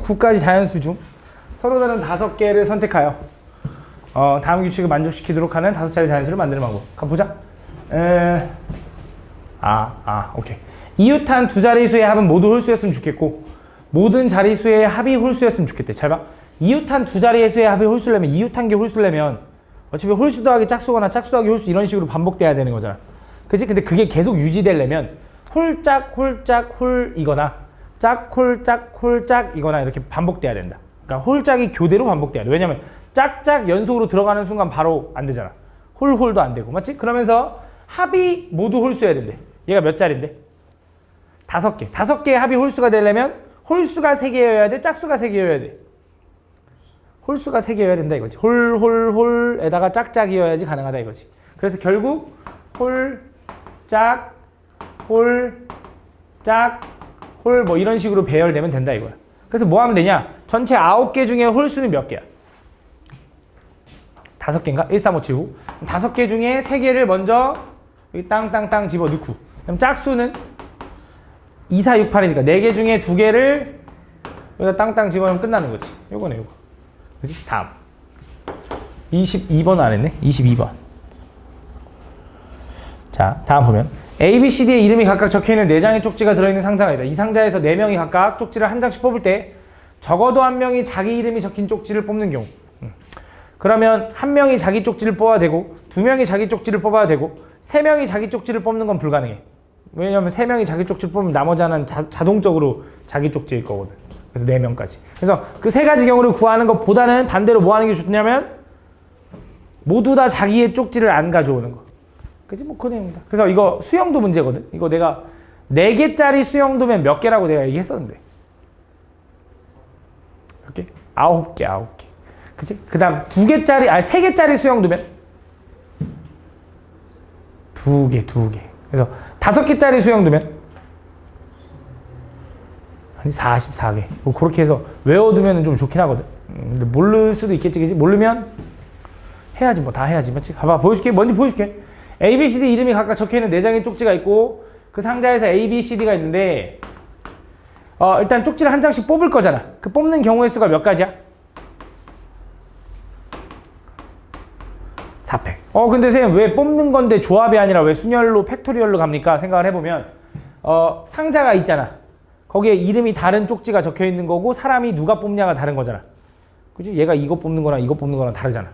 1에서 9까지 자연수 중 서로 다른 5개를 선택하여 다음 규칙을 만족시키도록 하는 5차례 자연수를 만드는 방법. 가보자. 오케이. 이웃한 두 자릿수의 합은 모두 홀수였으면 좋겠고 모든 자릿수의 합이 홀수였으면 좋겠대. 잘 봐. 이웃한 두 자릿수의 합이 홀수려면 이웃한 게 홀수려면 어차피 홀수 더하기 짝수거나 짝수 더하기 홀수 이런 식으로 반복돼야 되는 거잖아. 그치? 근데 그게 계속 유지되려면 홀짝 홀짝 홀이거나 짝홀 짝홀 짝이거나 이렇게 반복돼야 된다. 그러니까 홀짝이 교대로 반복돼야 돼. 왜냐면 짝짝 연속으로 들어가는 순간 바로 안 되잖아. 홀홀도 안 되고. 맞지? 그러면서 합이 모두 홀수여야 된대. 얘가 몇 자리인데? 5개. 5개의 합이 홀수가 되려면 홀수가 3개여야 돼? 짝수가 3개여야 돼? 홀수가 3개여야 된다 이거지. 홀홀홀에다가 짝짝이어야지 가능하다 이거지. 그래서 결국 홀, 짝, 홀, 짝, 홀 뭐 이런 식으로 배열되면 된다 이거야. 그래서 뭐 하면 되냐? 전체 9개 중에 홀수는 몇 개야? 5개인가? 1, 3, 5, 7, 9. 5개 중에 3개를 먼저 여기 땅땅땅 집어넣고 그럼 짝수는 2, 4, 6, 8이니까 4개 중에 2개를 여기다 땅땅 집어넣으면 끝나는 거지. 요거네 요거. 그치? 다음 22번 안 했네? 22번. 자, 다음 보면 A, B, C, D의 이름이 각각 적혀있는 4장의 쪽지가 들어있는 상자가 있다. 이 상자에서 4명이 각각 쪽지를 한 장씩 뽑을 때 적어도 한 명이 자기 이름이 적힌 쪽지를 뽑는 경우 그러면 한 명이 자기 쪽지를 뽑아야 되고 2명이 자기 쪽지를 뽑아야 되고 3명이 자기 쪽지를 뽑는 건 불가능해. 왜냐면 3명이 자기 쪽지를 뽑으면 나머지 하나는 자동적으로 자기 쪽지일 거거든. 그래서 4명까지. 그래서 그 3가지 경우를 구하는 것보다는 반대로 뭐 하는 게 좋냐면 모두 다 자기의 쪽지를 안 가져오는 거. 그치? 뭐 그 내용이다. 그래서 이거 수영도 문제거든. 이거 내가 4개짜리 수영도면 몇 개라고 내가 얘기했었는데. 몇 개? 9개, 9개. 그치? 그 다음 3개짜리 수영도면 2개. 그래서 5개짜리 수영도면 아니 44개. 뭐 그렇게 해서 외워두면 좀 좋긴 하거든. 근데 모를 수도 있겠지, 그치? 모르면 해야지, 뭐 다 해야지. 맞지? 봐봐, 보여줄게. 먼저 보여줄게. A, B, C, D 이름이 각각 적혀있는 4장의 쪽지가 있고 그 상자에서 A, B, C, D가 있는데 일단 쪽지를 한 장씩 뽑을 거잖아. 그 뽑는 경우의 수가 몇 가지야? 4팩. 근데 선생님 왜 뽑는 건데 조합이 아니라 왜 순열로 팩토리얼로 갑니까? 생각을 해보면 상자가 있잖아. 거기에 이름이 다른 쪽지가 적혀있는 거고 사람이 누가 뽑냐가 다른 거잖아. 그치? 얘가 이거 뽑는 거랑 이거 뽑는 거랑 다르잖아.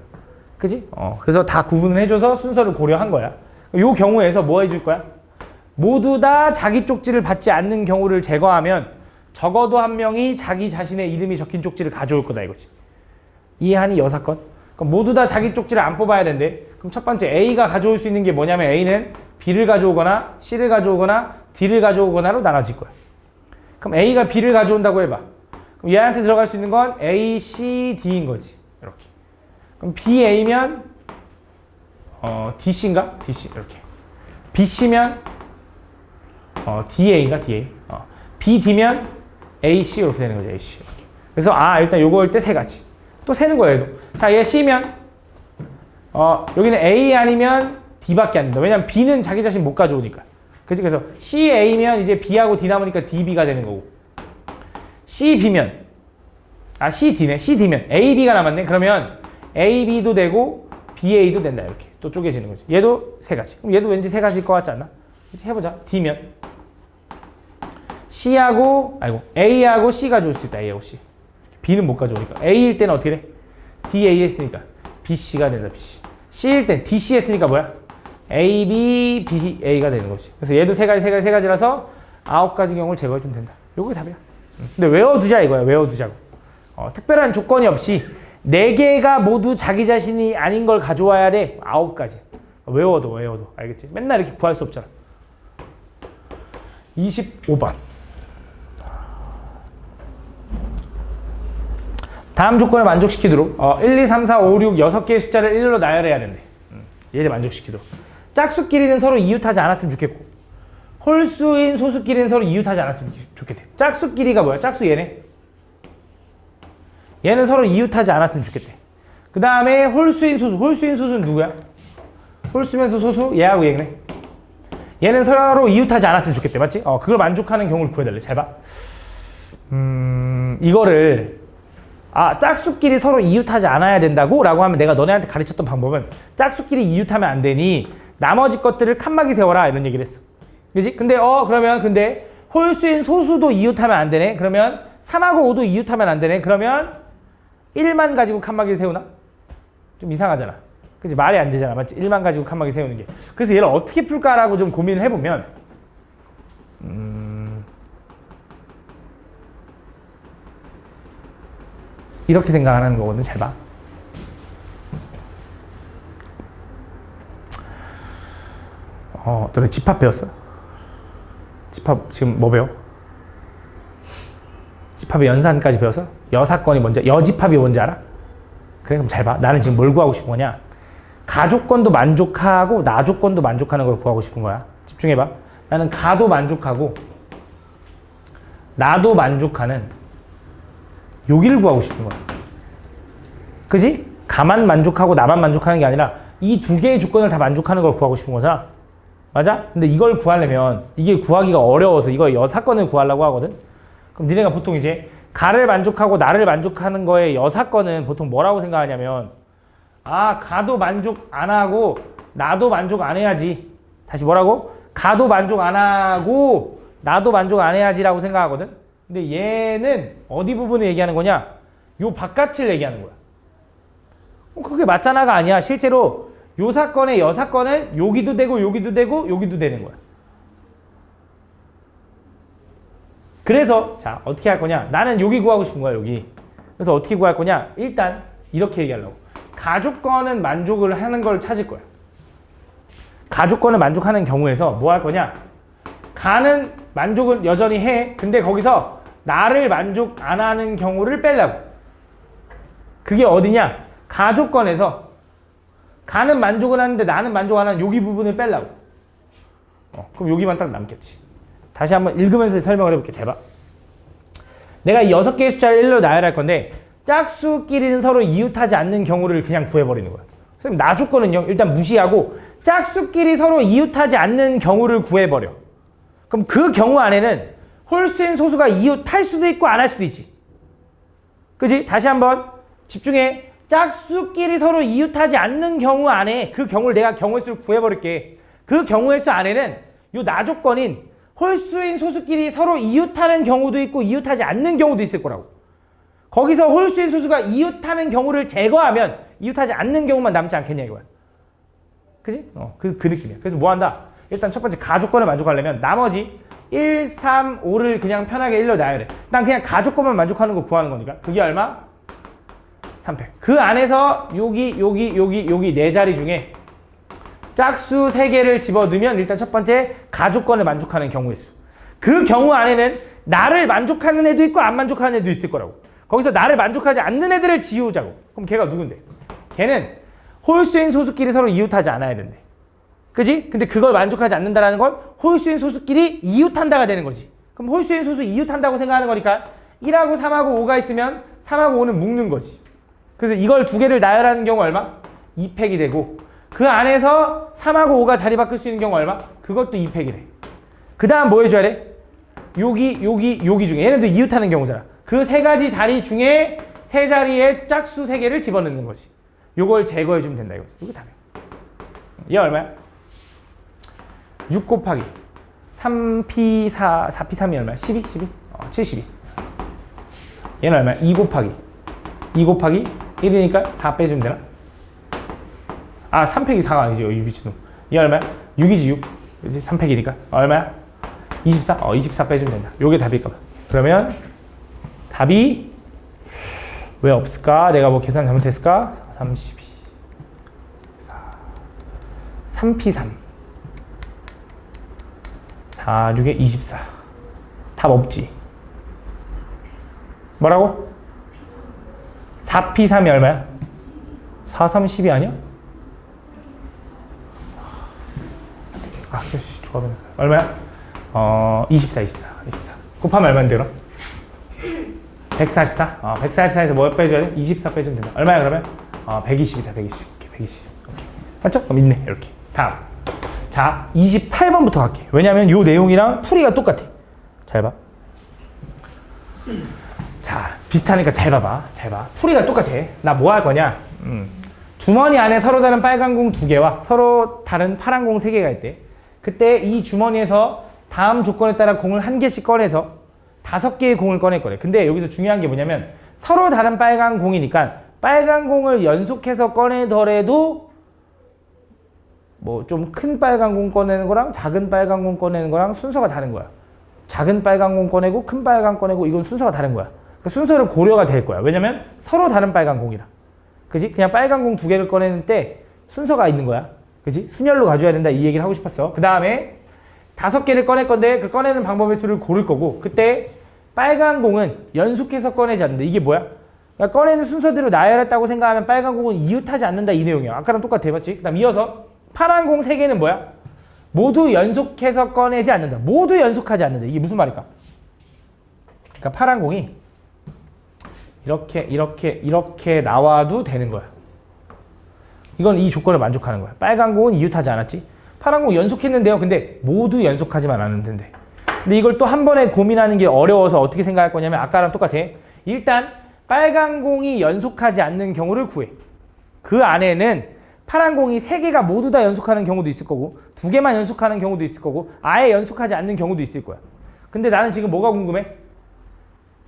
그치? 그래서 다 구분을 해줘서 순서를 고려한 거야. 이 경우에서 뭐 해줄 거야? 모두 다 자기 쪽지를 받지 않는 경우를 제거하면 적어도 한 명이 자기 자신의 이름이 적힌 쪽지를 가져올 거다 이거지. 이해하니 여사건? 그럼 모두 다 자기 쪽지를 안 뽑아야 된대. 그럼 첫 번째 A가 가져올 수 있는 게 뭐냐면 A는 B를 가져오거나 C를 가져오거나 D를 가져오거나로 나눠질 거야. 그럼 A가 B를 가져온다고 해봐. 그럼 얘한테 들어갈 수 있는 건 A, C, D인 거지. 이렇게. 그럼 BA면 DC인가? DC 이렇게. BC면 DA인가? DA. BD면 AC 이렇게 되는 거죠. AC. 이렇게. 그래서 일단 요거 할 때 3가지. 또 세는 거예요. 얘도. 자, 얘 C면 여기는 A 아니면 D밖에 안 된다. 왜냐면 B는 자기 자신 못 가져오니까. 그치? 그래서 CA면 이제 B하고 D 남으니까 DB가 되는 거고. CB면 CD네. CD면 AB가 남았네. 그러면 AB도 되고 BA도 된다. 이렇게 또 쪼개지는 거지. 얘도 3가지. 그럼 얘도 왠지 3가지일 것 같지 않나? 그치? 해보자. D면 A하고 C 가져올 수 있다. A하고 C. B는 못 가져오니까. A일 때는 어떻게 돼? DA 했으니까 BC가 된다. BC. C일 땐 DC 했으니까 뭐야? AB, BA가 되는 거지. 그래서 얘도 3가지라서 9가지 경우를 제거해주면 된다. 요게 답이야. 근데 외워두자 이거야. 외워두자고. 특별한 조건이 없이 4개가 모두 자기 자신이 아닌 걸 가져와야 돼. 9가지. 외워도. 알겠지? 맨날 이렇게 구할 수 없잖아. 25번. 다음 조건을 만족시키도록 1, 2, 3, 4, 5, 6, 6개의 숫자를 일렬로 나열해야 된대. 얘를 만족시키도록. 짝수끼리는 서로 이웃하지 않았으면 좋겠고 홀수인 소수끼리는 서로 이웃하지 않았으면 좋겠대. 짝수끼리가 뭐야? 짝수 얘네. 얘는 서로 이웃하지 않았으면 좋겠대. 그 다음에 홀수인 소수. 홀수인 소수는 누구야? 홀수면서 소수? 얘하고 얘네. 얘는 서로 이웃하지 않았으면 좋겠대. 맞지? 그걸 만족하는 경우를 구해달래. 잘 봐. 이거를 짝수끼리 서로 이웃하지 않아야 된다고? 라고 하면 내가 너네한테 가르쳤던 방법은 짝수끼리 이웃하면 안 되니 나머지 것들을 칸막이 세워라 이런 얘기를 했어. 그지? 근데 그러면 홀수인 소수도 이웃하면 안 되네? 그러면 3하고 5도 이웃하면 안 되네? 그러면 1만 가지고 칸막이 세우나? 좀 이상하잖아. 그지? 말이 안 되잖아. 맞지? 1만 가지고 칸막이 세우는 게. 그래서 얘를 어떻게 풀까라고 좀 고민을 해보면 이렇게 생각하는 거거든. 잘 봐. 너네 집합 배웠어? 집합 지금 뭐 배워? 집합의 연산까지 배웠어? 여사건이 뭔지, 여집합이 뭔지 알아? 그래, 그럼 잘 봐. 나는 지금 뭘 구하고 싶은 거냐? 가조건도 만족하고 나조건도 만족하는 걸 구하고 싶은 거야. 집중해봐. 나는 가도 만족하고 나도 만족하는 여기를 구하고 싶은 거야. 그지? 가만 만족하고 나만 만족하는 게 아니라 이 두 개의 조건을 다 만족하는 걸 구하고 싶은 거잖아. 맞아? 근데 이걸 구하려면 이게 구하기가 어려워서 이거 여사건을 구하려고 하거든? 그럼 니네가 보통 이제 가를 만족하고 나를 만족하는 거에 여사건은 보통 뭐라고 생각하냐면 가도 만족 안 하고 나도 만족 안 해야지. 다시 뭐라고? 가도 만족 안 하고 나도 만족 안 해야지 라고 생각하거든? 근데 얘는 어디 부분을 얘기하는 거냐? 요 바깥을 얘기하는 거야. 그게 맞잖아가 아니야. 실제로 요 사건의 여사건은 여기도 되고 여기도 되고 여기도 되는 거야. 그래서 자 어떻게 할 거냐? 나는 여기 구하고 싶은 거야. 여기. 그래서 어떻게 구할 거냐? 일단 이렇게 얘기하려고. 가조건은 만족을 하는 걸 찾을 거야. 가조건을 만족하는 경우에서 뭐 할 거냐? 가는 만족은 여전히 해. 근데 거기서 나를 만족 안 하는 경우를 빼려고. 그게 어디냐? 가조건에서 가는 만족을 하는데 나는 만족 안 하는 여기 부분을 빼려고. 그럼 여기만 딱 남겠지. 다시 한번 읽으면서 설명을 해볼게. 잘 봐. 내가 이 6개의 숫자를 1로 나열할 건데 짝수끼리는 서로 이웃하지 않는 경우를 그냥 구해버리는 거야. 선생님 나 조건은요. 일단 무시하고 짝수끼리 서로 이웃하지 않는 경우를 구해버려. 그럼 그 경우 안에는 홀수인 소수가 이웃할 수도 있고 안 할 수도 있지. 그지? 다시 한번 집중해. 짝수끼리 서로 이웃하지 않는 경우 안에 그 경우를 내가 경우의 수를 구해버릴게. 그 경우의 수 안에는 요 나 조건인 홀수인 소수끼리 서로 이웃하는 경우도 있고 이웃하지 않는 경우도 있을 거라고. 거기서 홀수인 소수가 이웃하는 경우를 제거하면 이웃하지 않는 경우만 남지 않겠냐 이거야. 그지? 그 느낌이야. 그래서 뭐 한다? 일단 첫 번째 가조건을 만족하려면 나머지 1, 3, 5를 그냥 편하게 1로 나열해. 난 그냥 가조건만 만족하는 거 구하는 거니까. 그게 얼마? 3팩. 그 안에서 여기 네 자리 중에 짝수 3개를 집어넣으면 일단 첫 번째 가조건을 만족하는 경우의 수. 그 경우 안에는 나를 만족하는 애도 있고 안 만족하는 애도 있을 거라고. 거기서 나를 만족하지 않는 애들을 지우자고. 그럼 걔가 누군데? 걔는 홀수인 소수끼리 서로 이웃하지 않아야 된대. 그지? 근데 그걸 만족하지 않는다는 건 홀수인 소수끼리 이웃한다가 되는 거지. 그럼 홀수인 소수 이웃한다고 생각하는 거니까 1하고 3하고 5가 있으면 3하고 5는 묶는 거지. 그래서 이걸 두 개를 나열하는 경우 얼마? 2팩이 되고 그 안에서 3하고 5가 자리 바꿀 수 있는 경우 얼마? 그것도 2팩이래. 그 다음 뭐 해줘야 돼? 여기 중에 얘네들 이웃하는 경우잖아. 그 세 가지 자리 중에 세 자리에 짝수 3개를 집어넣는 거지. 요걸 제거해주면 된다 이거지. 이거 답이야. 얘 얼마야? 6 곱하기 3P4, 4P3이 얼마야? 12? 72. 얘는 얼마야? 2 곱하기 1이니까 4 빼주면 되나? 3팩이 4가 아니지. 이 미친놈. 얘 얼마야? 6이지 6. 그치? 3팩이니까. 얼마야? 24? 24 빼주면 된다. 요게 답일까 봐. 그러면 답이 왜 없을까? 내가 뭐 계산 잘못했을까? 32. 3P3. 4, 6에 24. 답 없지. 뭐라고? 4P3이 얼마야? 4, 3, 12 아니야? 조합은 얼마야? 24. 곱하면 얼마인데 그럼? 144? 144에서 뭐 빼줘야 돼? 24 빼주면 된다. 얼마야 그러면? 120이다. 120. 오케이, 120. 오케이. 맞죠? 그럼 있네. 이렇게. 다음. 자, 28번부터 갈게. 왜냐면 요 내용이랑 풀이가 똑같아. 잘 봐. 자, 비슷하니까 잘 봐봐. 잘 봐. 풀이가 똑같아. 나 뭐 할 거냐? 주머니 안에 서로 다른 빨간 공 2개와 서로 다른 파란 공 3개가 있대. 그때 이 주머니에서 다음 조건에 따라 공을 1개씩 꺼내서 5개의 공을 꺼낼 거래. 근데 여기서 중요한 게 뭐냐면 서로 다른 빨간 공이니까 빨간 공을 연속해서 꺼내더라도 뭐 좀 큰 빨간 공 꺼내는 거랑 작은 빨간 공 꺼내는 거랑 순서가 다른 거야. 작은 빨간 공 꺼내고 큰 빨간 꺼내고 이건 순서가 다른 거야. 그 순서를 고려가 될 거야. 왜냐면 서로 다른 빨간 공이라. 그지? 그냥 빨간 공 2개를 꺼내는 때 순서가 있는 거야. 그지? 순열로 가져야 된다 이 얘기를 하고 싶었어. 그 다음에 5개를 꺼낼 건데 그 꺼내는 방법의 수를 고를 거고 그때 빨간 공은 연속해서 꺼내지 않는다. 이게 뭐야? 그러니까 꺼내는 순서대로 나열했다고 생각하면 빨간 공은 이웃하지 않는다 이 내용이야. 아까랑 똑같아. 맞지? 그 다음 이어서 파란 공 3개는 뭐야? 모두 연속해서 꺼내지 않는다. 모두 연속하지 않는다. 이게 무슨 말일까? 그러니까 파란 공이 이렇게 나와도 되는 거야. 이건 이 조건을 만족하는 거야. 빨간 공은 이웃하지 않았지? 파란 공 연속했는데요. 근데 모두 연속하지만 않았는데. 근데 이걸 또 한 번에 고민하는 게 어려워서 어떻게 생각할 거냐면 아까랑 똑같아. 일단 빨간 공이 연속하지 않는 경우를 구해. 그 안에는 파란 공이 3개가 모두 다 연속하는 경우도 있을 거고 2개만 연속하는 경우도 있을 거고 아예 연속하지 않는 경우도 있을 거야. 근데 나는 지금 뭐가 궁금해?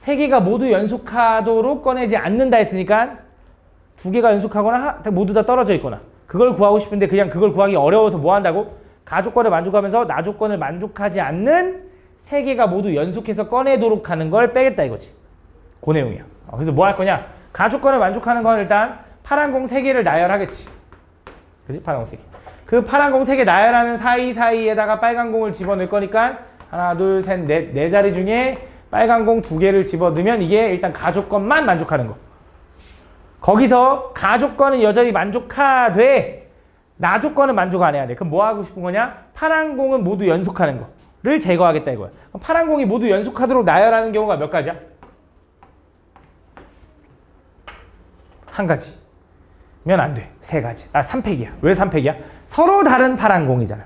3개가 모두 연속하도록 꺼내지 않는다 했으니까 2개가 연속하거나 모두 다 떨어져 있거나 그걸 구하고 싶은데 그냥 그걸 구하기 어려워서 뭐 한다고? 가조건을 만족하면서 나조건을 만족하지 않는 3개가 모두 연속해서 꺼내도록 하는 걸 빼겠다 이거지. 그 내용이야. 그래서 뭐 할 거냐? 가조건을 만족하는 건 일단 파란 공 3개를 나열하겠지. 그치? 파란 공 3개. 그 파란 공 3개 나열하는 사이사이에다가 빨간 공을 집어넣을 거니까 하나, 둘, 셋, 넷, 4자리 중에 빨간 공 2개를 집어넣으면 이게 일단 가조건만 만족하는 거. 거기서 가조건은 여전히 만족하되 나조건은 만족 안 해야 돼. 그럼 뭐 하고 싶은 거냐? 파란 공은 모두 연속하는 거를 제거하겠다 이거야. 그럼 파란 공이 모두 연속하도록 나열하는 경우가 몇 가지야? 한 가지면 안 돼. 3가지. 3팩이야. 왜 3팩이야? 서로 다른 파란 공이잖아.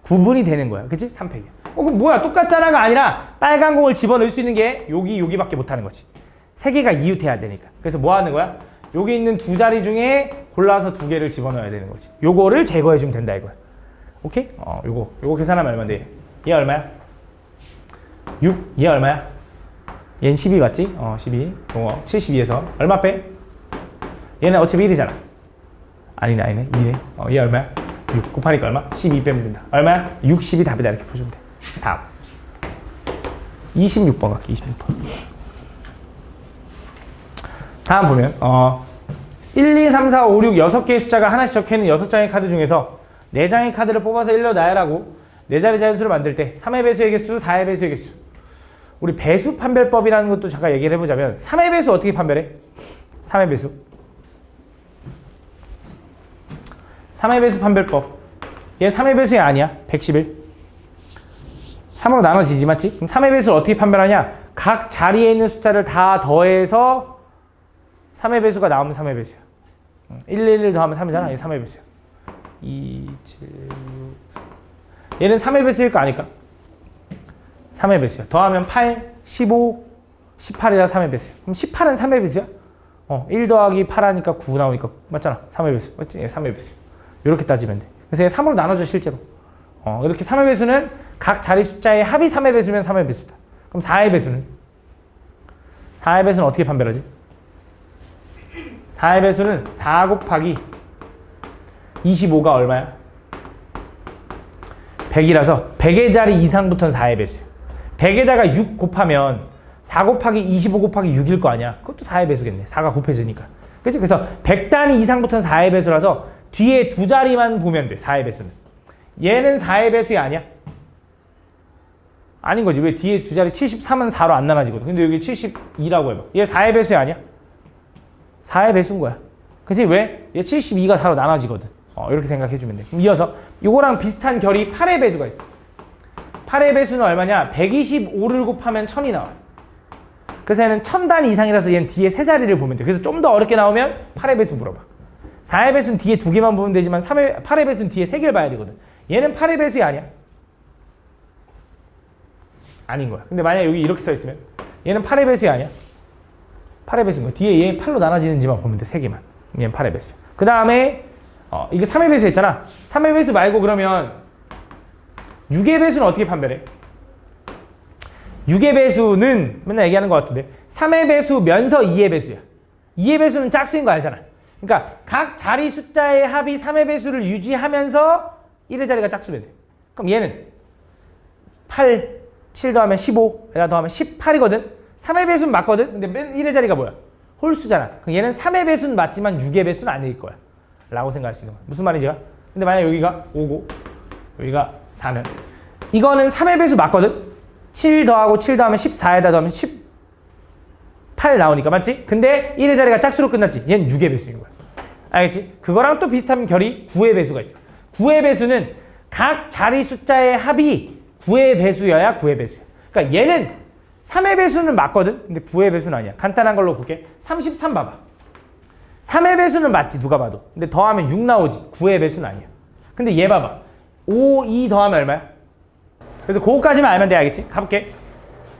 구분이 되는 거야. 그치? 3팩이야. 그럼 뭐야? 똑같잖아가 아니라 빨간 공을 집어넣을 수 있는 게 여기밖에 못하는 거지. 3개가 이웃해야 되니까. 그래서 뭐 하는 거야? 여기 있는 2자리 중에 골라서 2개를 집어넣어야 되는 거지. 요거를 제거해주면 된다 이거야. 오케이? 요거 계산하면 얼마인데? 얘 얼마야? 6. 얘 얼마야? 얘는 12 맞지? 12. 72에서 얼마 빼? 얘는 어차피 1이잖아. 아니네. 2네. 얘 얼마야? 6 곱하니까 얼마? 12 빼면 된다. 얼마야? 60이 답이다. 이렇게 풀어주면 돼. 다음. 26번 갈게. 26번. 다음 보면 1, 2, 3, 4, 5, 6 6개의 숫자가 하나씩 적혀있는 6장의 카드 중에서 4장의 카드를 뽑아서 1로 나열하고 4자리 자연수를 만들 때 3의 배수의 개수, 4의 배수의 개수. 우리 배수 판별법이라는 것도 잠깐 얘기를 해보자면 3의 배수 어떻게 판별해? 3의 배수. 3의 배수 판별법. 얘 3의 배수이 아니야. 111. 3으로 나눠지지 맞지? 그럼 3의 배수를 어떻게 판별하냐? 각 자리에 있는 숫자를 다 더해서 3의 배수가 나오면 3의 배수야. 111 더하면 3이잖아. 얘 3의 배수야. 2, 7, 6. 얘는 3의 배수일 거 아닐까? 3의 배수야. 더하면 8, 15, 18이라 3의 배수야. 그럼 18은 3의 배수야? 1 더하기 8 하니까 9 나오니까 맞잖아. 3의 배수. 맞지? 얘 3의 배수. 이렇게 따지면 돼. 그래서 얘 3으로 나눠줘 실제로. 이렇게 3의 배수는 각 자리 숫자의 합이 3의 배수면 3의 배수다. 그럼 4의 배수는? 4의 배수는 어떻게 판별하지? 4의 배수는 4 곱하기 25가 얼마야? 100이라서 100의 자리 이상부터는 4의 배수야. 100에다가 6 곱하면 4 곱하기 25 곱하기 6일 거 아니야? 그것도 4의 배수겠네. 4가 곱해지니까. 그치? 그래서 100단위 이상부터는 4의 배수라서 뒤에 2자리만 보면 돼. 4의 배수는. 얘는 4의 배수가 아니야? 아닌 거지. 왜 뒤에 2자리 73은 4로 안 나눠지거든. 근데 여기 72라고 해봐. 얘 4의 배수가 아니야? 4의 배수인 거야. 그치? 왜? 얘 72가 4로 나눠지거든. 이렇게 생각해주면 돼. 그럼 이어서 이거랑 비슷한 결이 8의 배수가 있어. 8의 배수는 얼마냐? 125를 곱하면 1000이 나와. 그래서 얘는 1000단 이상이라서 얘는 뒤에 3자리를 보면 돼. 그래서 좀 더 어렵게 나오면 8의 배수 물어봐. 4의 배수는 뒤에 2개만 보면 되지만 8의 배수는 뒤에 3개를 봐야 되거든. 얘는 8의 배수이 아니야. 아닌 거야. 근데 만약 여기 이렇게 써 있으면 얘는 8의 배수야 아니야? 8의 배수인 거야. 뒤에 얘 8로 나눠지는지만 보면 돼. 3개만. 얘는 8의 배수. 그 다음에 이게 3의 배수 했잖아. 3의 배수 말고 그러면 6의 배수는 어떻게 판별해? 6의 배수는 맨날 얘기하는 것 같은데 3의 배수면서 2의 배수야. 2의 배수는 짝수인 거 알잖아. 그러니까 각 자리 숫자의 합이 3의 배수를 유지하면서 1의 자리가 짝수면 돼. 그럼 얘는 8, 7 더하면 15, 에다 더하면 18이거든. 3의 배수는 맞거든. 근데 맨 1의 자리가 뭐야? 홀수잖아. 그럼 얘는 3의 배수는 맞지만 6의 배수는 아닐 거야. 라고 생각할 수 있는 거야. 무슨 말이지? 근데 만약 여기가 5고 여기가 4면 이거는 3의 배수 맞거든. 7 더하고 7 더하면 14에다 더하면 18 나오니까 맞지? 근데 1의 자리가 짝수로 끝났지. 얘는 6의 배수인 거야. 알겠지? 그거랑 또 비슷한 결이 9의 배수가 있어. 9의 배수는 각 자리 숫자의 합이 9의 배수여야 9의 배수야. 그러니까 얘는 3의 배수는 맞거든. 근데 9의 배수는 아니야. 간단한 걸로 볼게. 33 봐봐. 3의 배수는 맞지 누가 봐도. 근데 더하면 6 나오지. 9의 배수는 아니야. 근데 얘 봐봐. 5, 2 더하면 얼마야? 그래서 그거까지만 알면 돼. 알겠지? 가볼게.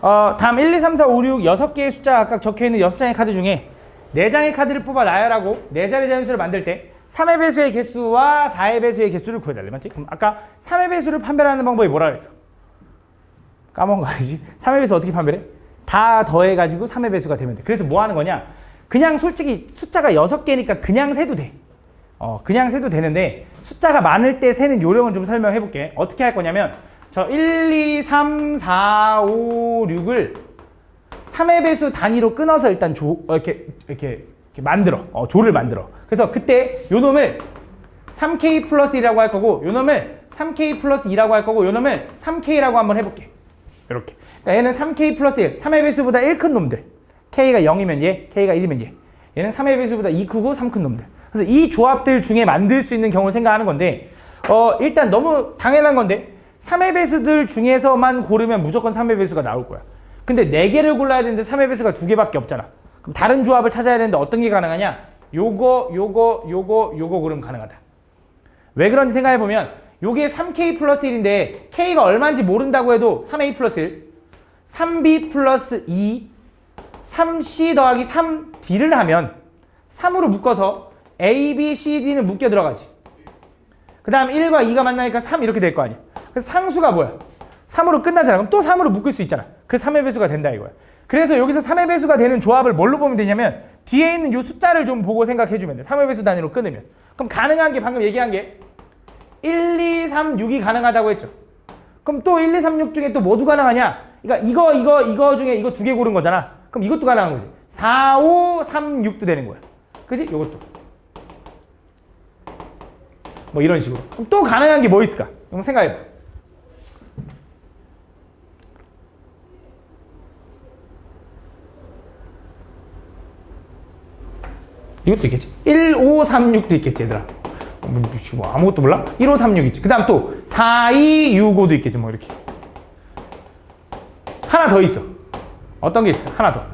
다음 1, 2, 3, 4, 5, 6 6개의 숫자가 각각 적혀있는 6장의 카드 중에 4장의 카드를 뽑아 나열하고 4자리 자연수를 만들 때 3의 배수의 개수와 4의 배수의 개수를 구해달래. 맞지? 그럼 아까 3의 배수를 판별하는 방법이 뭐라 그랬어? 까먹은 거 아니지? 3의 배수 어떻게 판별해? 다 더해가지고 3의 배수가 되면 돼. 그래서 뭐 하는 거냐? 그냥 솔직히 숫자가 6개니까 그냥 세도 돼. 그냥 세도 되는데 숫자가 많을 때 세는 요령을 좀 설명해 볼게. 어떻게 할 거냐면 저 1, 2, 3, 4, 5, 6을 3의 배수 단위로 끊어서 일단 이렇게 만들어. 조를 만들어. 그래서 그때 요 놈을 3K 플러스 1이라고 할 거고 요 놈을 3K 플러스 2라고 할 거고 요 놈을 3K라고 한번 해볼게. 이렇게. 그러니까 얘는 3K 플러스 1. 3의 배수보다 1 큰 놈들. K가 0이면 얘, K가 1이면 얘. 얘는 3의 배수보다 2 크고 3 큰 놈들. 그래서 이 조합들 중에 만들 수 있는 경우를 생각하는 건데 일단 너무 당연한 건데 3의 배수들 중에서만 고르면 무조건 3의 배수가 나올 거야. 근데 4개를 골라야 되는데 3의 배수가 2개밖에 없잖아. 그럼 다른 조합을 찾아야 되는데 어떤 게 가능하냐? 요거 고르면 가능하다. 왜 그런지 생각해보면 요게 3K 플러스 1인데 K가 얼마인지 모른다고 해도 3A 플러스 1, 3B 플러스 2, 3C 더하기 3D를 하면 3으로 묶어서 A, B, C, D는 묶여 들어가지. 그 다음 1과 2가 만나니까 3 이렇게 될 거 아니야. 그래서 상수가 뭐야? 3으로 끝나잖아. 그럼 또 3으로 묶을 수 있잖아. 그 3의 배수가 된다 이거야. 그래서 여기서 3의 배수가 되는 조합을 뭘로 보면 되냐면 뒤에 있는 요 숫자를 좀 보고 생각해주면 돼. 3의 배수 단위로 끊으면. 그럼 가능한 게 방금 얘기한 게 1, 2, 3, 6이 가능하다고 했죠. 그럼 또 1, 2, 3, 6 중에 또 뭐도 가능하냐? 그러니까 이거 중에 이거 2개 고른 거잖아. 그럼 이것도 가능한 거지. 4, 5, 3, 6도 되는 거야. 그지? 요것도. 뭐 이런 식으로. 그럼 또 가능한 게 뭐 있을까? 한번 생각해봐. 이것도 있겠지. 1, 5, 3, 6도 있겠지, 얘들아. 뭐 아무것도 몰라? 1, 5, 3, 6 있지. 그 다음 또 4, 2, 6, 5도 있겠지, 뭐 이렇게. 하나 더 있어. 어떤 게 있어? 하나 더.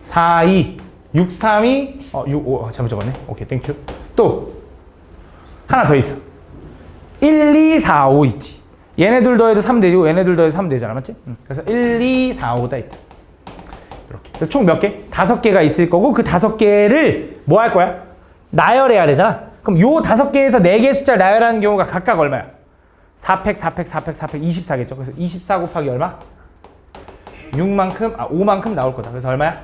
4, 2, 6, 3, 2, 6, 5, 잘못 적었네. 오케이, 땡큐. 또 하나 더 있어. 1, 2, 4, 5 있지. 얘네들 더해도 3 되고 얘네들 더해도 3 되잖아, 맞지? 그래서 1, 2, 4, 5다 있다. 이렇게. 그래서 총 몇 개? 5개가 있을 거고 그 5개를 뭐 할 거야? 나열해야 되잖아. 그럼 요 5개에서 4개의 숫자를 나열하는 경우가 각각 얼마야? 4팩, 4팩, 4팩, 4팩, 24겠죠. 그래서 24 곱하기 얼마? 5만큼 나올 거다. 그래서 얼마야?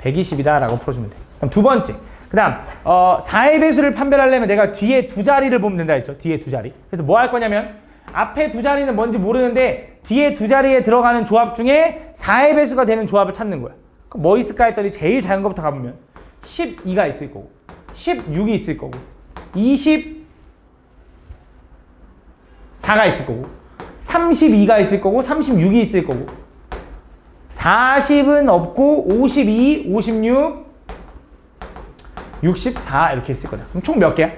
120이다 라고 풀어주면 돼. 그럼 두 번째. 그 다음 4의 배수를 판별하려면 내가 뒤에 두 자리를 보면 된다 했죠. 뒤에 두 자리. 그래서 뭐 할 거냐면 앞에 두 자리는 뭔지 모르는데 뒤에 두 자리에 들어가는 조합 중에 4의 배수가 되는 조합을 찾는 거야. 그럼 뭐 있을까 했더니 제일 작은 것부터 가보면 12가 있을 거고 16이 있을 거고 24가 있을 거고 32가 있을 거고 36이 있을 거고 40은 없고 52, 56, 64 이렇게 있을 거다. 그럼 총 몇 개야?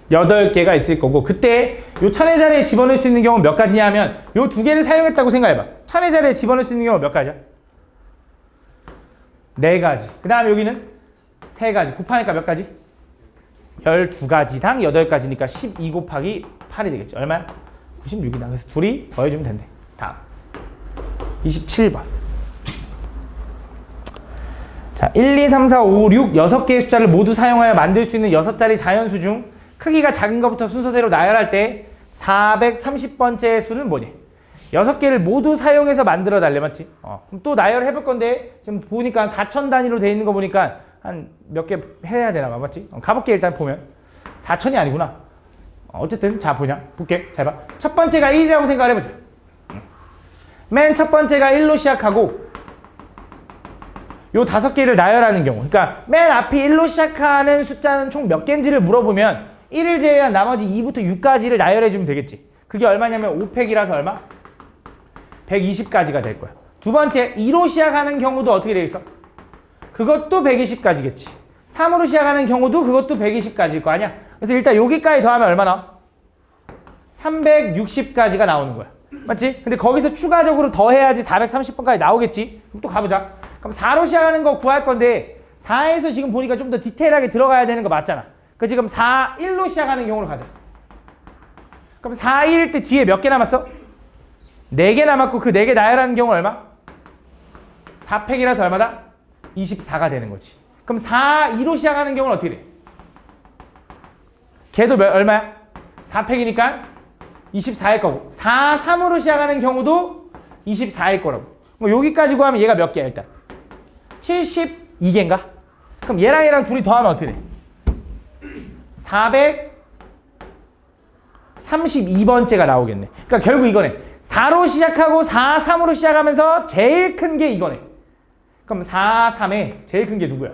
8개가 있을 거고 그때 요 천의 자리에 집어넣을 수 있는 경우는 몇 가지냐면 요 두 개를 사용했다고 생각해봐. 천의 자리에 집어넣을 수 있는 경우는 몇 가지야? 4가지. 그 다음에 여기는 3가지. 곱하니까 몇 가지? 12가지당 8가지니까 12 곱하기 8이 되겠죠. 얼마야? 96이다. 그래서 둘이 더해주면 된대. 다음 27번. 자, 1, 2, 3, 4, 5, 6 6개의 숫자를 모두 사용하여 만들 수 있는 6자리 자연수 중 크기가 작은 것부터 순서대로 나열할 때 430번째 수는 뭐니? 6개를 모두 사용해서 만들어 달래, 맞지? 그럼 또 나열해 볼 건데 지금 보니까 4천 단위로 돼 있는 거 보니까 한 몇 개 해야 되나 봐, 맞지? 가볼게. 일단 보면 4천이 아니구나. 어쨌든 자 보냐 볼게. 잘 봐. 첫 번째가 1이라고 생각을 해보자. 맨 첫 번째가 1로 시작하고 요 5개를 나열하는 경우, 그러니까 맨 앞이 1로 시작하는 숫자는 총 몇 개인지를 물어보면 1을 제외한 나머지 2부터 6까지를 나열해주면 되겠지. 그게 얼마냐면 5팩이라서 얼마? 120까지가 될 거야. 두 번째 2로 시작하는 경우도 어떻게 되겠어? 그것도 120까지겠지. 3으로 시작하는 경우도 그것도 120까지일 거 아니야. 그래서 일단 여기까지 더하면 얼마나? 360까지가 나오는 거야. 맞지? 근데 거기서 추가적으로 더해야지 430번까지 나오겠지. 그럼 또 가보자. 그럼 4로 시작하는 거 구할 건데 4에서 지금 보니까 좀 더 디테일하게 들어가야 되는 거 맞잖아. 그 지금 4, 1로 시작하는 경우로 가자. 그럼 4, 1일 때 뒤에 몇 개 남았어? 4개 남았고 그 4개 나열하는 경우 얼마? 4팩이라서 얼마다? 24가 되는 거지. 그럼 4, 2로 시작하는 경우는 어떻게 돼? 걔도 얼마야? 4팩이니까 24일 거고 4, 3으로 시작하는 경우도 24일 거라고. 여기까지 구하면 얘가 몇 개야 일단? 72개인가? 그럼 얘랑 둘이 더하면 어떻게 돼? 432번째가 나오겠네. 그러니까 결국 이거네. 4로 시작하고 4, 3으로 시작하면서 제일 큰 게 이거네. 그럼 4, 3에 제일 큰 게 누구야?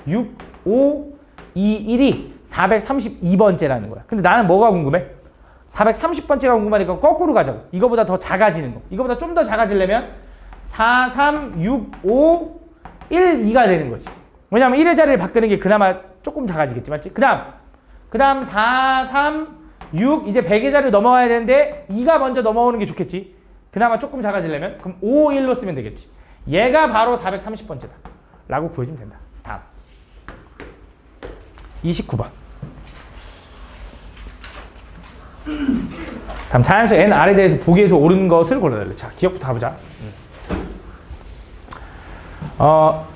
6, 5, 2, 1이 432번째라는 거야. 근데 나는 뭐가 궁금해? 430번째가 궁금하니까 거꾸로 가자고. 이거보다 더 작아지는 거. 이거보다 좀 더 작아지려면 4, 3, 6, 5, 1, 2가 되는 거지. 왜냐면 1의 자리를 바꾸는 게 그나마 조금 작아지겠지. 맞지? 그 다음 4, 3, 6 이제 100의 자리로 넘어가야 되는데 2가 먼저 넘어오는 게 좋겠지. 그나마 조금 작아지려면 그럼 5, 1로 쓰면 되겠지. 얘가 바로 430번째다 라고 구해주면 된다. 다음 29번. 다음 자연수 n, r에 대해서 보기에서 옳은 것을 골라달래. 자, 기억부터 가보자.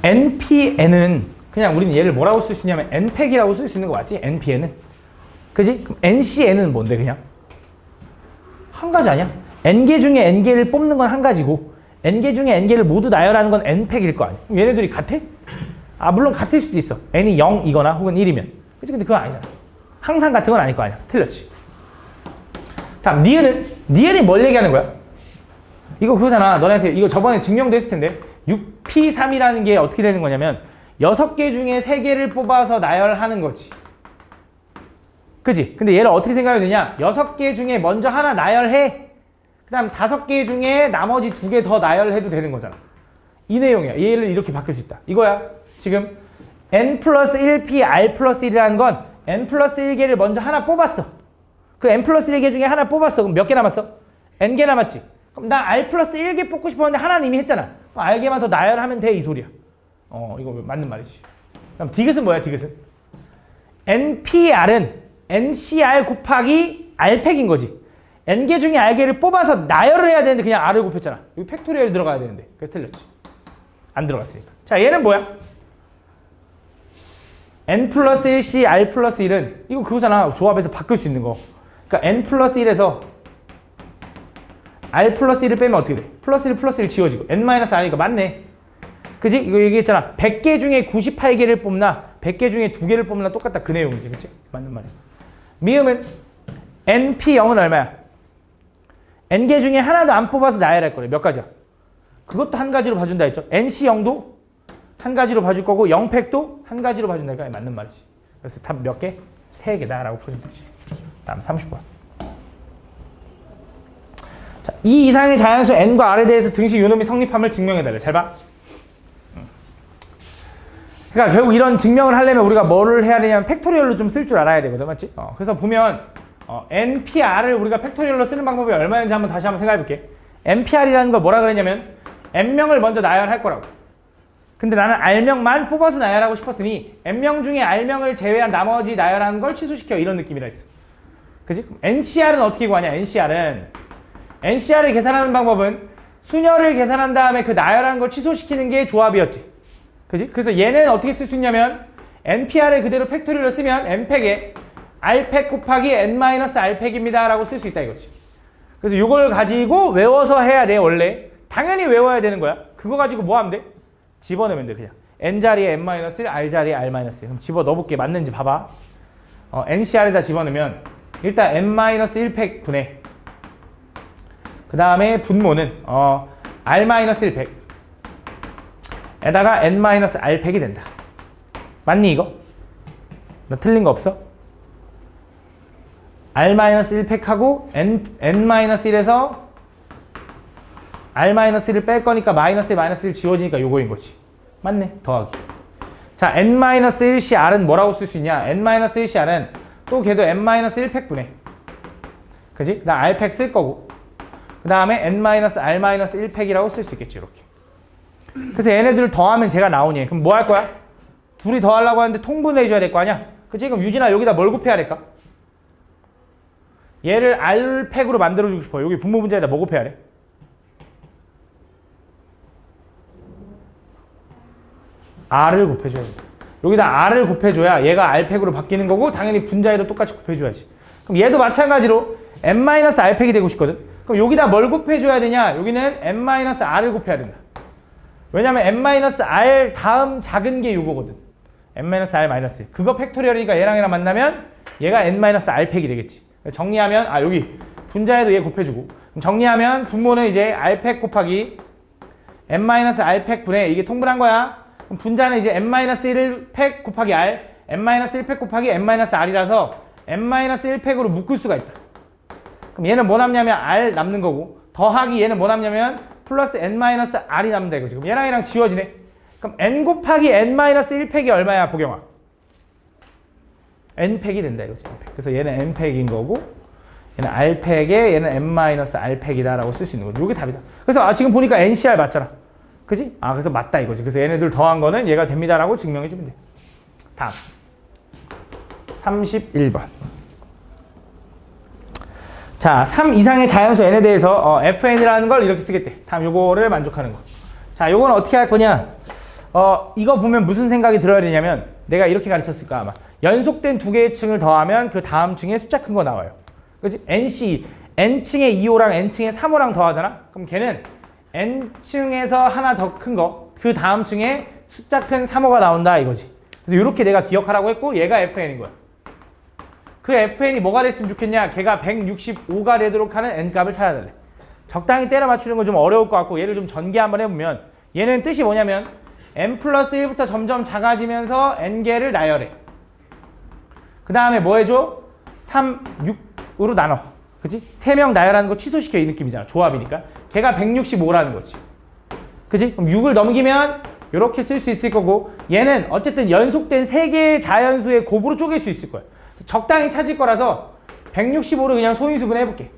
npn은 그냥 우리는 얘를 뭐라고 쓸 수 있냐면 n팩이라고 쓸 수 있는 거 맞지? npn은 그지? 그럼 ncn은 뭔데 그냥? 한 가지 아니야? n개 중에 n개를 뽑는 건 한 가지고 n개 중에 n개를 모두 나열하는 건 n팩일 거 아니야? 그럼 얘네들이 같아? 물론 같을 수도 있어. n이 0이거나 혹은 1이면. 그치? 근데 그건 아니잖아. 항상 같은 건 아닐 거 아니야. 틀렸지. 다음 니은이 뭘 얘기하는 거야? 이거 그거잖아. 너네한테 이거 저번에 증명됐을 텐데 6p3이라는 게 어떻게 되는 거냐면 6개 중에 3개를 뽑아서 나열하는 거지. 그치? 근데 얘를 어떻게 생각해야 되냐? 6개 중에 먼저 하나 나열해. 그 다음 5개 중에 나머지 2개 더 나열해도 되는 거잖아. 이 내용이야. 얘를 이렇게 바뀔 수 있다. 이거야. 지금 n 플러스 1p r 플러스 1이라는 건 n 플러스 1개를 먼저 하나 뽑았어. 그 n 플러스 1개 중에 하나 뽑았어. 그럼 몇 개 남았어? n개 남았지. 그럼 나 r 플러스 1개 뽑고 싶었는데 하나는 이미 했잖아. 그럼 r개만 더 나열하면 돼. 이 소리야. 이거 맞는 말이지. 그럼 디귿은 뭐야? 디귿은 npr은 ncr 곱하기 r팩인 거지. n개 중에 r개를 뽑아서 나열을 해야 되는데 그냥 r을 곱했잖아. 여기 팩토리얼 들어가야 되는데 그래서 틀렸지. 안 들어갔으니까. 자, 얘는 뭐야? n 플러스 1c r 플러스 1은 이거 그거잖아. 조합해서 바꿀 수 있는 거. 그러니까 n 플러스 1에서 r 플러스 1을 빼면 어떻게 돼? 플러스 1 플러스 1 지워지고 n 마이너스 r이니까 맞네. 그지? 이거 얘기했잖아. 100개 중에 98개를 뽑나 100개 중에 2개를 뽑나 똑같다. 그 내용이지. 그치? 맞는 말이야. 미음은 np0은 얼마야? n개 중에 하나도 안 뽑아서 나열할 거래. 몇 가지야? 그것도 한 가지로 봐준다 했죠. nc0도 한 가지로 봐줄 거고 0팩도 한 가지로 봐준다니까 맞는 말이지. 그래서 답 몇 개? 3개다 라고 풀어주면 되지. 다음 30번. 자, 이 이상의 자연수 n과 r에 대해서 등식 요놈이 성립함을 증명해달래. 잘 봐. 그러니까 결국 이런 증명을 하려면 우리가 뭐를 해야 되냐면 팩토리얼로 좀 쓸 줄 알아야 되거든. 맞지? 그래서 보면 npr을 우리가 팩토리얼로 쓰는 방법이 얼마인지 다시 한번 생각해 볼게. npr이라는 걸 뭐라 그랬냐면 n명을 먼저 나열할 거라고. 근데 나는 R명만 뽑아서 나열하고 싶었으니 N명 중에 R명을 제외한 나머지 나열하는 걸 취소시켜. 이런 느낌이라 했어. 그치? NCR은 어떻게 구하냐? NCR을 계산하는 방법은 수녀를 계산한 다음에 그 나열하는 걸 취소시키는 게 조합이었지. 그치? 그래서 얘는 어떻게 쓸 수 있냐면 NPR을 그대로 팩토리로 쓰면 N팩에 R팩 곱하기 N-R팩입니다 라고 쓸 수 있다 이거지. 그래서 이걸 가지고 외워서 해야 돼. 원래 당연히 외워야 되는 거야. 그거 가지고 뭐 하면 돼? 집어넣으면 돼. 그냥 N자리에 N-1, R자리에 R-1. 그럼 집어넣어볼게. 맞는지 봐봐. NCR에다 집어넣으면 일단 N-1팩 분해, 그 다음에 분모는 R-1팩 에다가 N-R팩이 된다. 맞니 이거? 나 틀린 거 없어? R-1팩하고 N-1에서 R-1을 뺄 거니까 -1 지워지니까 요거인 거지. 맞네. 더하기. 자, N-1CR은 뭐라고 쓸 수 있냐? N-1CR은 또 걔도 N-1팩 분해. 그지? 나 R팩 쓸 거고. 그 다음에 N-R-1팩이라고 쓸 수 있겠지. 이렇게. 그래서 얘네들을 더하면 제가 나오니. 그럼 뭐 할 거야? 둘이 더하려고 하는데 통분해줘야 될 거 아니야? 그치? 그럼 유진아 여기다 뭘 곱해야 될까? 얘를 R팩으로 만들어주고 싶어. 여기 분모 문제에다 뭐 곱해야 돼? R을 곱해줘야 돼. 여기다 R을 곱해줘야 얘가 R팩으로 바뀌는 거고 당연히 분자에도 똑같이 곱해줘야지. 그럼 얘도 마찬가지로 N-R팩이 되고 싶거든. 그럼 여기다 뭘 곱해줘야 되냐? 여기는 N-R을 곱해야 된다. 왜냐면 N-R 다음 작은 게 이거거든. N-R-. 그거 팩토리얼이니까 얘랑 만나면 얘가 N-R팩이 되겠지. 정리하면 여기 분자에도 얘 곱해주고, 그럼 정리하면 분모는 이제 R팩 곱하기 N-R팩 분해, 이게 통분한 거야. 그럼 분자는 이제 N-1팩 곱하기 R, N-1팩 곱하기 N-R이라서 N-1팩으로 묶을 수가 있다. 그럼 얘는 뭐 남냐면 R 남는 거고, 더하기 얘는 뭐 남냐면 플러스 N-R이 남는다 이거지. 그럼 얘랑 지워지네. 그럼 N 곱하기 N-1팩이 얼마야, 보경아? N팩이 된다 이거지. N팩. 그래서 얘는 N팩인 거고, 얘는 R팩에 얘는 N-R팩이다 라고 쓸 수 있는 거죠. 이게 답이다. 그래서 지금 보니까 NCR 맞잖아. 그지? 그래서 맞다 이거지. 그래서 얘네들 더한 거는 얘가 됩니다 라고 증명해 주면 돼. 다음 31번. 자, 3 이상의 자연수 n에 대해서 fn이라는 걸 이렇게 쓰겠대. 다음 요거를 만족하는 거. 자, 요거는 어떻게 할 거냐? 이거 보면 무슨 생각이 들어야 되냐면, 내가 이렇게 가르쳤을까 아마. 연속된 두 개의 층을 더하면 그 다음 층에 숫자 큰 거 나와요. 그치? nc, n층의 2호랑 n층의 3호랑 더하잖아? 그럼 걔는 n층에서 하나 더 큰 거, 그 다음 층에 숫자 큰 3호가 나온다 이거지. 그래서 이렇게 내가 기억하라고 했고, 얘가 fn인 거야. 그 fn이 뭐가 됐으면 좋겠냐? 걔가 165가 되도록 하는 n값을 찾아달래. 적당히 때려 맞추는 건 좀 어려울 것 같고, 얘를 좀 전개 한번 해보면, 얘는 뜻이 뭐냐면 n 플러스 1부터 점점 작아지면서 n개를 나열해. 그 다음에 뭐 해줘? 3, 6으로 나눠. 그치? 3명 나열하는 거 취소시켜, 이 느낌이잖아. 조합이니까. 걔가 165라는 거지. 그치? 그럼 6을 넘기면 이렇게 쓸 수 있을 거고, 얘는 어쨌든 연속된 3개의 자연수의 곱으로 쪼갤 수 있을 거야. 적당히 찾을 거라서 165를 그냥 소인수분 해볼게.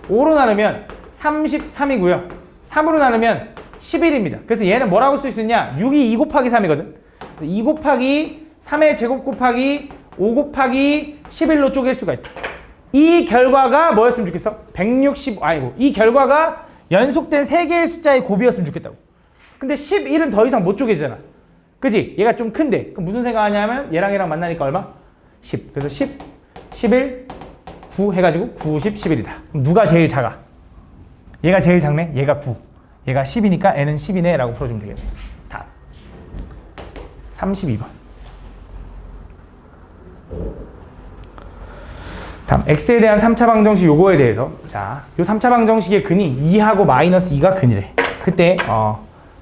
5로 나누면 33이고요. 3으로 나누면 11입니다. 그래서 얘는 뭐라고 쓸 수 있냐? 6이 2 곱하기 3이거든. 2 곱하기 3의 제곱 곱하기 5 곱하기 11로 쪼갤 수가 있다. 이 결과가 뭐였으면 좋겠어? 이 결과가 연속된 3개의 숫자의 곱이었으면 좋겠다고. 근데 11은 더 이상 못 쪼개지잖아. 그지? 얘가 좀 큰데. 그럼 무슨 생각하냐면 얘랑 만나니까 얼마? 10. 그래서 10, 11, 9 해가지고 9, 10, 11이다. 그럼 누가 제일 작아? 얘가 제일 작네? 얘가 9. 얘가 10이니까 n은 10이네 라고 풀어주면 되겠네. 다음 32번. 다음 x에 대한 3차 방정식 요거에 대해서, 자, 요 3차 방정식의 근이 2하고 마이너스 2가 근이래. 그때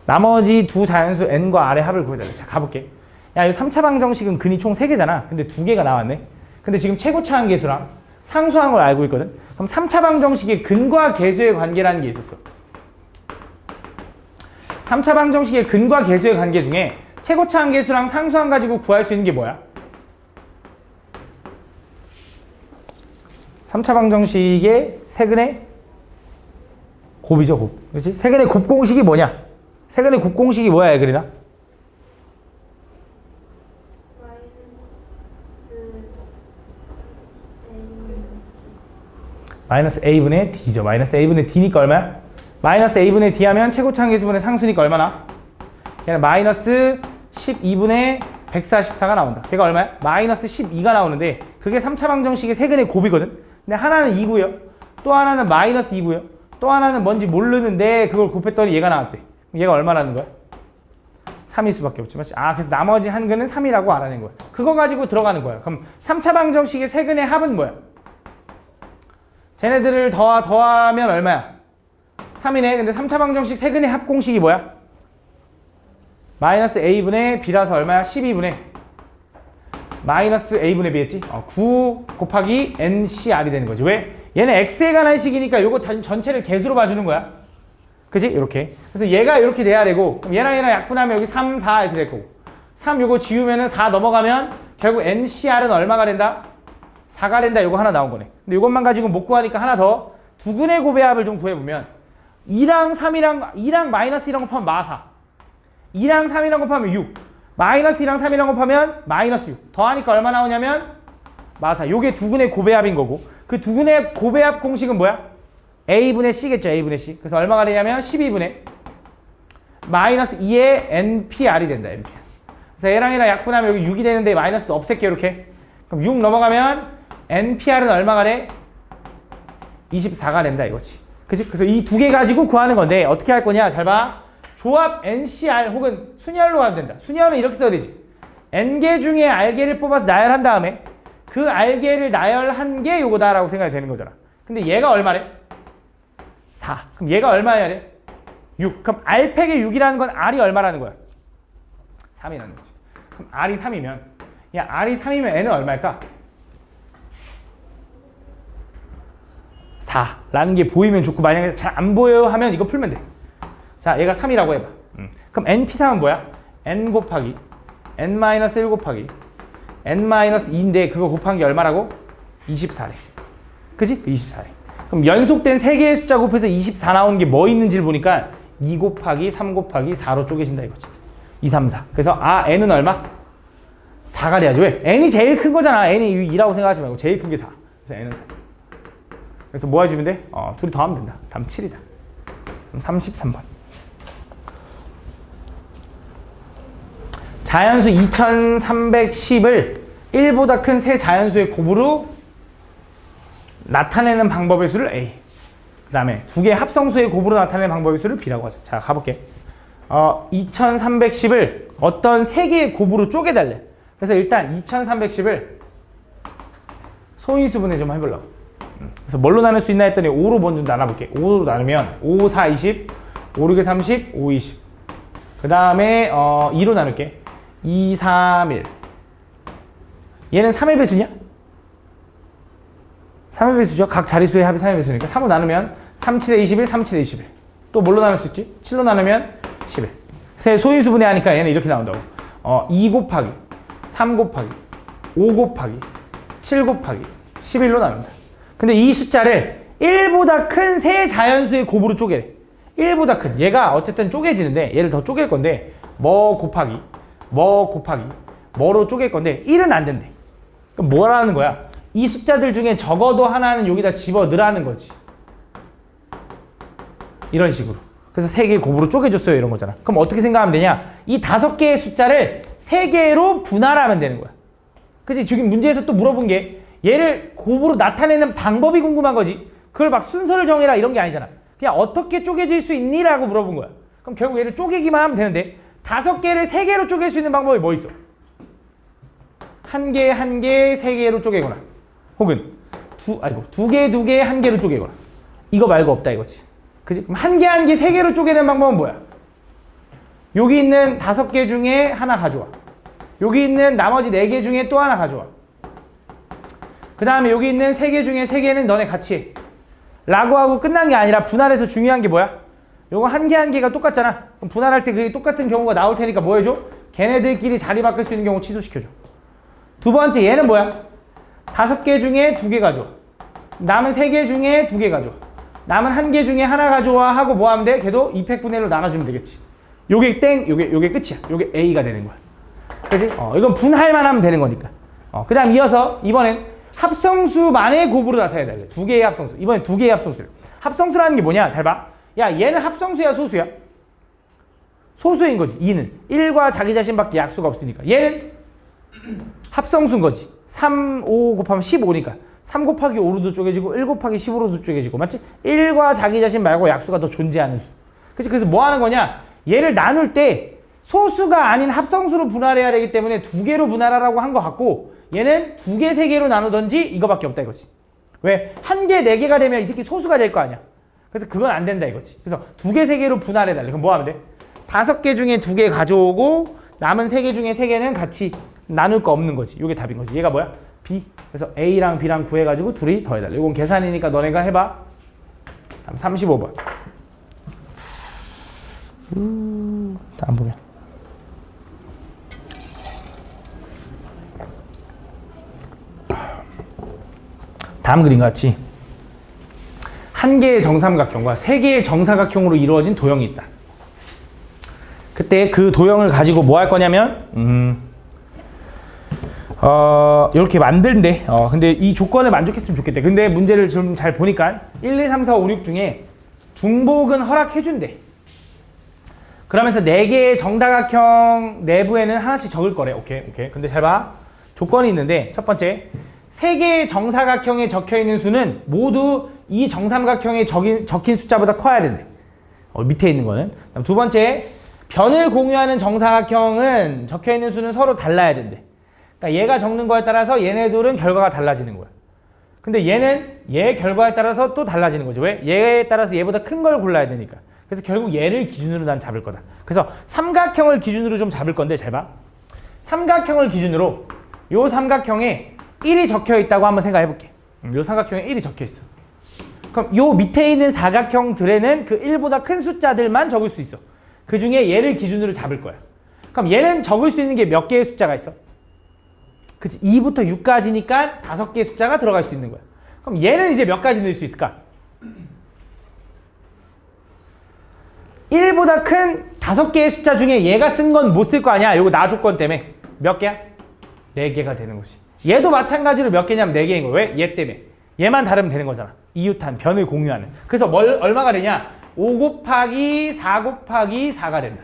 나머지 두 자연수 n과 r의 합을 구해달래. 자, 가볼게. 야, 이 3차 방정식은 근이 총 3개잖아. 근데 2개가 나왔네. 근데 지금 최고차항 계수랑 상수항 걸 알고 있거든. 그럼 3차 방정식의 근과 계수의 관계라는 게 있었어. 3차 방정식의 근과 계수의 관계 중에 최고차항 계수랑 상수항 가지고 구할 수 있는 게 뭐야? 3차 방정식의 세근의 곱이죠, 곱. 그렇지? 세근의 곱 공식이 뭐냐? 세근의 곱 공식이 뭐야, 애그리나? 마이너스 a분의 d죠. 마이너스 a분의 d니까 얼마야? 마이너스 a분의 d 하면 최고차항 계수분의 상수니까 얼마나? 걔는 마이너스 12분의 144가 나온다. 걔가 얼마야? 마이너스 12가 나오는데 그게 3차 방정식의 세근의 곱이거든. 근데 하나는 2고요. 또 하나는 마이너스 2고요. 또 하나는 뭔지 모르는데 그걸 곱했더니 얘가 나왔대. 얘가 얼마라는 거야? 3일 수밖에 없지. 맞지? 아, 그래서 나머지 한근은 3이라고 알아낸 거야. 그거 가지고 들어가는 거야. 그럼 3차 방정식의 세근의 합은 뭐야? 쟤네들을 더하면 얼마야? 3이네. 근데 3차 방정식 세근의 합 공식이 뭐야? 마이너스 a분의 b라서 얼마야? 12분의 마이너스 a분의 b였지? 9 곱하기 ncr이 되는 거지. 왜? 얘는 x에 관한 식이니까 요거 전체를 개수로 봐주는 거야. 그지? 이렇게. 그래서 얘가 이렇게 돼야 되고, 그럼 얘랑 약분하면 여기 3, 4 이렇게 될 거고, 3 요거 지우면은 4 넘어가면 결국 ncr은 얼마가 된다? 4가 된다. 요거 하나 나온 거네. 근데 요것만 가지고 못 구하니까 하나 더 두근의 곱배합을 좀 구해보면 2랑 3이랑 2랑 마이너스 1이랑 곱하면 마4, 2랑 3이랑 곱하면 6, 마이너스 2랑 3이랑 곱하면 마이너스 6 더하니까 얼마 나오냐면 마4. 요게 두근의 곱배합인 거고, 그 두근의 곱배합 공식은 뭐야? a분의 c겠죠. a분의 c. 그래서 얼마가 되냐면 12분의 마이너스 2의 npr이 된다. npr. 그래서 얘랑 얘랑 약분하면 여기 6이 되는데 마이너스도 없앨게 이렇게. 그럼 6 넘어가면 npr은 얼마가 돼? 24가 된다 이거지. 그치? 그래서 이 두 개 가지고 구하는 건데 어떻게 할 거냐? 잘 봐. 조합 ncr 혹은 순열로 가면 된다. 순열은 이렇게 써야 되지. n개 중에 r개를 뽑아서 나열한 다음에 그 r개를 나열한 게 요거다라고 생각이 되는 거잖아. 근데 얘가 얼마래? 4. 그럼 얘가 얼마여야 돼? 6. 그럼 r팩의 6이라는 건 r이 얼마라는 거야? 3이라는 거지. 그럼 r이 3이면 야 r이 3이면 n은 얼마일까? 4라는 게 보이면 좋고, 만약에 잘 안 보여요 하면 이거 풀면 돼. 자, 얘가 3이라고 해봐. 그럼 np3은 뭐야? n 곱하기 n-1 곱하기 n-2인데 그거 곱한 게 얼마라고? 24래. 그치? 24래. 그럼 연속된 3개의 숫자 곱해서 24 나오는 게 뭐 있는지를 보니까 2 곱하기 3 곱하기 4로 쪼개진다 이거지. 2, 3, 4. 그래서 n은 얼마? 4가 돼야지. 왜? n이 제일 큰 거잖아. n이 2라고 생각하지 말고 제일 큰 게 4. 그래서 n은 4. 그래서 뭐 해주면 돼? 둘이 더하면 된다. 다음 7이다. 그럼 33번. 자연수 2310을 1보다 큰 세 자연수의 곱으로 나타내는 방법의 수를 A, 그 다음에 두 개의 합성수의 곱으로 나타내는 방법의 수를 B라고 하자. 자, 가볼게. 2310을 어떤 세 개의 곱으로 쪼개달래. 그래서 일단 2310을 소인수분해 좀 해보려고. 그래서 뭘로 나눌 수 있나 했더니 5로 먼저 나눠볼게. 5로 나누면 5, 4, 20, 5, 6, 30, 5, 20. 그 다음에 2로 나눌게. 2, 3, 1. 얘는 3의 배수냐? 3의 배수죠. 각 자릿수의 합이 3의 배수니까 3로 나누면 3, 7에 21, 3, 7에 21. 또 뭘로 나눌 수 있지? 7로 나누면 11. 그래서 소인수분해 하니까 얘는 이렇게 나온다고. 2 곱하기 3 곱하기 5 곱하기 7 곱하기 11로 나눈다. 근데 이 숫자를 1보다 큰 세 자연수의 곱으로 쪼개래. 1보다 큰. 얘가 어쨌든 쪼개지는데 얘를 더 쪼갤 건데 뭐 곱하기 뭐 곱하기 뭐로 쪼갤 건데 1은 안 된대. 그럼 뭐라는 거야? 이 숫자들 중에 적어도 하나는 여기다 집어넣으라는 거지. 이런 식으로. 그래서 세 개의 곱으로 쪼개줬어요. 이런 거잖아. 그럼 어떻게 생각하면 되냐? 이 5개의 숫자를 3개로 분할하면 되는 거야. 그치? 지금 문제에서 또 물어본 게 얘를 곱으로 나타내는 방법이 궁금한 거지. 그걸 막 순서를 정해라 이런 게 아니잖아. 그냥 어떻게 쪼개질 수 있니? 라고 물어본 거야. 그럼 결국 얘를 쪼개기만 하면 되는데 5개를 3개로 쪼갤 수 있는 방법이 뭐 있어? 1개, 1개, 3개로 쪼개거나 혹은 2개, 2개, 1개로 쪼개거나 이거 말고 없다 이거지. 그치? 그럼 1개, 1개, 3개로 쪼개는 방법은 뭐야? 여기 있는 5개 중에 하나 가져와. 여기 있는 나머지 4개 중에 또 하나 가져와. 그 다음에 여기 있는 3개 중에 3개는 너네 같이 해. 라고 하고 끝난 게 아니라 분할해서 중요한 게 뭐야? 요거 1개, 1개가 똑같잖아. 그럼 분할할 때 그게 똑같은 경우가 나올 테니까 뭐 해줘? 걔네들끼리 자리 바꿀 수 있는 경우 취소시켜줘. 두 번째 얘는 뭐야? 5개 중에 2개 가져와. 남은 3개 중에 2개 가져와. 남은 1개 중에 하나 가져와 하고 뭐 하면 돼? 걔도 2팩분의 1로 나눠주면 되겠지. 요게 땡, 요게 끝이야. 요게 A가 되는 거야. 그치? 이건 분할만 하면 되는 거니까. 그 다음 이어서 이번엔 합성수만의 곱으로 나타내야 돼. 두 개의 합성수. 이번엔 두 개의 합성수를. 합성수라는 게 뭐냐? 잘 봐. 야, 얘는 합성수야, 소수야? 소수인 거지. 2는 1과 자기 자신밖에 약수가 없으니까. 얘는 합성수인 거지. 3, 5 곱하면 15니까 3 곱하기 5로도 쪼개지고 1 곱하기 15로도 쪼개지고, 맞지? 1과 자기 자신 말고 약수가 더 존재하는 수. 그치? 그래서 뭐 하는 거냐? 얘를 나눌 때 소수가 아닌 합성수로 분할해야 되기 때문에 두 개로 분할하라고 한 것 같고, 얘는 두 개, 세 개로 나누던지 이거밖에 없다 이거지. 왜? 한 개, 네 개가 되면 이 새끼 소수가 될 거 아니야. 그래서 그건 안 된다 이거지. 그래서 두 개, 세 개로 분할해달래. 그럼 뭐 하면 돼? 5개 중에 2개 가져오고 남은 3개 중에 3개는 같이 나눌 거 없는 거지. 이게 답인 거지. 얘가 뭐야? B. 그래서 A랑 B랑 구해가지고 둘이 더해달래. 이건 계산이니까 너네가 해봐. 다음 35번. 다음 보면. 다음 그림 같이 한 개의 정삼각형과 세 개의 정사각형으로 이루어진 도형이 있다. 그때 그 도형을 가지고 뭐 할 거냐면 이렇게 만든대. 근데 이 조건을 만족했으면 좋겠대. 근데 문제를 좀 잘 보니까 1, 2, 3, 4, 5, 6 중에 중복은 허락해준대. 그러면서 4개의 정다각형 내부에는 하나씩 적을 거래. 오케이. 근데 잘 봐. 조건이 있는데, 첫 번째, 3개의 정사각형에 적혀있는 수는 모두 이 정삼각형에 적힌 숫자보다 커야 된대. 밑에 있는 거는. 그다음 두 번째, 변을 공유하는 정사각형은 적혀있는 수는 서로 달라야 된대. 그러니까 얘가 적는 거에 따라서 얘네들은 결과가 달라지는 거야. 근데 얘는 얘 결과에 따라서 또 달라지는 거죠. 왜? 얘에 따라서 얘보다 큰 걸 골라야 되니까. 그래서 결국 얘를 기준으로 난 잡을 거다. 그래서 삼각형을 기준으로 좀 잡을 건데, 잘 봐. 삼각형을 기준으로 요 삼각형에 1이 적혀 있다고 한번 생각해 볼게. 요 삼각형에 1이 적혀 있어. 그럼 요 밑에 있는 사각형들에는 그 1보다 큰 숫자들만 적을 수 있어. 그 중에 얘를 기준으로 잡을 거야. 그럼 얘는 적을 수 있는 게 몇 개의 숫자가 있어? 그치? 2부터 6까지니까 5개의 숫자가 들어갈 수 있는 거야. 그럼 얘는 이제 몇 가지 넣을 수 있을까? 1보다 큰 5개의 숫자 중에 얘가 쓴 건 못 쓸 거 아니야? 요거 나 조건 때문에. 몇 개야? 4개가 되는 거지. 얘도 마찬가지로 몇 개냐면 4개인 거야. 왜? 얘 때문에. 얘만 다르면 되는 거잖아. 이유탄, 변을 공유하는. 그래서 얼마가 되냐? 5 곱하기 4 곱하기 4가 된다.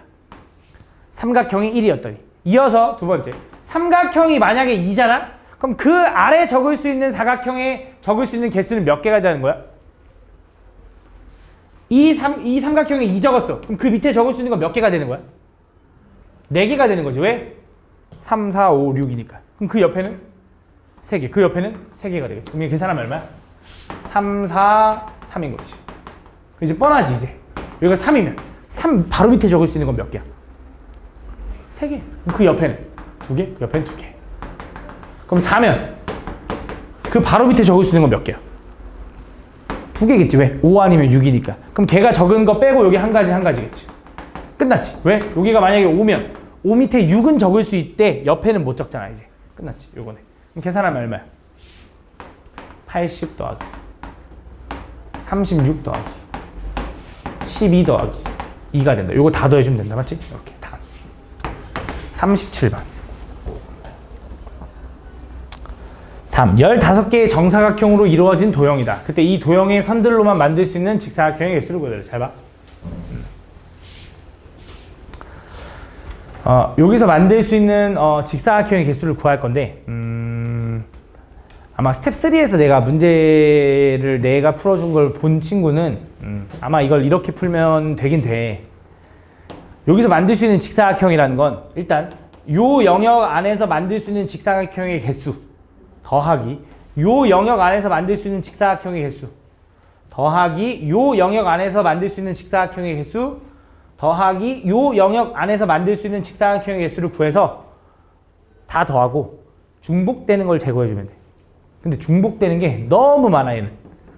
삼각형이 1이었더니. 이어서 두 번째. 삼각형이 만약에 2잖아? 그럼 그 아래 적을 수 있는 사각형에 적을 수 있는 개수는 몇 개가 되는 거야? 이 삼각형에 2 적었어. 그럼 그 밑에 적을 수 있는 건 몇 개가 되는 거야? 4개가 되는 거지. 왜? 3, 4, 5, 6이니까. 그럼 그 옆에는 3개. 그 옆에는 3개가 되겠지. 그럼 계산하면 얼마야? 3, 4, 3인 거지. 이제 뻔하지, 이제. 여기가 3이면 3 바로 밑에 적을 수 있는 건 몇 개야? 3개. 그럼 그 옆에는 2개? 옆에는 2개. 그럼 4면 그 바로 밑에 적을 수 있는 건 몇 개야? 2개겠지. 왜? 5 아니면 6이니까. 그럼 걔가 적은 거 빼고 여기 한 가지겠지. 끝났지. 왜? 여기가 만약에 5면 5 밑에 6은 적을 수 있대. 옆에는 못 적잖아. 이제 끝났지. 요거네. 그럼 계산하면 얼마야? 80 더하기 36 더하기 12 더하기 2가 된다. 요거 다 더해주면 된다. 맞지? 이렇게 다. 37번. 다음 15개의 정사각형으로 이루어진 도형이다. 그때 이 도형의 선들로만 만들 수 있는 직사각형의 개수를 구해달래. 잘 봐. 여기서 만들 수 있는 직사각형의 개수를 구할 건데, 아마 스텝 3에서 내가 문제를 내가 풀어준 걸 본 친구는 아마 이걸 이렇게 풀면 되긴 돼. 여기서 만들 수 있는 직사각형이라는 건 일단 요 영역 안에서 만들 수 있는 직사각형의 개수 더하기 요 영역 안에서 만들 수 있는 직사각형의 개수 더하기 요 영역 안에서 만들 수 있는 직사각형의 개수 더하기 요 영역 안에서 만들 수 있는 직사각형의 개수를 구해서 다 더하고 중복되는 걸 제거해주면 돼. 근데 중복되는 게 너무 많아 얘는.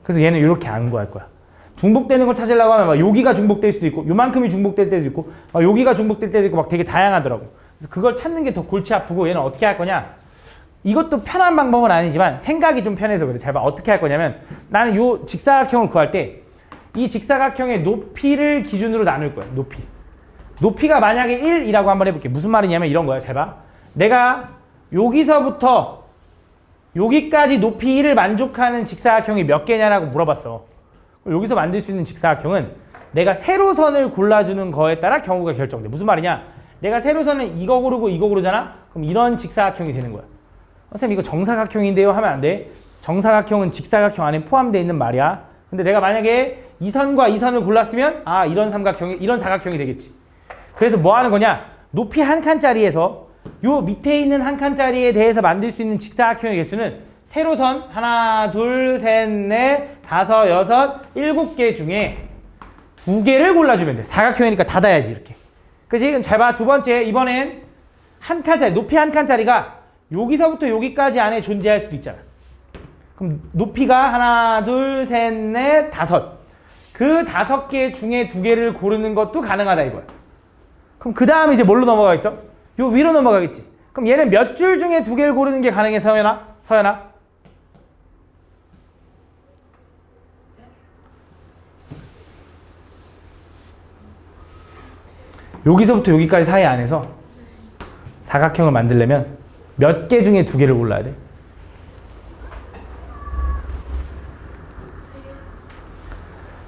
그래서 얘는 이렇게 안 구할 거야. 중복되는 걸 찾으려고 하면 막 여기가 중복될 수도 있고 요만큼이 중복될 때도 있고 여기가 중복될 때도 있고 막 되게 다양하더라고. 그래서 그걸 찾는 게 더 골치 아프고 얘는 어떻게 할 거냐. 이것도 편한 방법은 아니지만 생각이 좀 편해서 그래. 잘 봐. 어떻게 할 거냐면 나는 요 직사각형을 구할 때 이 직사각형의 높이를 기준으로 나눌 거야. 높이가 만약에 1이라고 한번 해볼게. 무슨 말이냐면 이런 거야. 잘 봐. 내가 여기서부터 여기까지 높이 1을 만족하는 직사각형이 몇 개냐라고 물어봤어. 여기서 만들 수 있는 직사각형은 내가 세로선을 골라주는 거에 따라 경우가 결정돼. 무슨 말이냐? 내가 세로선은 이거 고르고 이거 고르잖아? 그럼 이런 직사각형이 되는 거야. 선생님 이거 정사각형인데요? 하면 안 돼. 정사각형은 직사각형 안에 포함되어 있는 말이야. 근데 내가 만약에 이 선과 이 선을 골랐으면 아 이런 사각형이 되겠지. 그래서 뭐 하는 거냐? 높이 한 칸짜리에서 요 밑에 있는 한 칸짜리에 대해서 만들 수 있는 직사각형의 개수는 세로선 하나, 둘, 셋, 넷, 다섯, 여섯, 일곱 개 중에 두 개를 골라주면 돼. 사각형이니까 닫아야지 이렇게. 그치? 그럼 잘 봐. 두 번째 이번엔 한 칸짜리 높이 한 칸짜리가 여기서부터 여기까지 안에 존재할 수도 있잖아. 그럼 높이가 하나, 둘, 셋, 넷, 다섯. 그 5개 중에 2개를 고르는 것도 가능하다 이거야. 그럼 그 다음에 이제 뭘로 넘어가 있어? 요 위로 넘어가겠지. 그럼 얘는 몇 줄 중에 2개를 고르는 게 가능해, 서연아? 서연아? 여기서부터 여기까지 사이 안에서 사각형을 만들려면 몇 개 중에 2개를 골라야 돼?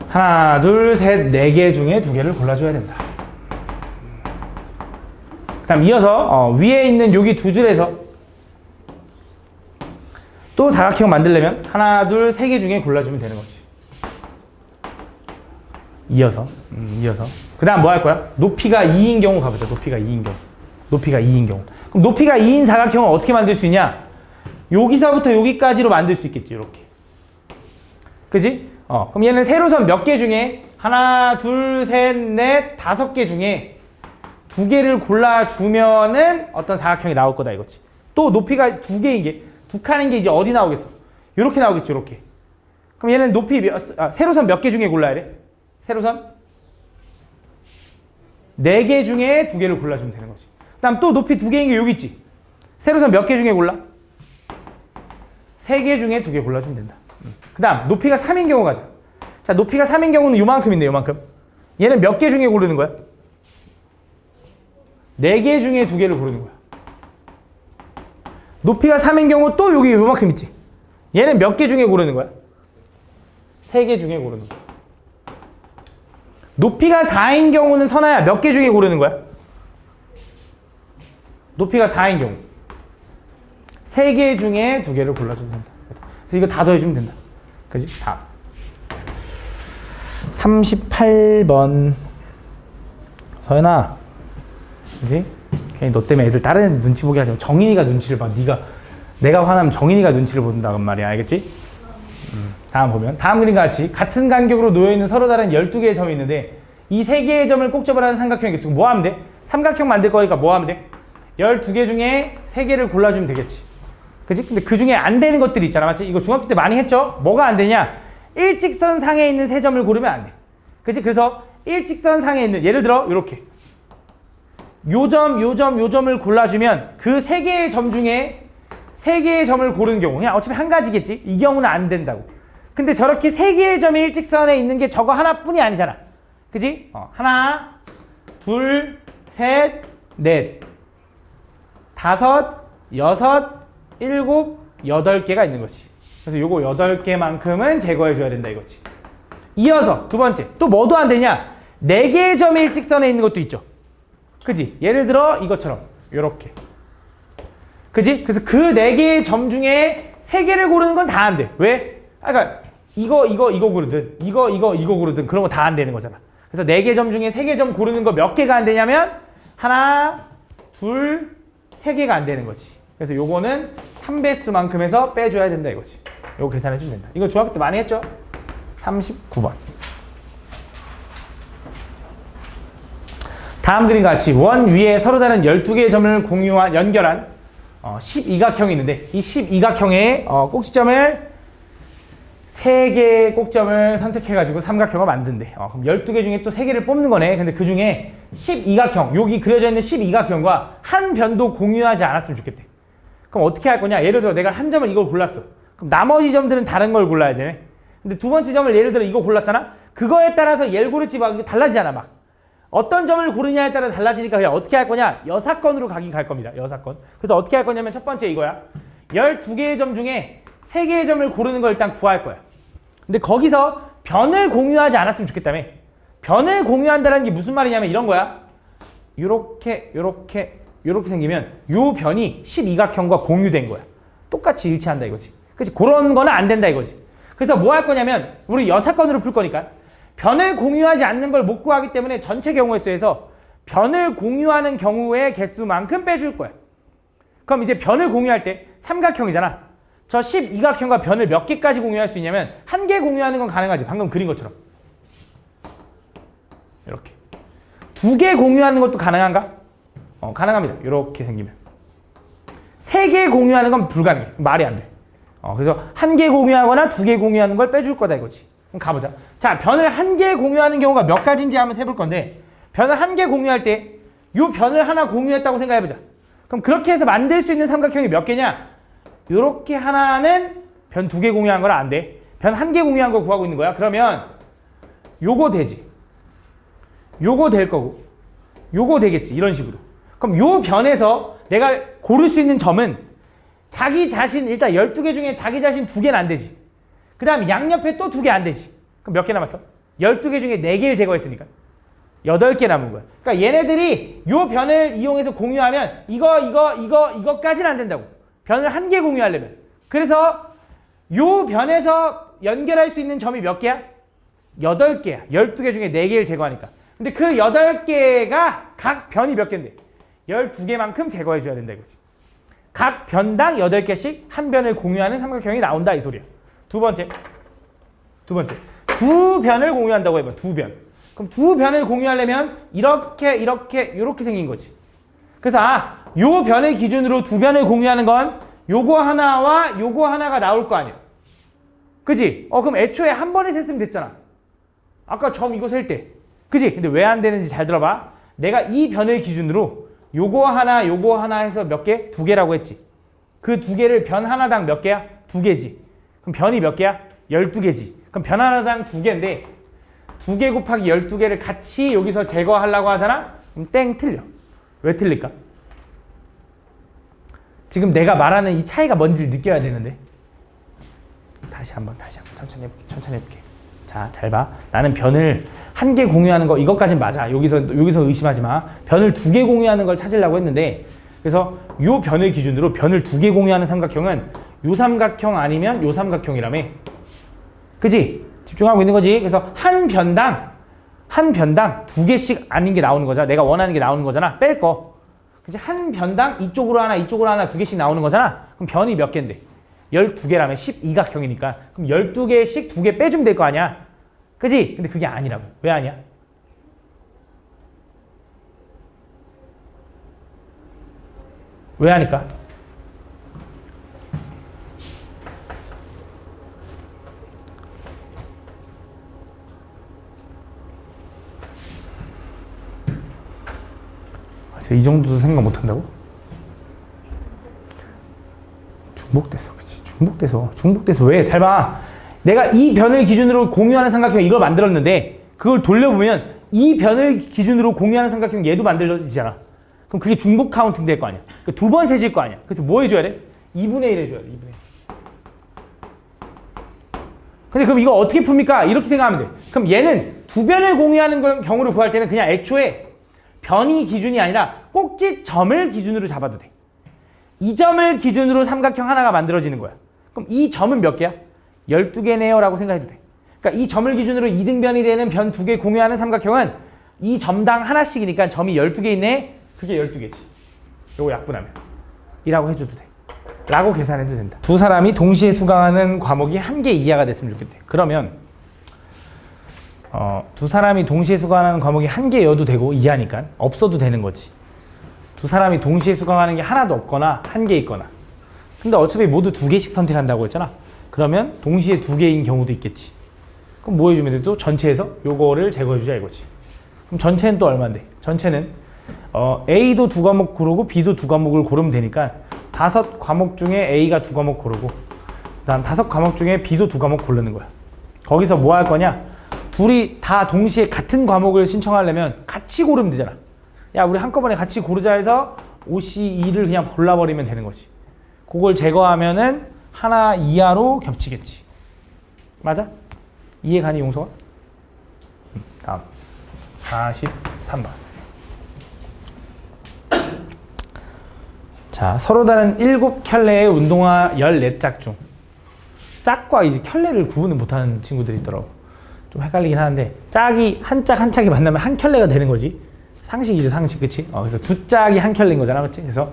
하나, 둘, 셋, 4개 중에 2개를 골라줘야 된다. 그 다음 이어서 위에 있는 여기 2줄에서 또 사각형 만들려면 하나, 둘, 3개 중에 골라주면 되는 거지. 이어서 그 다음 뭐 할 거야? 높이가 2인 경우 가보자. 높이가 2인 경우. 그럼 높이가 2인 사각형을 어떻게 만들 수 있냐? 여기서부터 여기까지로 만들 수 있겠지. 이렇게. 그지? 그럼 얘는 세로선 몇 개 중에 하나, 둘, 셋, 넷, 5개 중에 2개를 골라주면은 어떤 사각형이 나올 거다 이거지. 또 높이가 2개인 게, 2칸인 게 이제 어디 나오겠어? 이렇게 나오겠죠. 이렇게. 그럼 얘는 높이 세로선 몇 개 중에 골라야 돼? 세로선 4개 중에 2개를 골라주면 되는 거지. 그 다음 또 높이 2개인 게 여기 있지. 세로선 몇 개 중에 골라? 3개 중에 2개 골라주면 된다. 그 다음 높이가 3인 경우 가자. 자, 높이가 3인 경우는 요만큼 있네. 요만큼. 얘는 몇 개 중에 고르는 거야? 4개 중에 2개를 고르는 거야. 높이가 3인 경우 또 여기 요만큼 있지. 얘는 몇 개 중에 고르는 거야? 3개 중에 고르는 거야. 높이가 4인 경우는 선아야 몇 개 중에 고르는 거야? 높이가 4인 경우 3개 중에 2개를 골라주면 된다. 그래서 이거 다 더해주면 된다. 그지? 다음 38번 서연아, 그지? 괜히 너 때문에 애들 다른 애들 눈치 보게 하지 마. 정인이가 눈치를 봐. 내가 화나면 정인이가 눈치를 본다는 말이야. 알겠지? 다음 보면 다음 그림과 같이 같은 간격으로 놓여있는 서로 다른 12개의 점이 있는데 이 3개의 점을 꼭접을 하는 삼각형의 개수. 뭐 하면 돼? 삼각형 만들 거니까 뭐 하면 돼? 12개 중에 3개를 골라주면 되겠지. 그치? 근데 그 중에 안 되는 것들이 있잖아. 맞지? 이거 중학교 때 많이 했죠? 뭐가 안 되냐? 일직선 상에 있는 3점을 고르면 안 돼. 그치? 그래서 일직선 상에 있는, 예를 들어 요렇게 요 점을 골라주면 그 3개의 점 중에 3개의 점을 고르는 경우, 그냥 어차피 한 가지겠지? 이 경우는 안 된다고. 근데 저렇게 3개의 점이 일직선에 있는 게 저거 하나뿐이 아니잖아. 그치? 하나, 둘, 셋, 넷, 5, 6, 7, 8개가 있는 거지. 그래서 요거 8개만큼은 제거해줘야 된다 이거지. 이어서 두 번째, 또 뭐도 안 되냐? 4개의 점이 일직선에 있는 것도 있죠. 그치? 예를 들어 이것처럼 요렇게. 그치? 그래서 그 4개의 점 중에 3개를 고르는 건 다 안 돼. 왜? 그러니까 이거 고르든 이거 고르든 그런 거 다 안 되는 거잖아. 그래서 4개 점 중에 3개 점 고르는 거 몇 개가 안 되냐면 하나, 둘, 3개가 안 되는 거지. 그래서 요거는 3배수만큼 해서 빼줘야 된다 이거지. 요거 계산해주면 된다. 이거 중학교 때 많이 했죠? 39번. 다음 그림과 같이 원 위에 서로 다른 12개의 점을 연결한 12각형이 있는데 이 12각형의 꼭지점을 3개의 꼭점을 선택해가지고 삼각형을 만든대. 그럼 12개 중에 또 3개를 뽑는 거네. 근데 그 중에 12각형, 여기 그려져 있는 12각형과 한 변도 공유하지 않았으면 좋겠대. 그럼 어떻게 할 거냐? 예를 들어 내가 한 점을 이걸 골랐어. 그럼 나머지 점들은 다른 걸 골라야 되네. 근데 두 번째 점을 예를 들어 이거 골랐잖아? 그거에 따라서 얘를 고를지 막 달라지잖아, 막. 어떤 점을 고르냐에 따라 달라지니까 그냥 어떻게 할 거냐? 여사건으로 가긴 갈 겁니다. 여사건. 그래서 어떻게 할 거냐면 첫 번째 이거야. 12개의 점 중에 3개의 점을 고르는 걸 일단 구할 거야. 근데 거기서 변을 공유하지 않았으면 좋겠다며. 변을 공유한다는 게 무슨 말이냐면 이런 거야. 요렇게 생기면 요 변이 12각형과 공유된 거야. 똑같이 일치한다 이거지. 그치? 그런 거는 안 된다 이거지. 그래서 뭐 할 거냐면 우리 여사건으로 풀 거니까 변을 공유하지 않는 걸 못 구하기 때문에 전체 경우의 수에서 변을 공유하는 경우의 개수만큼 빼줄 거야. 그럼 이제 변을 공유할 때 삼각형이잖아. 저 12각형과 변을 몇 개까지 공유할 수 있냐면 1개 공유하는 건 가능하지. 방금 그린 것처럼. 이렇게. 2개 공유하는 것도 가능한가? 가능합니다. 이렇게 생기면. 3개 공유하는 건 불가능해. 말이 안 돼. 그래서 1개 공유하거나 2개 공유하는 걸 빼줄 거다 이거지. 그럼 가보자. 자, 변을 1개 공유하는 경우가 몇 가지인지 한번 세볼 건데 변을 1개 공유할 때 이 변을 하나 공유했다고 생각해보자. 그럼 그렇게 해서 만들 수 있는 삼각형이 몇 개냐? 이렇게 하나는 변 2개 공유한 거라 안 돼. 변 1개 공유한 거 구하고 있는 거야. 그러면 요거 되지. 요거 될 거고 요거 되겠지. 이런 식으로. 그럼 요 변에서 내가 고를 수 있는 점은 자기 자신 일단 12개 중에 자기 자신 2개는 안 되지. 그 다음에 양옆에 또 2개 안 되지. 그럼 몇 개 남았어? 12개 중에 4개를 제거했으니까 8개 남은 거야. 그러니까 얘네들이 요 변을 이용해서 공유하면 이거까지는 안 된다고. 변을 1개 공유하려면. 그래서 요 변에서 연결할 수 있는 점이 몇 개야? 8개야. 12개 중에 4개를 제거하니까. 근데 그 8개가 각 변이 몇 개인데? 12개만큼 제거해줘야 된다 이거지. 각 변당 8개씩 한 변을 공유하는 삼각형이 나온다 이 소리야. 두 번째. 두 변을 공유한다고 해봐. 두 변. 그럼 두 변을 공유하려면 이렇게 생긴 거지. 그래서 요 변을 기준으로 두 변을 공유하는 건 요거 하나와 요거 하나가 나올 거 아니야. 그지? 그럼 애초에 한 번에 셌으면 됐잖아. 아까 점 이거 셀 때. 그지? 근데 왜 안 되는지 잘 들어봐. 내가 이 변을 기준으로 요거 하나 해서 몇 개? 2개라고 했지. 그 2개를 변 하나당 몇 개야? 2개지. 그럼 변이 몇 개야? 12개지. 그럼 변 하나당 2개인데 2개 곱하기 12개를 같이 여기서 제거하려고 하잖아? 그럼 땡 틀려. 왜 틀릴까? 지금 내가 말하는 이 차이가 뭔지를 느껴야 되는데. 다시 한번 천천히 해볼게. 자, 잘 봐. 나는 변을 1개 공유하는 거 이것까진 맞아. 여기서 의심하지 마. 변을 2개 공유하는 걸 찾으려고 했는데 그래서 요 변을 기준으로 변을 2개 공유하는 삼각형은 요 삼각형 아니면 요 삼각형이라며. 그지? 집중하고 있는 거지. 그래서 한 변당 2개씩 아닌 게 나오는 거잖아. 내가 원하는 게 나오는 거잖아. 뺄 거. 그치? 한 변당 이쪽으로 하나 2개씩 나오는 거잖아. 그럼 변이 몇 개인데? 12개라면 12각형이니까 그럼 12개씩 2개 빼주면 될 거 아니야. 그지? 근데 그게 아니라고. 왜 아니야? 왜 하니까? 이 정도도 생각 못 한다고? 중복돼서. 그치? 중복돼서 왜? 잘 봐. 내가 이 변을 기준으로 공유하는 삼각형 이걸 만들었는데 그걸 돌려보면 이 변을 기준으로 공유하는 삼각형 얘도 만들어지잖아. 그럼 그게 중복 카운팅 될 거 아니야. 그러니까 2번 세질 거 아니야. 그래서 뭐 해줘야 돼? 2분의 1 해줘야 돼. 2분의 1. 근데 그럼 이거 어떻게 풉니까? 이렇게 생각하면 돼. 그럼 얘는 두 변을 공유하는 경우를 구할 때는 그냥 애초에 변이 기준이 아니라 꼭지점을 기준으로 잡아도 돼. 이 점을 기준으로 삼각형 하나가 만들어지는 거야. 그럼 이 점은 몇 개야? 12개네요 라고 생각해도 돼. 그러니까 이 점을 기준으로 이등변이 되는 변 2개 공유하는 삼각형은 이 점당 하나씩이니까 점이 12개 있네. 그게 12개지. 요거 약분하면 이라고 해줘도 돼. 라고 계산해도 된다. 두 사람이 동시에 수강하는 과목이 1개 이하가 됐으면 좋겠대. 그러면 두 사람이 동시에 수강하는 과목이 1개여도 되고 이하니까 없어도 되는 거지. 두 사람이 동시에 수강하는 게 하나도 없거나 1개 있거나. 근데 어차피 모두 2개씩 선택한다고 했잖아. 그러면 동시에 2개인 경우도 있겠지. 그럼 뭐 해주면 돼? 또 전체에서 요거를 제거해주자 이거지. 그럼 전체는 또 얼마인데? 전체는 A도 2과목 고르고 B도 2과목을 고르면 되니까 5과목 중에 A가 2과목 고르고 그다음 5과목 중에 B도 2과목 고르는 거야. 거기서 뭐 할 거냐? 둘이 다 동시에 같은 과목을 신청하려면 같이 고르면 되잖아. 야, 우리 한꺼번에 같이 고르자 해서 OC2를 그냥 골라버리면 되는 거지. 그걸 제거하면은 하나 이하로 겹치겠지. 맞아? 이해 가니 용서가? 다음 43번. 자, 서로 다른 7켤레의 운동화 14짝 중 짝과 이제 켤레를 구분을 못하는 친구들이 있더라고. 좀 헷갈리긴 하는데 짝이 한 짝 한 짝이 만나면 한 켤레가 되는 거지. 상식이죠, 상식. 그치? 그래서 두 짝이 한 켤레인 거잖아. 그치? 그래서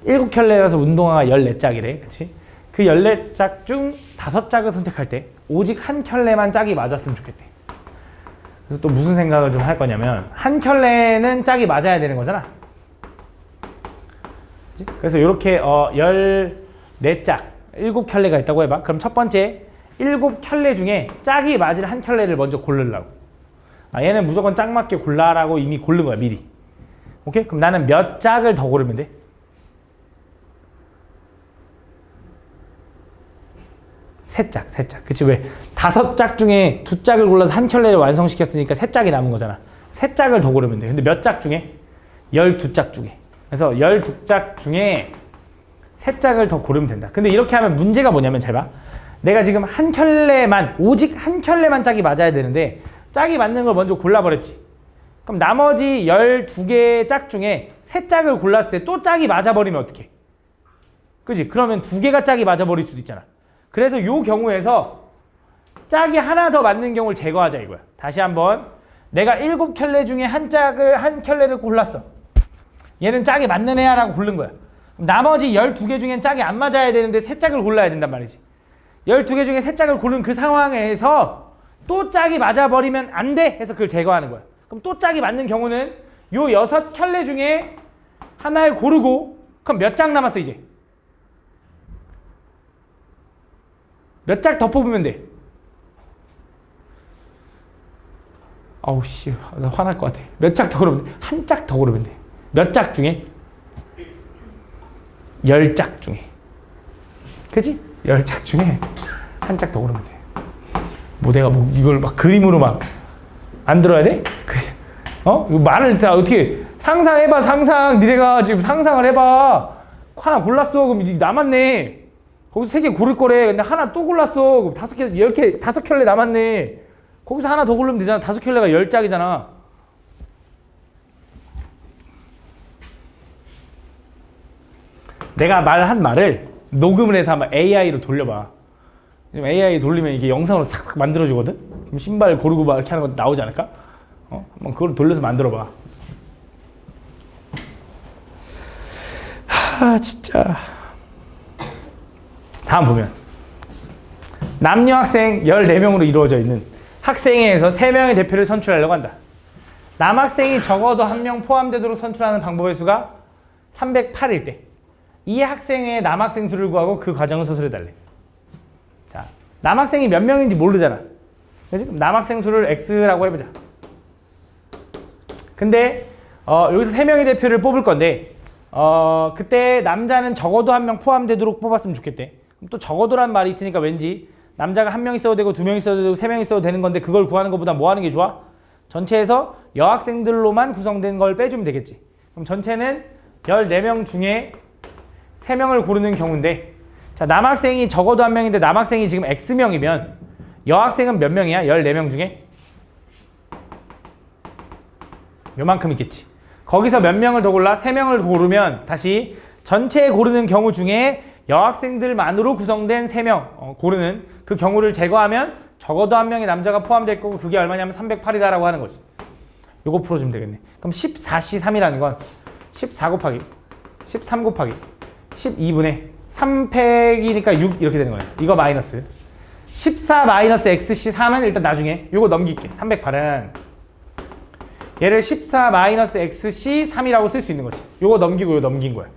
7켤레라서 운동화가 14짝이래. 그치? 그 14짝 중 5짝을 선택할 때 오직 한 켤레만 짝이 맞았으면 좋겠대. 그래서 또 무슨 생각을 좀 할 거냐면 한 켤레는 짝이 맞아야 되는 거잖아. 그치? 그래서 이렇게 14짝 7켤레가 있다고 해봐. 그럼 첫 번째 7켤레 중에 짝이 맞을 한 켤레를 먼저 고르려고. 얘는 무조건 짝 맞게 골라라고 이미 고른 거야, 미리. 오케이? 그럼 나는 몇 짝을 더 고르면 돼? 세 짝. 그치? 왜? 5짝 중에 2짝을 골라서 한 켤레를 완성시켰으니까 3짝이 남은 거잖아. 3짝을 더 고르면 돼. 근데 몇 짝 중에? 12짝 중에. 그래서 12짝 중에 3짝을 더 고르면 된다. 근데 이렇게 하면 문제가 뭐냐면 잘 봐. 내가 지금 한 켤레만, 오직 한 켤레만 짝이 맞아야 되는데 짝이 맞는 걸 먼저 골라버렸지. 그럼 나머지 12개의 짝 중에 3짝을 골랐을 때 또 짝이 맞아버리면 어떡해? 그지? 그러면 2개가 짝이 맞아버릴 수도 있잖아. 그래서 이 경우에서 짝이 하나 더 맞는 경우를 제거하자 이거야. 다시 한번. 내가 7켤레 중에 한 켤레를 골랐어. 얘는 짝이 맞는 애야 라고 고른 거야. 나머지 12개 중엔 짝이 안 맞아야 되는데 3짝을 골라야 된단 말이지. 12개 중에 3짝을 고른 그 상황에서 또 짝이 맞아버리면 안 돼 해서 그걸 제거하는 거야. 그럼 또 짝이 맞는 경우는 요 6켤레 중에 하나를 고르고 그럼 몇 짝 남았어 이제? 몇 짝 더 뽑으면 돼? 아우 씨, 나 화날 것 같아. 몇 짝 더 고르면 돼? 한 짝 더 고르면 돼. 몇 짝 중에? 10짝 중에. 그치? 10짝 중에 한 짝 더 고르면 돼. 뭐 내가 뭐 이걸 막 그림으로 막 만들어야 돼? 이거 말을 다 어떻게 상상해봐. 니네가 지금 상상을 해봐. 하나 골랐어. 그럼 이제 남았네. 거기서 3개 고를 거래. 근데 하나 또 골랐어. 그럼 5개, 10개, 5켤레 남았네. 거기서 하나 더 고르면 되잖아. 5켤레가 10짝이잖아. 내가 말한 말을 녹음을 해서 한번 AI로 돌려봐. 지금 AI 돌리면 이게 영상으로 싹 만들어주거든? 그럼 신발 고르고 막 이렇게 하는 거 나오지 않을까? 한번 그걸 돌려서 만들어봐. 진짜. 다음 보면 남녀 학생 14명으로 이루어져 있는 학생회에서 3명의 대표를 선출하려고 한다. 남학생이 적어도 1명 포함되도록 선출하는 방법의 수가 308일 때 이 학생의 남학생 수를 구하고 그 과정을 서술해달래. 자, 남학생이 몇 명인지 모르잖아. 그치? 남학생 수를 X라고 해보자. 근데 여기서 3명의 대표를 뽑을 건데 그때 남자는 적어도 1명 포함되도록 뽑았으면 좋겠대. 그럼 또 적어도란 말이 있으니까 왠지 남자가 1명 있어도 되고 2명 있어도 되고 3명 있어도 되는 건데 그걸 구하는 것보다 뭐 하는 게 좋아? 전체에서 여학생들로만 구성된 걸 빼주면 되겠지. 그럼 전체는 14명 중에 3명을 고르는 경우인데, 자, 남학생이 적어도 1명인데 남학생이 지금 X명이면 여학생은 몇 명이야? 14명 중에? 요만큼 있겠지. 거기서 몇 명을 더 골라? 3명을 고르면 다시 전체 고르는 경우 중에 여학생들만으로 구성된 3명 고르는 그 경우를 제거하면 적어도 1명의 남자가 포함될 거고 그게 얼마냐면 308이다라고 하는 거지. 요거 풀어주면 되겠네. 그럼 14C3이라는 건 14 곱하기 13 곱하기 12분의 3팩이니까 6 이렇게 되는 거예요. 이거 마이너스 14 마이너스 XC3은 일단 나중에 요거 넘길게. 308은 얘를 14 마이너스 XC3이라고 쓸 수 있는 거지. 요거 넘기고 요거 넘긴 거야.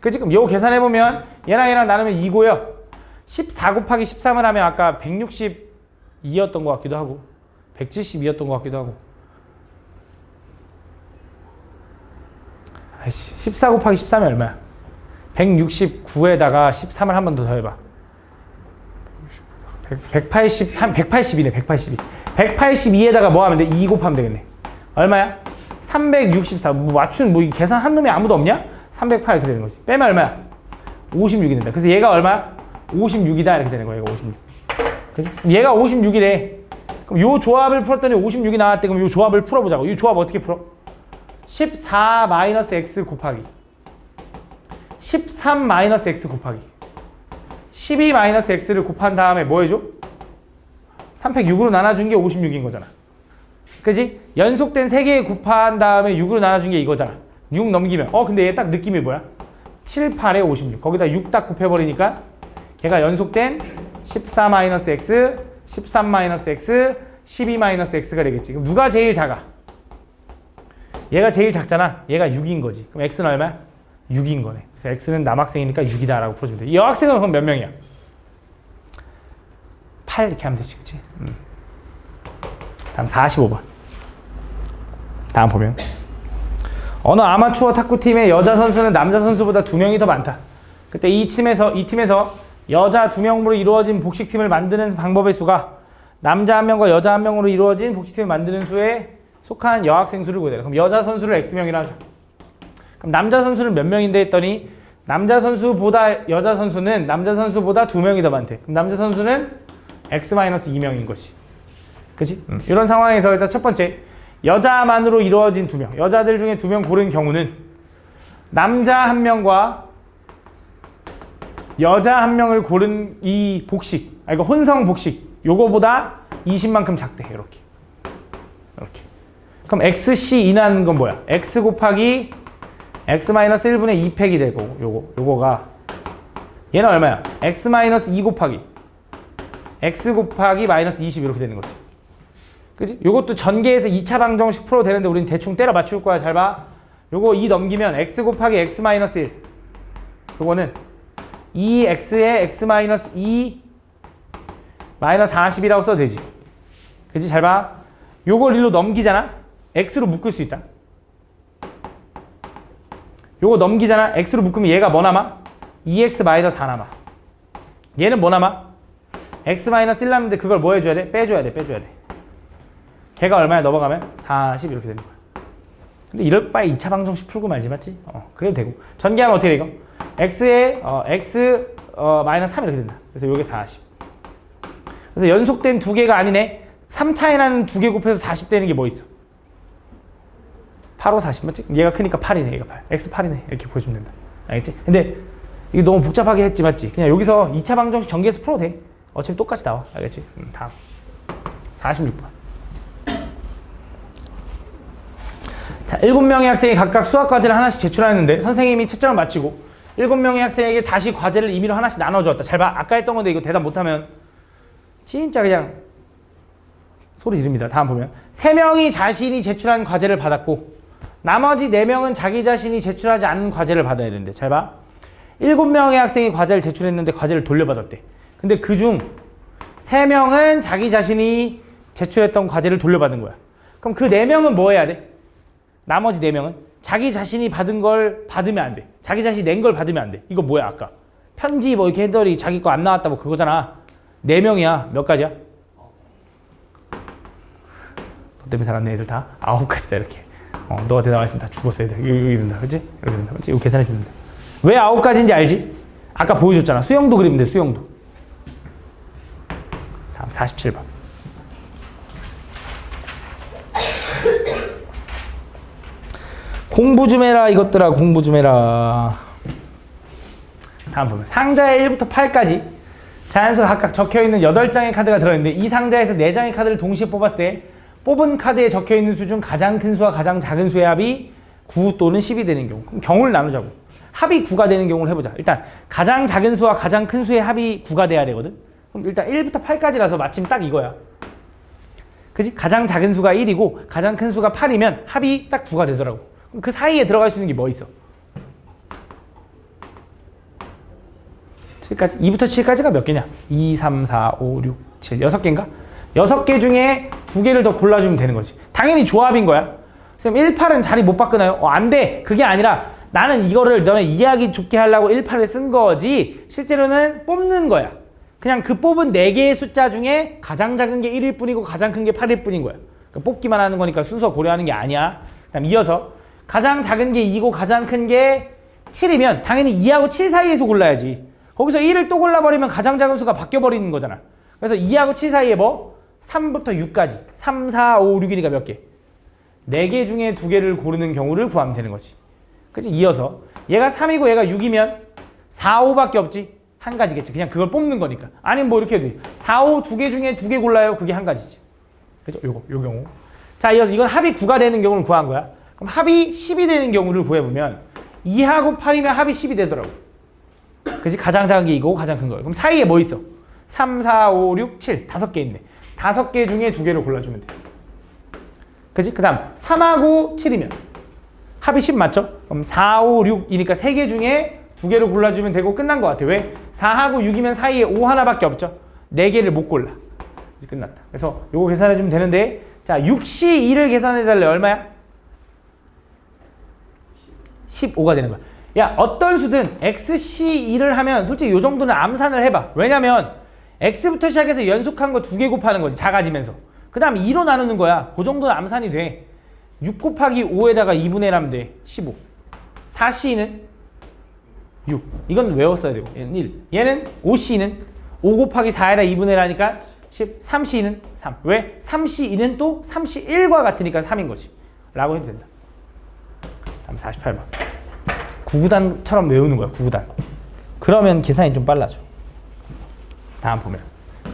그치? 그럼 요거 계산해보면 얘랑 나누면 2고요 14 곱하기 13을 하면 아까 162였던 것 같기도 하고 172였던 것 같기도 하고 14 곱하기 13이 얼마야? 169에다가 13을 한 번 더 더해봐. 182네. 182에다가 뭐 하면 돼? 2 곱하면 되겠네. 얼마야? 364. 뭐 맞춘 뭐 계산 한 놈이 아무도 없냐? 308 이렇게 되는 거지. 빼면 얼마야? 56이 된다. 그래서 얘가 얼마야? 56이다 이렇게 되는 거야. 얘가 56. 그지? 얘가 56이래. 그럼 요 조합을 풀었더니 56이 나왔대. 그럼 요 조합을 풀어보자고. 이 조합 어떻게 풀어? 14 마이너스 x 곱하기 13 마이너스 x 곱하기 12 마이너스 x를 곱한 다음에 뭐 해줘? 3팩 6으로 나눠준 게 56인 거잖아. 그지? 연속된 3개 곱한 다음에 6으로 나눠준 게 이거잖아. 6 넘기면 근데 얘 딱 느낌이 뭐야? 7, 8에 56 거기다 6 딱 곱해버리니까 걔가 연속된 14 마이너스 x 13 마이너스 x 12 마이너스 x가 되겠지. 그럼 누가 제일 작아? 얘가 제일 작잖아. 얘가 6인 거지. 그럼 x는 얼마야? 6인 거네. 그래서 x는 남학생이니까 6이다 라고 풀어주면 돼. 이 여학생은 그럼 몇 명이야? 8 이렇게 하면 되지. 그치? 다음 45번. 다음 보면 어느 아마추어 탁구팀의 여자 선수는 남자 선수보다 2명이 더 많다. 그때 이 팀에서 여자 2명으로 이루어진 복식팀을 만드는 방법의 수가 남자 1명과 여자 1명으로 이루어진 복식팀을 만드는 수에 속한 여학생 수를 구해라. 그럼 여자 선수를 X명이라 하죠. 그럼 남자 선수는 몇 명인데 했더니 남자 선수보다 여자 선수는 남자 선수보다 2명이 더 많대. 그럼 남자 선수는 X-2명인 것이. 그치? 이런 상황에서 일단 첫 번째 여자만으로 이루어진 2명. 여자들 중에 2명 고른 경우는 남자 1명과 여자 1명을 고른 이 복식, 이거 혼성 복식 요거보다 20만큼 작대. 이렇게. 그럼 XC 인하는 건 뭐야? X 곱하기 X-1분의 2팩이 될 거고 요거가 얘는 얼마야? X-2 곱하기 X 곱하기 마이너스 20 이렇게 되는 거지. 그치? 요것도 전개해서 2차 방정식 풀어도 되는데 우린 대충 때려 맞출 거야. 잘 봐. 요거 2 넘기면 X 곱하기 X-1 요거는 2X에 X-2 마이너스 40이라고 써도 되지. 그치? 잘 봐. 요걸 1로 넘기잖아. X로 묶을 수 있다. 요거 넘기잖아. X로 묶으면 얘가 뭐 남아? 2X 마이너스 4 남아. 얘는 뭐 남아? X 마이너스 1 남는데 그걸 뭐 해줘야 돼? 빼줘야 돼. 걔가 얼마에 넘어가면 40 이렇게 되는 거야. 근데 이럴 바에 2차 방정식 풀고 말지 맞지? 그래도 되고. 전개하면 어떻게 돼 이거? X에 X 마이너스 3 이렇게 된다. 그래서 요게 40. 그래서 연속된 2개가 아니네. 3차에 2개 곱해서 40 되는 게 뭐 있어? 8, 5, 40 맞지? 얘가 크니까 8이네. 얘가 8. X 8이네. 이렇게 보여주면 된다. 알겠지? 근데 이게 너무 복잡하게 했지 맞지? 그냥 여기서 2차 방정식 전개해서 풀어도 돼. 어차피 똑같이 나와. 알겠지? 다음 46번. 자, 7명의 학생이 각각 수학 과제를 하나씩 제출하였는데 선생님이 채점을 마치고 7명의 학생에게 다시 과제를 임의로 하나씩 나눠주었다. 잘 봐. 아까 했던 건데 이거 대답 못하면 진짜 그냥 소리 지릅니다. 다음 보면 3명이 자신이 제출한 과제를 받았고 나머지 4명은 자기 자신이 제출하지 않은 과제를 받아야 되는데 잘 봐. 7명의 학생이 과제를 제출했는데 과제를 돌려받았대. 근데 그중 3명은 자기 자신이 제출했던 과제를 돌려받은 거야. 그럼 그 4명은 뭐 해야 돼? 나머지 4명은 자기 자신이 받은 걸 받으면 안 돼. 자기 자신이 낸 걸 받으면 안 돼. 이거 뭐야 아까? 편지 뭐 이렇게 했더니 자기 거 안 나왔다 뭐 그거잖아. 4명이야. 몇 가지야? 너 때문에 살았네 애들 다. 9가지다 이렇게. 너가 대답했으면 다 죽었어 애들. 이렇게 된다. 그치? 이렇게 된다. 그치? 이거 계산해 주면 돼. 왜 9가지인지 알지? 아까 보여줬잖아. 수영도 그리면 돼. 수영도. 다음 47번. 공부 좀 해라 이것들아. 공부 좀 해라. 다음 보면 상자에 1부터 8까지 자연수가 각각 적혀있는 8장의 카드가 들어있는데 이 상자에서 4장의 카드를 동시에 뽑았을 때 뽑은 카드에 적혀있는 수 중 가장 큰 수와 가장 작은 수의 합이 9 또는 10이 되는 경우. 그럼 경우를 나누자고. 합이 9가 되는 경우를 해보자. 일단 가장 작은 수와 가장 큰 수의 합이 9가 돼야 되거든. 그럼 일단 1부터 8까지라서 마침 딱 이거야. 그치? 가장 작은 수가 1이고 가장 큰 수가 8이면 합이 딱 9가 되더라고. 그럼 그 사이에 들어갈 수 있는 게 뭐 있어? 7까지? 2부터 7까지가 몇 개냐? 2, 3, 4, 5, 6, 7, 6개인가? 6개 중에 2개를 더 골라주면 되는 거지. 당연히 조합인 거야. 선생님 1,8은 자리 못 바꾸나요? 안 돼. 그게 아니라 나는 이거를 너네 이해하기 좋게 하려고 1,8을 쓴 거지 실제로는 뽑는 거야. 그냥 그 뽑은 4개의 숫자 중에 가장 작은 게 1일 뿐이고 가장 큰 게 8일 뿐인 거야. 그러니까 뽑기만 하는 거니까 순서 고려하는 게 아니야. 그다음 이어서 가장 작은 게 2고 가장 큰 게 7이면 당연히 2하고 7 사이에서 골라야지. 거기서 1을 또 골라버리면 가장 작은 수가 바뀌어버리는 거잖아. 그래서 2하고 7 사이에 뭐? 3부터 6까지. 3, 4, 5, 6이니까 몇 개? 4개 중에 2개를 고르는 경우를 구하면 되는 거지. 그치? 이어서 얘가 3이고 얘가 6이면 4, 5밖에 없지? 한 가지겠지. 그냥 그걸 뽑는 거니까. 아니면 뭐 이렇게 해도 돼. 4, 5 2개 중에 2개 골라요. 그게 한 가지지. 그죠? 요 경우. 자, 이어서 이건 합이 9가 되는 경우를 구한 거야. 그럼 합이 10이 되는 경우를 구해보면 2하고 8이면 합이 10이 되더라고. 그치? 가장 작은 게 이거고 가장 큰 거야. 그럼 사이에 뭐 있어? 3, 4, 5, 6, 7. 5개 있네. 5개 중에 2개를 골라주면 돼. 그치? 그 다음 3하고 7이면 합이 10 맞죠? 그럼 4, 5, 6이니까 3개 중에 2개를 골라주면 되고 끝난 것 같아. 왜? 4하고 6이면 사이에 5 하나밖에 없죠? 4개를 못 골라. 이제 끝났다. 그래서 요거 계산해주면 되는데, 자, 6C2를 계산해달래. 얼마야? 15가 되는 거야. 야, 어떤 수든 XC2를 하면 솔직히 요 정도는 암산을 해봐. 왜냐면 X부터 시작해서 연속한 거 2개 곱하는 거지. 작아지면서. 그 다음 2로 나누는 거야. 그 정도는 암산이 돼. 6 곱하기 5에다가 2분의 1 하면 돼. 15. 4C는 6. 이건 외웠어야 되고. 얘는 1. 얘는 5C는 5 곱하기 4에다 2분의 1 하니까 10. 3C는 3. 왜? 3C2는 또 3C1과 같으니까 3인 거지. 라고 해도 된다. 다음 48번. 9구단처럼 외우는 거야. 9구단. 그러면 계산이 좀 빨라져. 다음 보면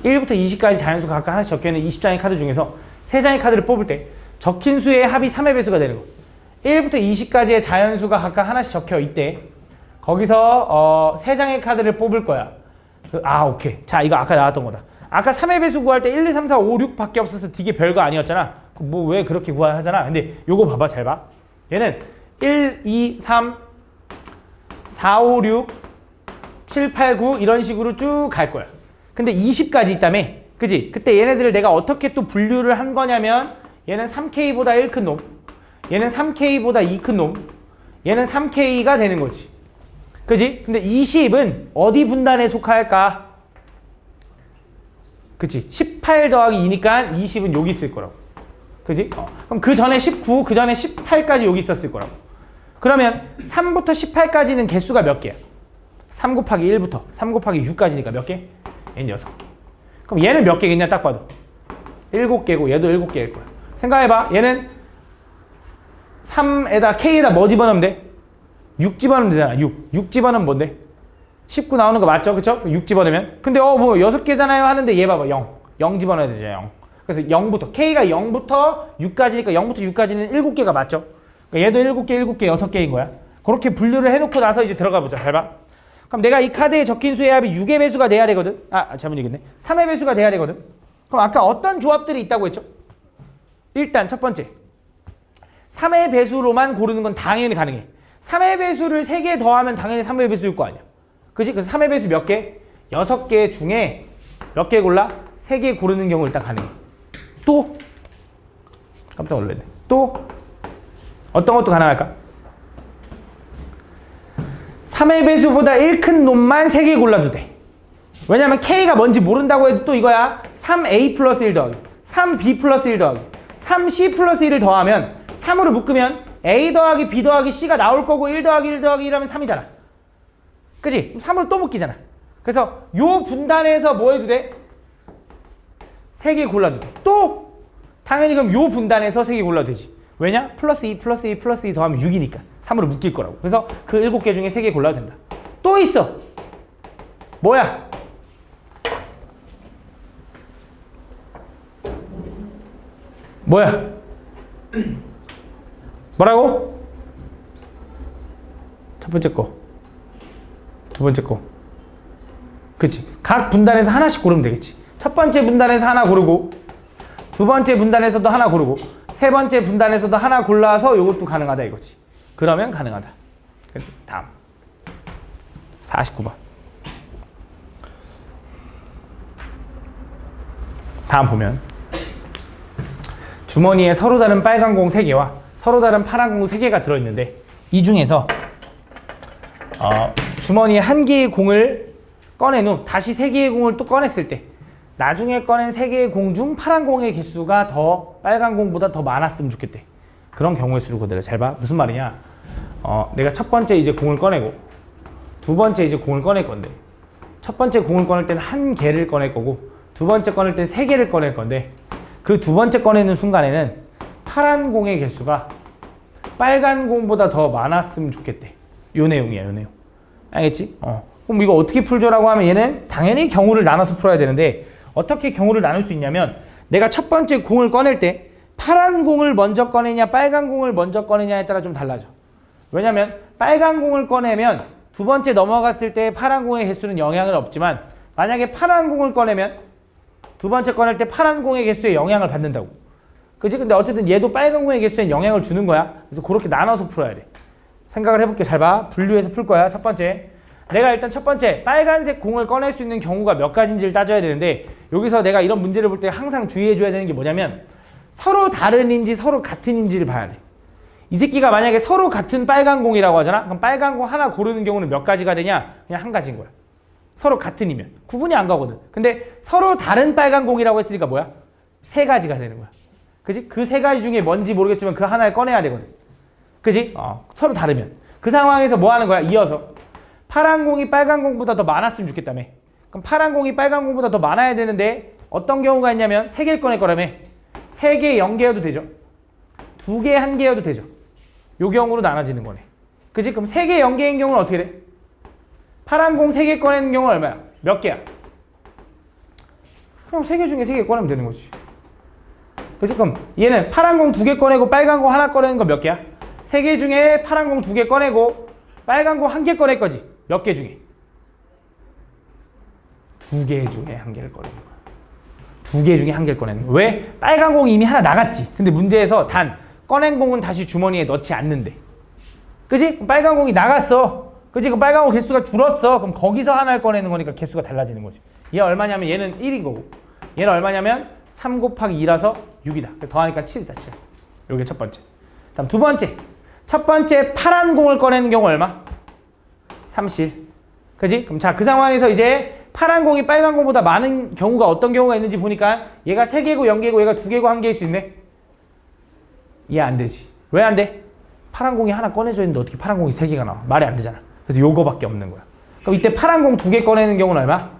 1부터 20까지 자연수가 각각 하나씩 적혀있는 20장의 카드 중에서 3장의 카드를 뽑을 때 적힌 수의 합이 3의 배수가 되는 거. 1부터 20까지의 자연수가 각각 하나씩 적혀 있대. 거기서 3장의 카드를 뽑을 거야. 오케이. 자, 이거 아까 나왔던 거다. 아까 3의 배수 구할 때 1, 2, 3, 4, 5, 6밖에 없어서 되게 별거 아니었잖아. 뭐 왜 그렇게 구하잖아. 근데 요거 봐봐. 잘 봐. 얘는 1, 2, 3, 4, 5, 6, 7, 8, 9 이런 식으로 쭉 갈 거야. 근데 20까지 있다며. 그지? 그때 얘네들을 내가 어떻게 또 분류를 한 거냐면 얘는 3K보다 1 큰 놈, 얘는 3K보다 2 큰 놈, 얘는 3K가 되는 거지. 그지? 근데 20은 어디 분단에 속할까? 그치? 18 더하기 2니까 20은 여기 있을 거라고. 그지? 그럼 그 전에 19, 그 전에 18까지 여기 있었을 거라고. 그러면 3부터 18까지는 개수가 몇 개야? 3 곱하기 1부터 3 곱하기 6까지니까 몇 개? 얘는 6개. 그럼 얘는 몇 개겠냐 딱 봐도 7개고 얘도 7개일 거야. 생각해봐. 얘는 3에다 K에다 뭐 집어넣으면 돼? 6 집어넣으면 되잖아. 6 집어넣으면 뭔데? 19 나오는 거 맞죠? 그쵸? 6 집어넣으면. 근데 뭐 6개잖아요 하는데 얘 봐봐. 0 집어넣어야 되죠. 0. 그래서 0부터 K가 0부터 6까지니까 0부터 6까지는 7개가 맞죠? 그러니까 얘도 7개, 7개, 6개인 거야. 그렇게 분류를 해놓고 나서 이제 들어가 보자. 잘 봐. 그럼 내가 이 카드에 적힌 수의 합이 6의 배수가 돼야 되거든. 잘못 얘기했네. 3의 배수가 돼야 되거든. 그럼 아까 어떤 조합들이 있다고 했죠? 일단 첫 번째. 3의 배수로만 고르는 건 당연히 가능해. 3의 배수를 3개 더하면 당연히 3의 배수일 거 아니야. 그치? 그래서 3의 배수 몇 개? 6개 중에 몇 개 골라? 3개 고르는 경우 일단 가능해. 또? 깜짝 놀랐네. 또? 어떤 것도 가능할까? 3의 배수보다 1 큰 놈만 3개 골라도 돼. 왜냐면 K가 뭔지 모른다고 해도 또 이거야. 3A 플러스 1 더하기 3B 플러스 1 더하기 3C 플러스 1을 더하면 3으로 묶으면 A 더하기 B 더하기 C가 나올 거고 1 더하기 1 더하기 1 하면 3이잖아. 그치? 3으로 또 묶이잖아. 그래서 요 분단에서 뭐 해도 돼? 3개 골라도 돼. 또 당연히 그럼 요 분단에서 3개 골라도 되지. 왜냐? 플러스 2 플러스 2 플러스 2 더하면 6이니까 3으로 묶일 거라고. 그래서 그 7개 중에 3개 골라도 된다. 또 있어. 뭐야? 뭐야? 뭐라고? 첫 번째 거. 두 번째 거. 그치? 각 분단에서 하나씩 고르면 되겠지. 첫 번째 분단에서 하나 고르고 두 번째 분단에서도 하나 고르고 세 번째 분단에서도 하나 골라서 이것도 가능하다 이거지. 그러면 가능하다. 그래서 다음 49번. 다음 보면 주머니에 서로 다른 빨간 공 3개와 서로 다른 파란 공 3개가 들어있는데 이 중에서 주머니에 한 개의 공을 꺼낸 후 다시 3개의 공을 또 꺼냈을 때 나중에 꺼낸 3개의 공 중 파란 공의 개수가 더 빨간 공보다 더 많았으면 좋겠대. 그런 경우의 수를 거들어. 잘 봐. 무슨 말이냐? 내가 첫 번째 이제 공을 꺼내고 두 번째 이제 공을 꺼낼 건데 첫 번째 공을 꺼낼 때는 한 개를 꺼낼 거고 두 번째 꺼낼 때는 세 개를 꺼낼 건데 그 두 번째 꺼내는 순간에는 파란 공의 개수가 빨간 공보다 더 많았으면 좋겠대. 요 내용이야, 요 내용. 알겠지? 그럼 이거 어떻게 풀죠라고 하면 얘는 당연히 경우를 나눠서 풀어야 되는데 어떻게 경우를 나눌 수 있냐면 내가 첫 번째 공을 꺼낼 때 파란 공을 먼저 꺼내냐 빨간 공을 먼저 꺼내냐에 따라 좀 달라져. 왜냐면 빨간 공을 꺼내면 두 번째 넘어갔을 때 파란 공의 개수는 영향은 없지만 만약에 파란 공을 꺼내면 두 번째 꺼낼 때 파란 공의 개수에 영향을 받는다고. 그치? 근데 어쨌든 얘도 빨간 공의 개수에 영향을 주는 거야. 그래서 그렇게 나눠서 풀어야 돼. 생각을 해볼게. 잘 봐. 분류해서 풀 거야. 첫 번째. 내가 일단 첫 번째 빨간색 공을 꺼낼 수 있는 경우가 몇 가지인지를 따져야 되는데 여기서 내가 이런 문제를 볼 때 항상 주의해줘야 되는 게 뭐냐면 서로 다른인지 서로 같은인지를 봐야 돼. 이 새끼가 만약에 서로 같은 빨간 공이라고 하잖아. 그럼 빨간 공 하나 고르는 경우는 몇 가지가 되냐? 그냥 한 가지인 거야. 서로 같은이면. 구분이 안 가거든. 근데 서로 다른 빨간 공이라고 했으니까 뭐야? 세 가지가 되는 거야. 그지? 그 세 가지 중에 뭔지 모르겠지만 그 하나를 꺼내야 되거든. 그지? 서로 다르면. 그 상황에서 뭐 하는 거야? 이어서. 파란 공이 빨간 공보다 더 많았으면 좋겠다며. 그럼 파란 공이 빨간 공보다 더 많아야 되는데 어떤 경우가 있냐면 세 개를 꺼낼 거라며. 세 개 0개여도 되죠. 두 개 1개여도 되죠. 요 경우로 나눠지는 거네. 그지? 그럼 세 개 0개인 경우는 어떻게 돼? 파란 공 3개 꺼내는 경우는 얼마야? 몇 개야? 그럼 3개 중에 3개 꺼내면 되는 거지. 그치? 그럼 얘는 파란 공 2개 꺼내고 빨간 공 하나 꺼내는 거 몇 개야? 3개 중에 파란 공 2개 꺼내고 빨간 공 1개 꺼낼 거지. 몇 개 중에? 2개 중에 1개를 꺼내는 거야. 2개 중에 1개를 꺼내는 거야. 왜? 빨간 공이 이미 하나 나갔지. 근데 문제에서 단 꺼낸 공은 다시 주머니에 넣지 않는데. 그치? 그럼 빨간 공이 나갔어. 그치? 그럼 빨간 공 개수가 줄었어. 그럼 거기서 하나를 꺼내는 거니까 개수가 달라지는 거지. 얘 얼마냐면 얘는 1인 거고 얘는 얼마냐면 3 곱하기 2라서 6이다. 더하니까 7이다. 7. 요게 첫 번째. 다음 두 번째. 첫 번째 파란 공을 꺼내는 경우 얼마? 37. 그지? 그럼 자, 그 상황에서 이제 파란 공이 빨간 공보다 많은 경우가 어떤 경우가 있는지 보니까 얘가 3개고 0개고 얘가 2개고 1개일 수 있네. 이해 안 되지. 왜 안 돼? 파란 공이 하나 꺼내져 있는데 어떻게 파란 공이 3개가 나와? 말이 안 되잖아. 그래서 요거밖에 없는 거야. 그럼 이때 파란 공 2개 꺼내는 경우는 얼마?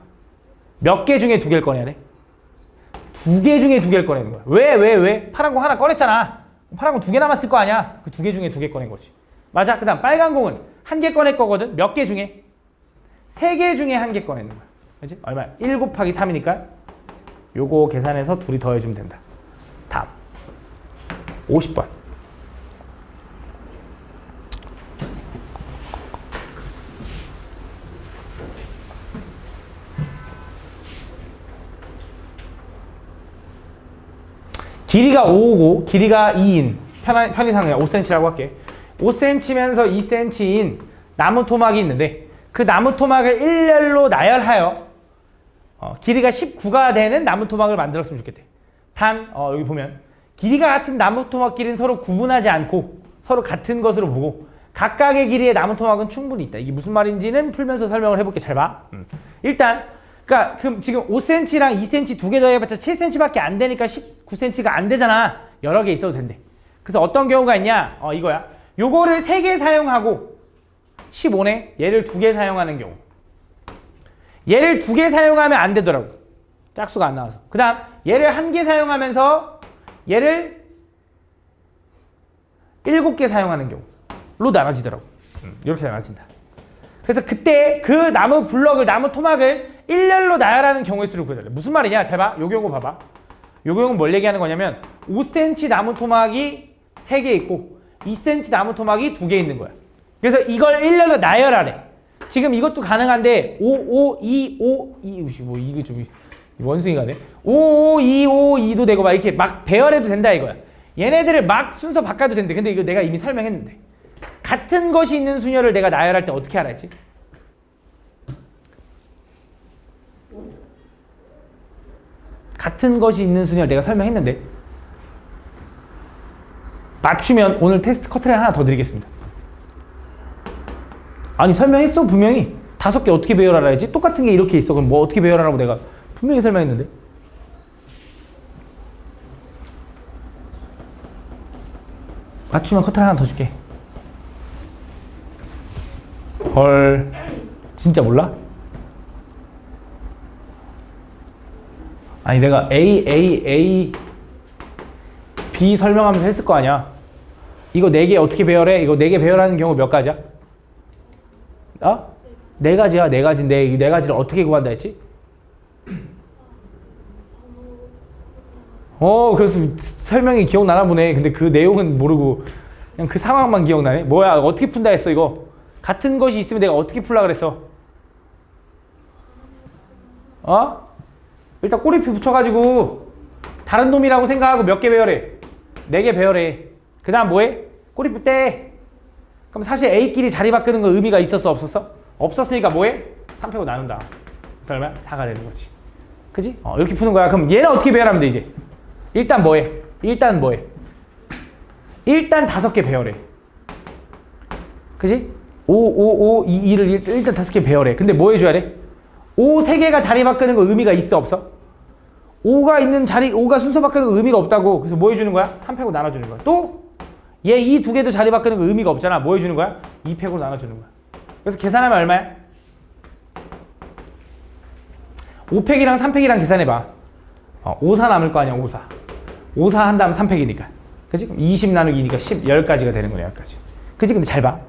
몇 개 중에 2개를 꺼내야 돼? 2개 중에 2개를 꺼내는 거야. 왜? 파란 공 하나 꺼냈잖아. 파란 공 2개 남았을 거 아니야. 그 2개 중에 2개 꺼낸 거지. 맞아. 그 다음 빨간 공은 1개 꺼낼 거거든. 몇 개 중에? 3개 중에 1개 꺼내는 거야. 그치? 얼마야? 1 곱하기 3이니까 요거 계산해서 둘이 더해주면 된다. 다음 50번. 길이가 5고 길이가 2인 편의상이야. 5cm라고 할게. 5cm면서 2cm인 나무 토막이 있는데 그 나무 토막을 일렬로 나열하여 길이가 19가 되는 나무 토막을 만들었으면 좋겠대. 단 여기 보면 길이가 같은 나무 토막끼리는 서로 구분하지 않고 서로 같은 것으로 보고 각각의 길이의 나무 토막은 충분히 있다. 이게 무슨 말인지는 풀면서 설명을 해볼게. 잘 봐. 일단 그러니까 그럼 지금 5cm랑 2cm 두 개 더해봤자 7cm밖에 안 되니까 19cm가 안 되잖아. 여러 개 있어도 된대. 그래서 어떤 경우가 있냐? 이거야. 요거를 3개 사용하고 15네. 얘를 2개 사용하는 경우. 얘를 2개 사용하면 안 되더라고. 짝수가 안 나와서. 그 다음 얘를 1개 사용하면서 얘를 7개 사용하는 경우로 나눠지더라고. 이렇게 나눠진다. 그래서 그때 그 나무 블럭을, 나무 토막을 일렬로 나열하는 경우의 수를 구해달래. 무슨 말이냐? 잘 봐. 요 경우 봐봐. 요 경우는 뭘 얘기하는 거냐면 5cm 나무 토막이 3개 있고 2cm 나무 토막이 2개 있는 거야. 그래서 이걸 일렬로 나열하래. 지금 이것도 가능한데 5, 5, 2, 5, 2, 뭐 이게 좀 원숭이가 돼. 5, 5, 2, 5, 2도 되고 막 이렇게 막 배열해도 된다 이거야. 얘네들을 막 순서 바꿔도 된대. 근데 이거 내가 이미 설명했는데. 같은 것이 있는 수녀를 내가 나열할 때 어떻게 알아 했지? 같은 것이 있는 수녀를 내가 설명했는데 맞추면 오늘 테스트 커트라인 하나 더 드리겠습니다. 아니 설명했어 분명히. 5개 어떻게 배열하라 했지? 똑같은 게 이렇게 있어. 그럼 뭐 어떻게 배열하라고 내가 분명히 설명했는데. 맞추면 커트라인 하나 더 줄게. 헐. 진짜 몰라? 아니 내가 A, B 설명하면서 했을 거 아니야. 이거 4개 어떻게 배열해? 이거 4개 배열하는 경우 몇 가지야? 어? 4가지야. 4가지인데 이 4가지를 어떻게 구한다 했지? 그래서 설명이 기억나나 보네. 근데 그 내용은 모르고 그냥 그 상황만 기억나네. 뭐야 어떻게 푼다 했어 이거? 같은 것이 있으면 내가 어떻게 풀라 그랬어? 일단 꼬리표 붙여가지고 다른 놈이라고 생각하고 몇 개 배열해? 4개 배열해. 그 다음 뭐해? 꼬리표 떼. 그럼 사실 A끼리 자리 바꾸는 거 의미가 있었어 없었어? 없었으니까 뭐해? 3 빼고 나눈다. 그러면 4가 되는 거지. 그지? 이렇게 푸는 거야. 그럼 얘는 어떻게 배열하면 돼 이제? 일단 뭐해? 일단 5개 배열해. 그지? 5, 2, 2를 일단 5개 배열해. 근데 뭐 해줘야 돼? 5 3개가 자리 바꾸는 거 의미가 있어 없어? 5가 순서 바꾸는 거 의미가 없다고. 그래서 뭐 해주는 거야? 3 팩으로 나눠주는 거야. 또 얘 이 2개도 자리 바꾸는 거 의미가 없잖아. 뭐 해주는 거야? 2 팩으로 나눠주는 거야. 그래서 계산하면 얼마야? 5팩이랑 3팩이랑 계산해봐. 5사 남을 거 아니야. 5사 한 다음 3팩이니까. 그치? 20 나누기니까 10, 10가지가 되는 거네. 10가지. 그치? 근데 잘 봐.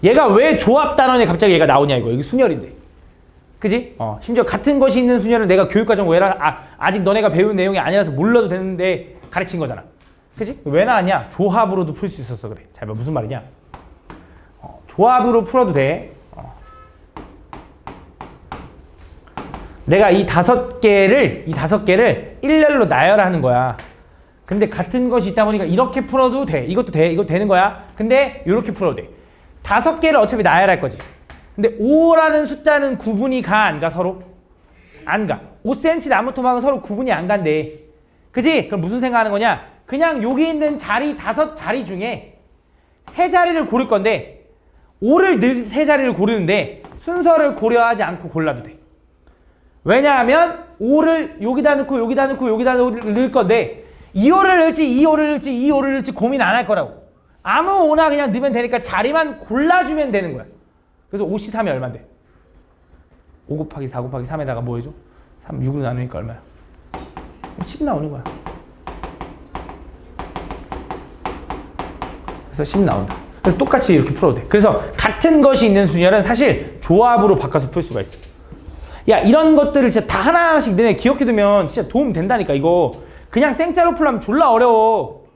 얘가 왜 조합 단원에 갑자기 얘가 나오냐 이거. 이게 순열인데. 그지? 심지어 같은 것이 있는 순열을 내가 교육과정 외라 아직 너네가 배운 내용이 아니라서 몰라도 되는데 가르친 거잖아. 그지? 왜 나왔냐? 조합으로도 풀 수 있었어. 그래. 잘 봐. 무슨 말이냐? 조합으로 풀어도 돼. 내가 이 5개를 일렬로 나열하는 거야. 근데 같은 것이 있다 보니까 이렇게 풀어도 돼. 이것도 돼. 이거 되는 거야. 근데 이렇게 풀어도 돼. 5개를 어차피 나열할 거지. 근데 5라는 숫자는 구분이 가, 안 가, 서로? 안 가. 5cm 나무 토막은 서로 구분이 안 간대. 그지? 그럼 무슨 생각하는 거냐? 그냥 여기 있는 자리 5자리 중에 3자리를 고를 건데 5를 늘 3자리를 고르는데 순서를 고려하지 않고 골라도 돼. 왜냐하면 5를 여기다 넣고 여기다 넣고 여기다 넣을 건데 2호를 넣을지 2호를 넣을지 2호를 넣을지 고민 안 할 거라고. 아무 5나 그냥 넣으면 되니까 자리만 골라주면 되는 거야. 그래서 5C3이 얼마인데? 5 곱하기 4 곱하기 3에다가 뭐 해줘? 3, 6으로 나누니까 얼마야? 10 나오는 거야. 그래서 10 나온다. 그래서 똑같이 이렇게 풀어도 돼. 그래서 같은 것이 있는 순열은 사실 조합으로 바꿔서 풀 수가 있어. 야, 이런 것들을 진짜 다 하나하나씩 너네 기억해두면 진짜 도움 된다니까. 이거 그냥 생짜로 풀려면 졸라 어려워.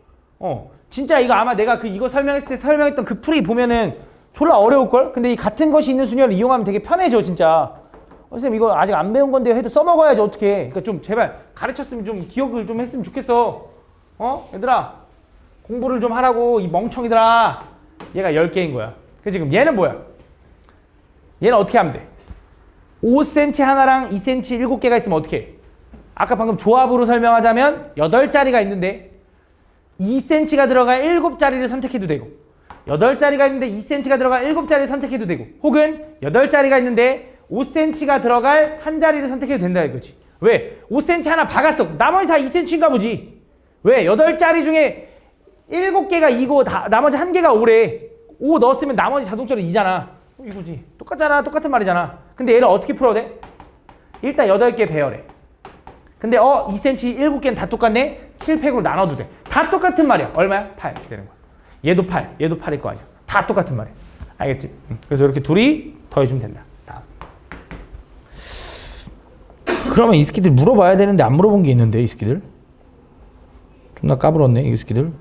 진짜 이거 아마 내가 이거 설명했을 때 설명했던 그 풀이 보면은 졸라 어려울걸? 근데 이 같은 것이 있는 순열을 이용하면 되게 편해져 진짜. 선생님 이거 아직 안 배운 건데 해도 써먹어야지 어떡해. 그러니까 좀 제발 가르쳤으면 좀 기억을 좀 했으면 좋겠어. 얘들아 공부를 좀 하라고 이 멍청이들아. 얘가 10개인 거야. 그래서 지금 얘는 뭐야? 얘는 어떻게 하면 돼? 5cm 하나랑 2cm 7개가 있으면 어떻게 해? 아까 방금 조합으로 설명하자면 8자리가 있는데 2cm가 들어갈 7자리를 선택해도 되고 8자리가 있는데 2cm가 들어갈 7자리를 선택해도 되고 혹은 8자리가 있는데 5cm가 들어갈 한 자리를 선택해도 된다 이거지. 왜? 5cm 하나 박았어. 나머지 다 2cm인가 보지. 왜? 8자리 중에 7개가 2고 나머지 1개가 5래. 5 넣었으면 나머지 자동차로 2잖아. 이거지. 똑같잖아. 똑같은 말이잖아. 근데 얘를 어떻게 풀어야 돼? 일단 8개 배열해. 근데 2cm 7개는 다 똑같네? 7팩으로 나눠도 돼. 다 똑같은 말이야. 얼마야? 8 이렇게 되는 거야. 얘도 8, 얘도 8일 거 아니야. 다 똑같은 말이야. 알겠지? 그래서 이렇게 둘이 더해주면 된다. 다음. 그러면 이 새끼들 물어봐야 되는데 안 물어본 게 있는데 이 새끼들 존나 까불었네 이 새끼들.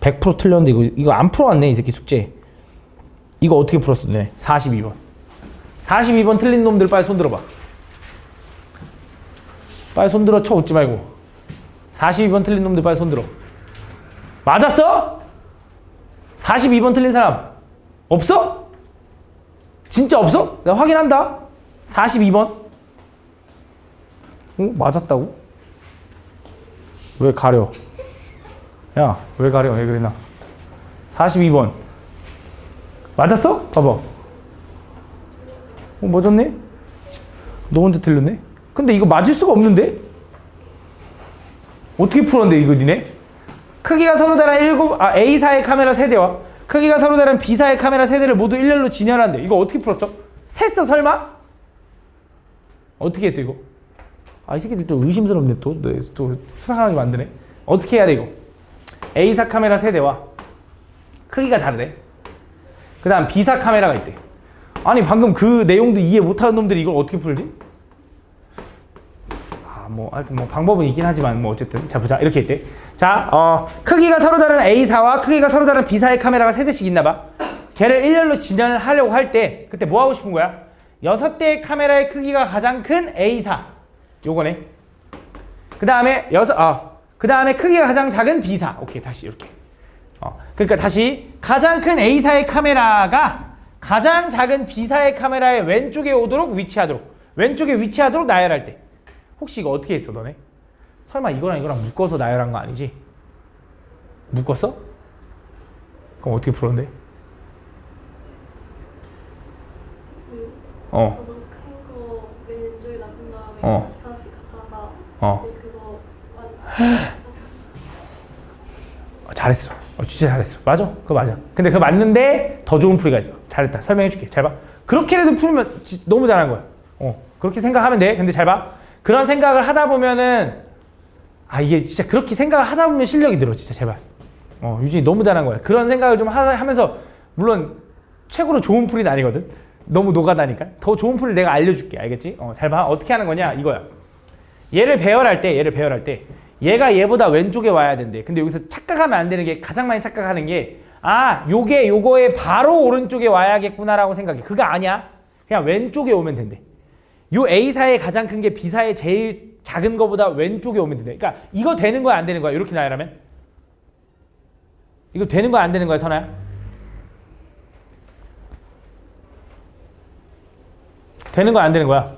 100% 틀렸는데 이거 안 풀어왔네 이 새끼 숙제. 이거 어떻게 풀었어? 네. 42번. 42번 틀린 놈들 빨리 손 들어봐. 빨리 손 들어. 쳐 웃지 말고. 42번 틀린 놈들 빨리 손 들어. 맞았어? 42번 틀린 사람 없어? 진짜 없어? 내가 확인한다. 42번. 맞았다고? 왜 가려? 야, 왜 가려? 왜 그러나? 42번. 맞았어? 봐봐. 맞았네? 너 혼자 틀렸네? 근데 이거 맞을 수가 없는데? 어떻게 풀었는데 이거 니네? 크기가 서로 다른 A사의 카메라 세대와 크기가 서로 다른 B사의 카메라 세대를 모두 일렬로 진열한대. 이거 어떻게 풀었어? 셌어 설마? 어떻게 했어 이거? 아, 이 새끼들 또 의심스럽네. 또 수상하게 만드네. 어떻게 해야 돼 이거? A사 카메라 세대와 크기가 다르대. 그 다음 B사 카메라가 있대. 아니 방금 그 내용도 이해 못하는 놈들이 이걸 어떻게 풀지? 하여튼 방법은 있긴 하지만 어쨌든 자 보자. 이렇게 있대. 자 크기가 서로 다른 A사와 크기가 서로 다른 B사의 카메라가 세 대씩 있나봐. 걔를 일렬로 진열을 하려고 할 때 그때 뭐 하고 싶은 거야? 6대의 카메라의 크기가 가장 큰 A사 요거네. 그 다음에 그 다음에 크기가 가장 작은 B사. 오케이 다시 이렇게. 그러니까 다시 가장 큰 A사의 카메라가 가장 작은 B사의 카메라의 왼쪽에 왼쪽에 위치하도록 나열할 때. 혹시 이거 어떻게 했어 너네? 설마 이거랑 묶어서 나열한 거 아니지? 묶었어? 그럼 어떻게 풀었는데? 저도 큰거 왼쪽에 놔둔 다음에 다시 갖다가 그거 잘했어. 진짜 잘했어. 맞아. 그거 맞아. 근데 그거 맞는데 더 좋은 풀이가 있어. 잘했다. 설명해줄게. 잘 봐. 그렇게라도 풀면 너무 잘한 거야. 그렇게 생각하면 돼. 근데 잘 봐. 그런 생각을 하다 보면은 이게 진짜 그렇게 생각을 하다 보면 실력이 늘어. 진짜 제발. 유진이 너무 잘한 거야. 그런 생각을 좀 하면서 물론 최고로 좋은 풀이는 아니거든. 너무 노가다니까. 더 좋은 풀을 내가 알려줄게. 알겠지? 잘 봐. 어떻게 하는 거냐 이거야. 얘를 배열할 때 얘가 얘보다 왼쪽에 와야 된대. 근데 여기서 착각하면 안 되는 게 가장 많이 착각하는 게 요거의 바로 오른쪽에 와야겠구나라고 생각해. 그거 아니야. 그냥 왼쪽에 오면 된대. 요 A사의 가장 큰 게 B사의 제일 작은 거보다 왼쪽에 오면 된대. 그러니까 이거 되는 거야 안 되는 거야? 이렇게 나열하면? 이거 되는 거야 안 되는 거야 선아야? 되는 거야 안 되는 거야?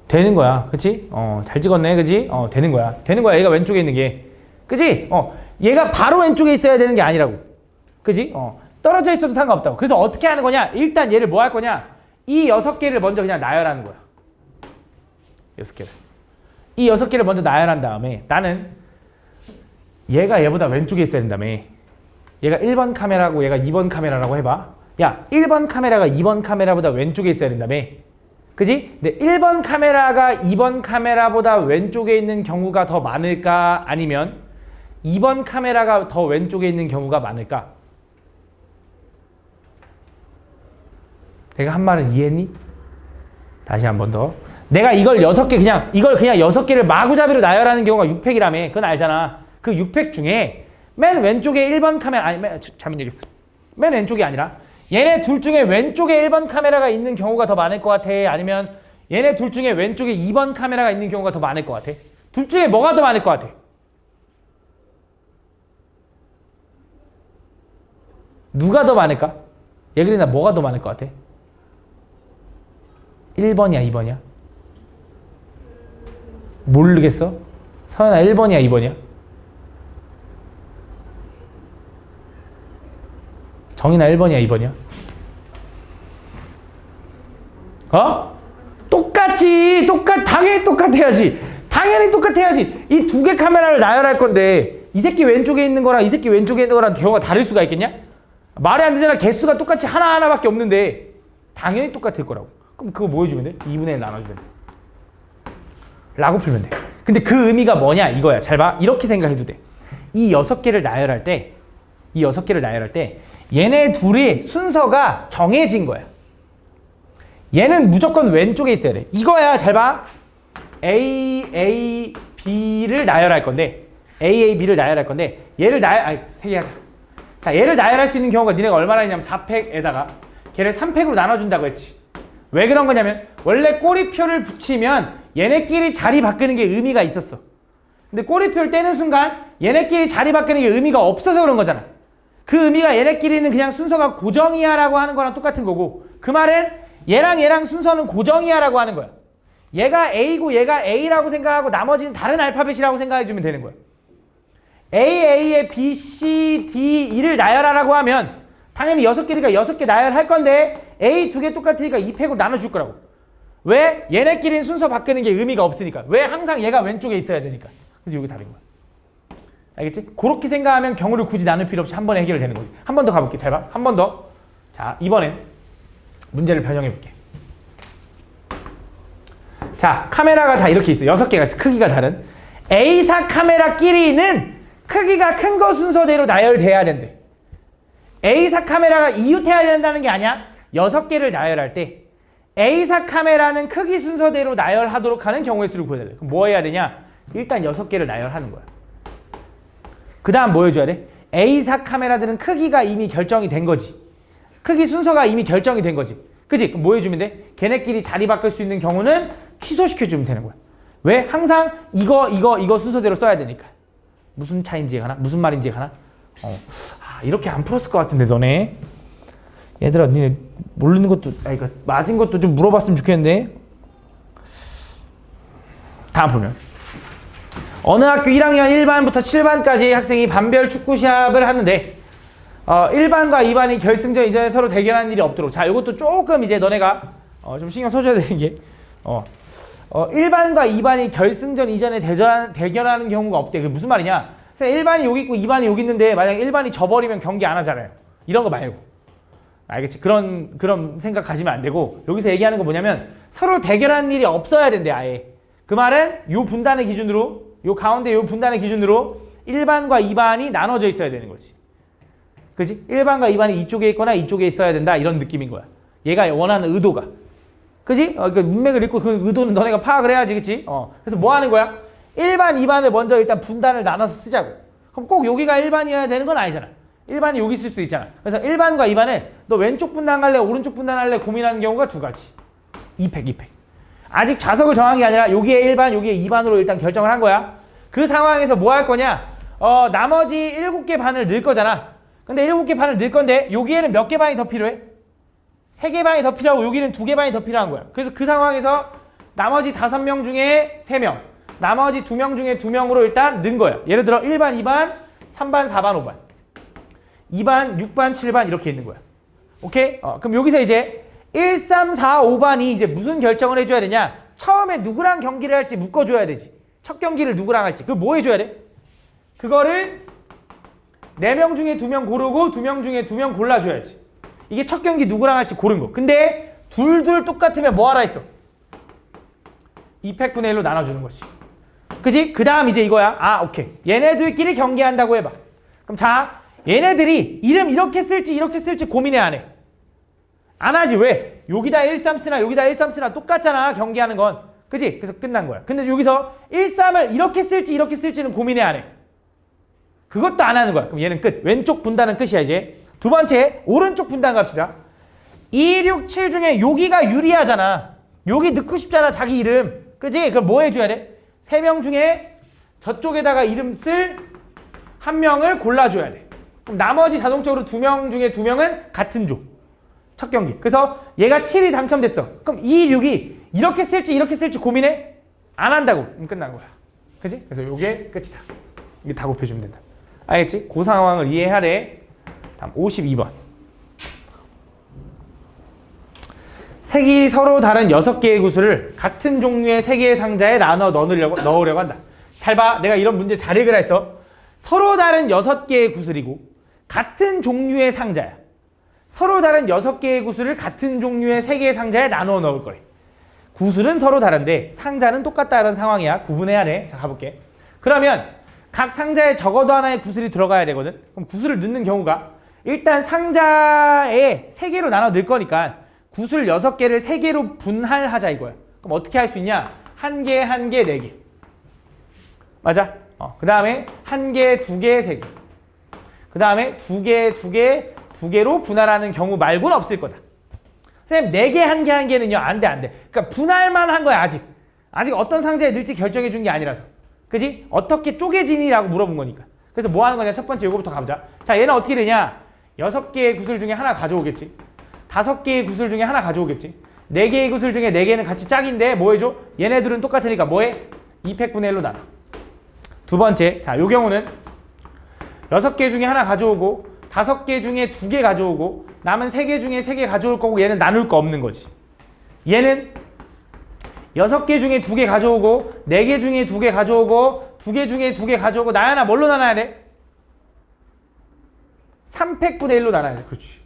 되는 거야. 그치? 잘 찍었네. 그치? 되는 거야. 되는 거야. 얘가 왼쪽에 있는 게. 그치? 얘가 바로 왼쪽에 있어야 되는 게 아니라고. 그치? 떨어져 있어도 상관없다고. 그래서 어떻게 하는 거냐? 일단 얘를 뭐 할 거냐? 이 6개를 먼저 그냥 나열하는 거야. 6개를. 이 6개를 먼저 나열한 다음에 나는 얘가 얘보다 왼쪽에 있어야 된다며. 얘가 1번 카메라고 얘가 2번 카메라라고 해봐. 야, 1번 카메라가 2번 카메라보다 왼쪽에 있어야 된다며. 그지? 근데 1번 카메라가 2번 카메라보다 왼쪽에 있는 경우가 더 많을까? 아니면 2번 카메라가 더 왼쪽에 있는 경우가 많을까? 내가 한 말은 이해했니? 다시 한 번 더. 내가 이걸 6개를 마구잡이로 나열하는 경우가 6팩이라며. 그건 알잖아. 그 6팩 중에 맨 왼쪽에 1번 카메라, 잘못 얘기했어. 맨 왼쪽이 아니라 얘네 둘 중에 왼쪽에 1번 카메라가 있는 경우가 더 많을 것 같아? 아니면 얘네 둘 중에 왼쪽에 2번 카메라가 있는 경우가 더 많을 것 같아? 둘 중에 뭐가 더 많을 것 같아? 누가 더 많을까? 예그리나 뭐가 더 많을 것 같아? 1번이야 2번이야? 모르겠어? 서연아 1번이야 2번이야? 정인아 1번이야 2번이야? 똑같지. 당연히 똑같아야지. 이 2개 카메라를 나열할 건데 이 새끼 왼쪽에 있는 거랑 이 새끼 왼쪽에 있는 거랑 경우가 다를 수가 있겠냐? 말이 안 되잖아. 개수가 똑같이 하나밖에 없는데 당연히 똑같을 거라고. 그럼 그거 뭐 해주면 돼? 2분의 1 나눠주면 돼. 라고 풀면 돼. 근데 그 의미가 뭐냐 이거야. 잘 봐. 이렇게 생각해도 돼. 이 6개를 나열할 때 얘네 둘이 순서가 정해진 거야. 얘는 무조건 왼쪽에 있어야 돼. 이거야. 잘 봐. A, B를 나열할 건데 얘를 세 개 하자. 자, 얘를 나열할 수 있는 경우가 니네가 얼마나 있냐면 4팩에다가 걔를 3팩으로 나눠준다고 했지. 왜 그런 거냐면 원래 꼬리표를 붙이면 얘네끼리 자리 바꾸는 게 의미가 있었어. 근데 꼬리표를 떼는 순간 얘네끼리 자리 바꾸는 게 의미가 없어서 그런 거잖아. 그 의미가 얘네끼리는 그냥 순서가 고정이야 라고 하는 거랑 똑같은 거고, 그 말은 얘랑 순서는 고정이야 라고 하는 거야. 얘가 A고 얘가 A라고 생각하고 나머지는 다른 알파벳이라고 생각해주면 되는 거야. A에 B, C, D, E를 나열하라고 하면 당연히 6개니까 6개 나열할 건데 A 2개 똑같으니까 2팩으로 나눠줄 거라고. 왜? 얘네끼리는 순서 바꾸는 게 의미가 없으니까. 왜? 항상 얘가 왼쪽에 있어야 되니까. 그래서 여기 답인 거야. 알겠지? 그렇게 생각하면 경우를 굳이 나눌 필요 없이 한 번에 해결되는 거지. 한 번 더 가볼게. 잘 봐. 한 번 더. 자, 이번엔 문제를 변형해 볼게. 자, 카메라가 다 이렇게 있어. 6개가 있어. 크기가 다른. A사 카메라끼리는 크기가 큰 거 순서대로 나열돼야 된대. A사 카메라가 이웃해야 된다는 게 아니야. 6개를 나열할 때 A사 카메라는 크기 순서대로 나열하도록 하는 경우의 수를 구해달래. 그럼 뭐 해야 되냐? 일단 6개를 나열하는 거야. 그 다음 뭐 해줘야 돼? A사 카메라들은 크기가 이미 결정이 된 거지. 크기 순서가 이미 결정이 된 거지. 그치? 그럼 뭐 해주면 돼? 걔네끼리 자리 바꿀 수 있는 경우는 취소시켜주면 되는 거야. 왜? 항상 이거 순서대로 써야 되니까. 무슨 차인지 가나? 무슨 말인지 가나? 이렇게 안 풀었을 것 같은데 너네. 얘들아, 니네 모르는 것도, 이거 맞은 것도 좀 물어봤으면 좋겠는데. 다음 보면 어느 학교 1학년 1반부터 7반까지 학생이 반별 축구 시합을 하는데 1반과 2반이 결승전 이전에 서로 대결하는 일이 없도록. 자, 이것도 조금 이제 너네가 좀 신경 써줘야 되는 게 1반과 2반이 결승전 이전에 대결하는 경우가 없대. 그게 무슨 말이냐? 1반이 여기 있고 2반이 여기 있는데 만약 1반이 져버리면 경기 안 하잖아요. 이런 거 말고. 알겠지? 그런 생각 가지면 안 되고, 여기서 얘기하는 거 뭐냐면 서로 대결하는 일이 없어야 된대. 아예. 그 말은 요 분단의 기준으로, 요 가운데 요 분단의 기준으로 1반과 2반이 나눠져 있어야 되는 거지. 그치? 1반과 2반이 이쪽에 있거나 이쪽에 있어야 된다. 이런 느낌인 거야. 얘가 원하는 의도가. 그치? 그 문맥을 읽고 그 의도는 너네가 파악을 해야지. 그치? 그래서 뭐 하는 거야? 1반, 2반을 먼저 일단 분단을 나눠서 쓰자고. 그럼 꼭 여기가 1반이어야 되는 건 아니잖아. 1반이 여기 있을 수도 있잖아. 그래서 1반과 2반을 너 왼쪽 분단 갈래, 오른쪽 분단 할래 고민하는 경우가 두 가지. 2팩. 아직 좌석을 정한 게 아니라 여기에 1반, 여기에 2반으로 일단 결정을 한 거야. 그 상황에서 뭐 할 거냐? 나머지 7개 반을 넣을 거잖아. 근데 7개 반을 넣을 건데 여기에는 몇 개 반이 더 필요해? 3개 반이 더 필요하고 여기는 2개 반이 더 필요한 거야. 그래서 그 상황에서 나머지 5명 중에 3명, 나머지 2명 중에 2명으로 일단 넣은 거야. 예를 들어 1반, 2반, 3반, 4반, 5반, 2반, 6반, 7반 이렇게 있는 거야. 오케이? 그럼 여기서 이제 1, 3, 4, 5반이 이제 무슨 결정을 해줘야 되냐? 처음에 누구랑 경기를 할지 묶어줘야 되지. 첫 경기를 누구랑 할지. 그거 뭐 해줘야 돼? 그거를 4명 중에 2명 고르고 2명 중에 2명 골라줘야지. 이게 첫 경기 누구랑 할지 고른 거. 근데 둘 똑같으면 뭐 하라 했어? 2팩 분의 1로 나눠주는 거지. 그지? 그 다음 이제 이거야. 오케이. 얘네들끼리 경기한다고 해봐. 그럼 자, 얘네들이 이름 이렇게 쓸지 고민해 안 해? 안 하지. 왜? 여기다 1, 3 쓰나 여기다 1, 3 쓰나 똑같잖아. 경기하는 건. 그지? 그래서 끝난 거야. 근데 여기서 1, 3을 이렇게 쓸지는 고민해 안 해? 그것도 안 하는 거야. 그럼 얘는 끝. 왼쪽 분단은 끝이야 이제. 두 번째, 오른쪽 분단 갑시다. 2, 6, 7 중에 여기가 유리하잖아. 여기 넣고 싶잖아, 자기 이름. 그지? 그럼 뭐 해줘야 돼? 3명 중에 저쪽에다가 이름 쓸 1명을 골라줘야 돼. 그럼 나머지 자동적으로 2명 중에 2명은 같은 조. 첫 경기. 그래서 얘가 7이 당첨됐어. 그럼 2, 6이 이렇게 쓸지 고민해? 안 한다고. 그럼 끝난 거야. 그지? 그래서 요게 끝이다. 이게 다 곱해주면 된다. 알겠지? 그 상황을 이해하래. 다음 52번. 색이 서로 다른 6개의 구슬을 같은 종류의 3개의 상자에 나눠 넣으려고 한다. 잘 봐. 내가 이런 문제 잘 읽으라 했어. 서로 다른 6개의 구슬이고 같은 종류의 상자야. 서로 다른 6개의 구슬을 같은 종류의 3개의 상자에 나눠 넣을 거래. 구슬은 서로 다른데 상자는 똑같다는 상황이야. 구분해야 돼. 자, 가볼게. 그러면 각 상자에 적어도 하나의 구슬이 들어가야 되거든. 그럼 구슬을 넣는 경우가 일단 상자에 3개로 나눠 넣을 거니까 구슬 6개를 3개로 분할하자 이거야. 그럼 어떻게 할 수 있냐? 1개, 1개, 4개. 맞아? 그 다음에 1개, 2개, 3개. 그 다음에 2개, 2개, 2개로 분할하는 경우 말고는 없을 거다. 선생님 4개, 1개, 1개는요? 안 돼. 그러니까 분할만 한 거야 아직. 아직 어떤 상자에 넣을지 결정해 준 게 아니라서. 그지? 어떻게 쪼개지니라고 물어본 거니까. 그래서 뭐 하는 거냐? 첫 번째 요거부터 가보자. 자, 얘는 어떻게 되냐? 6개의 구슬 중에 하나 가져오겠지. 5개의 구슬 중에 하나 가져오겠지. 4개의 구슬 중에 4개는 같이 짝인데 뭐 해줘? 얘네들은 똑같으니까 뭐해? 2팩 분의 1로 나눠. 두 번째, 자, 요 경우는 6개 중에 하나 가져오고 5개 중에 2개 가져오고 남은 3개 중에 3개 가져올 거고 얘는 나눌 거 없는 거지. 얘는 6개 중에 2개 가져오고 4개 중에 2개 가져오고 두 개 중에 두 개 가져오고 나연아 뭘로 나눠야 돼? 3팩분의 1로 나눠야 돼. 그렇지.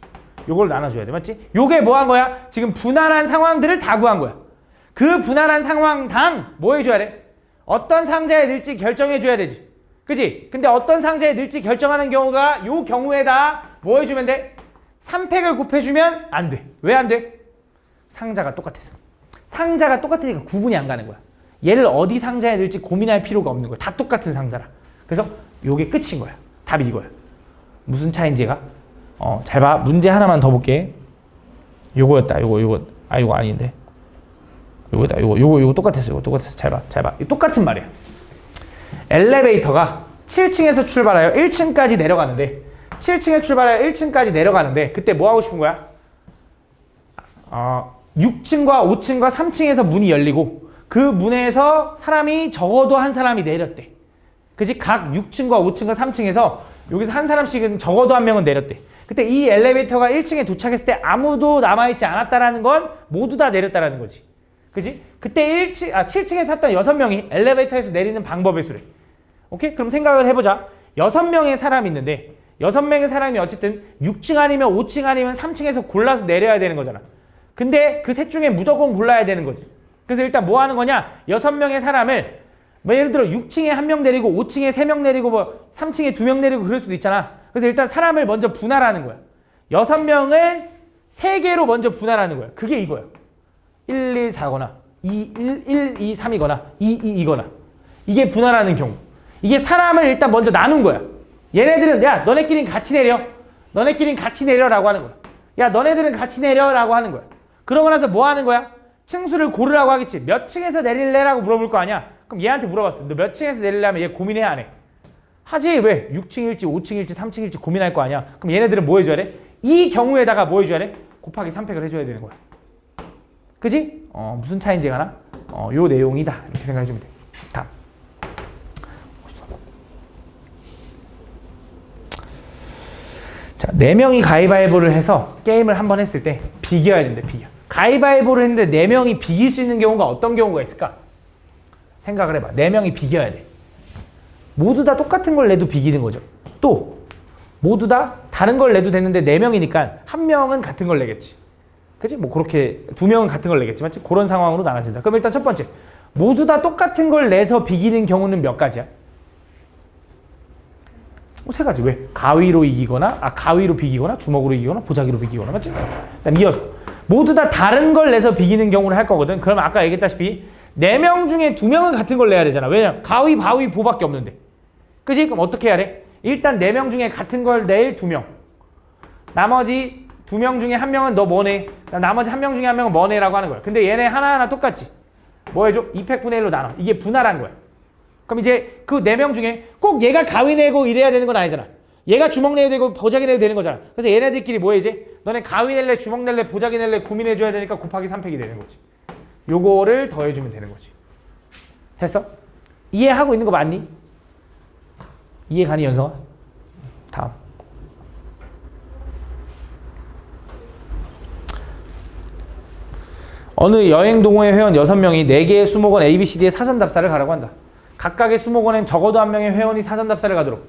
요걸 나눠줘야 돼. 맞지? 요게 뭐 한 거야? 지금 분할한 상황들을 다 구한 거야. 그 분할한 상황당 뭐 해줘야 돼? 어떤 상자에 넣을지 결정해줘야 되지. 그지? 근데 어떤 상자에 넣을지 결정하는 경우가 요 경우에다 뭐 해주면 돼? 3팩을 곱해주면 안 돼. 왜 안 돼? 상자가 똑같아서. 상자가 똑같으니까 구분이 안 가는 거야. 얘를 어디 상자에 넣을지 고민할 필요가 없는 거야. 다 똑같은 상자라. 그래서 요게 끝인 거야. 답이 이거야. 무슨 차이인지가? 잘 봐. 문제 하나만 더 볼게. 요거였다. 요거 아닌데. 요거다. 요거 똑같았어. 요거 똑같았어. 잘 봐. 이거 똑같은 말이야. 엘리베이터가 7층에서 출발하여 1층까지 내려가는데 7층에 출발하여 1층까지 내려가는데 그때 뭐 하고 싶은 거야? 6층과 5층과 3층에서 문이 열리고 그 문에서 사람이 적어도 한 사람이 내렸대. 그지? 각 6층과 5층과 3층에서 여기서 한 사람씩은 적어도 한 명은 내렸대. 그때 이 엘리베이터가 1층에 도착했을 때 아무도 남아있지 않았다라는 건 모두 다 내렸다라는 거지. 그지? 그때 7층에 탔던 6명이 엘리베이터에서 내리는 방법의 수래. 오케이? 그럼 생각을 해보자. 6명의 사람이 있는데 6명의 사람이 어쨌든 6층 아니면 5층 아니면 3층에서 골라서 내려야 되는 거잖아. 근데 그 셋 중에 무조건 골라야 되는 거지. 그래서 일단 뭐 하는 거냐? 6명의 사람을 뭐 예를 들어 6층에 1명 내리고 5층에 3명 내리고 뭐 3층에 2명 내리고 그럴 수도 있잖아. 그래서 일단 사람을 먼저 분할하는 거야. 6명을 3개로 먼저 분할하는 거야. 그게 이거야. 1, 1, 4거나 1, 2, 3이거나 2, 2이거나 이게 분할하는 경우. 이게 사람을 일단 먼저 나눈 거야. 얘네들은 야 너네끼린 같이 내려. 너네끼린 같이 내려라고 하는 거야. 야 너네들은 같이 내려라고 하는 거야. 그러고 나서 뭐 하는 거야? 층수를 고르라고 하겠지. 몇 층에서 내릴래라고 물어볼 거 아니야. 그럼 얘한테 물어봤어. 너 몇 층에서 내리려면 얘 고민해 안 해? 하지. 왜? 6층일지 5층일지 3층일지 고민할 거 아니야. 그럼 얘네들은 뭐 해줘야 돼? 이 경우에다가 뭐 해줘야 돼? 곱하기 3팩을 해줘야 되는 거야. 그지? 무슨 차이인지 가나? 요 내용이다. 이렇게 생각해주면 돼. 다음. 자, 4명이 가위바위보를 해서 게임을 한번 했을 때 비겨야 된대. 비겨. 가위바위보를 했는데 4명이 비길 수 있는 경우가 어떤 경우가 있을까? 생각을 해봐. 4명이 비겨야 돼. 모두 다 똑같은 걸 내도 비기는 거죠. 또 모두 다 다른 걸 내도 되는데 4명이니까 한 명은 같은 걸 내겠지. 그치? 뭐 그렇게 2명은 같은 걸 내겠지. 맞지? 그런 상황으로 나눠진다. 그럼 일단 첫 번째. 모두 다 똑같은 걸 내서 비기는 경우는 몇 가지야? 3가지. 왜? 가위로 이기거나, 가위로 비기거나, 주먹으로 이기거나, 보자기로 비기거나. 맞지? 그다음 이어서. 모두 다 다른 걸 내서 비기는 경우를 할 거거든. 그럼 아까 얘기했다시피 4명 중에 2명은 같은 걸 내야 되잖아. 왜냐면 가위, 바위, 보밖에 없는데. 그지? 그럼 어떻게 해야 돼? 일단 4명 중에 같은 걸 낼 2명. 나머지 2명 중에 1명은 너 뭐 내? 나머지 1명 중에 1명은 뭐 내라고 하는 거야. 근데 얘네 하나하나 똑같지? 뭐 해줘? 2팩분의 1로 나눠. 이게 분할한 거야. 그럼 이제 그 4명 중에 꼭 얘가 가위 내고 이래야 되는 건 아니잖아. 얘가 주먹 내야 되고 보자기 내도 되는 거잖아. 그래서 얘네들끼리 뭐 해 이제? 너네 가위 낼래, 주먹 낼래, 보자기 낼래 고민해줘야 되니까 곱하기 3팩이 되는 거지. 요거를 더해주면 되는 거지. 됐어? 이해하고 있는 거 맞니? 이해 가니 연성아? 다음. 어느 여행 동호회 회원 6명이 4개의 수목원 ABCD의 사전 답사를 가라고 한다. 각각의 수목원엔 적어도 1명의 회원이 사전 답사를 가도록.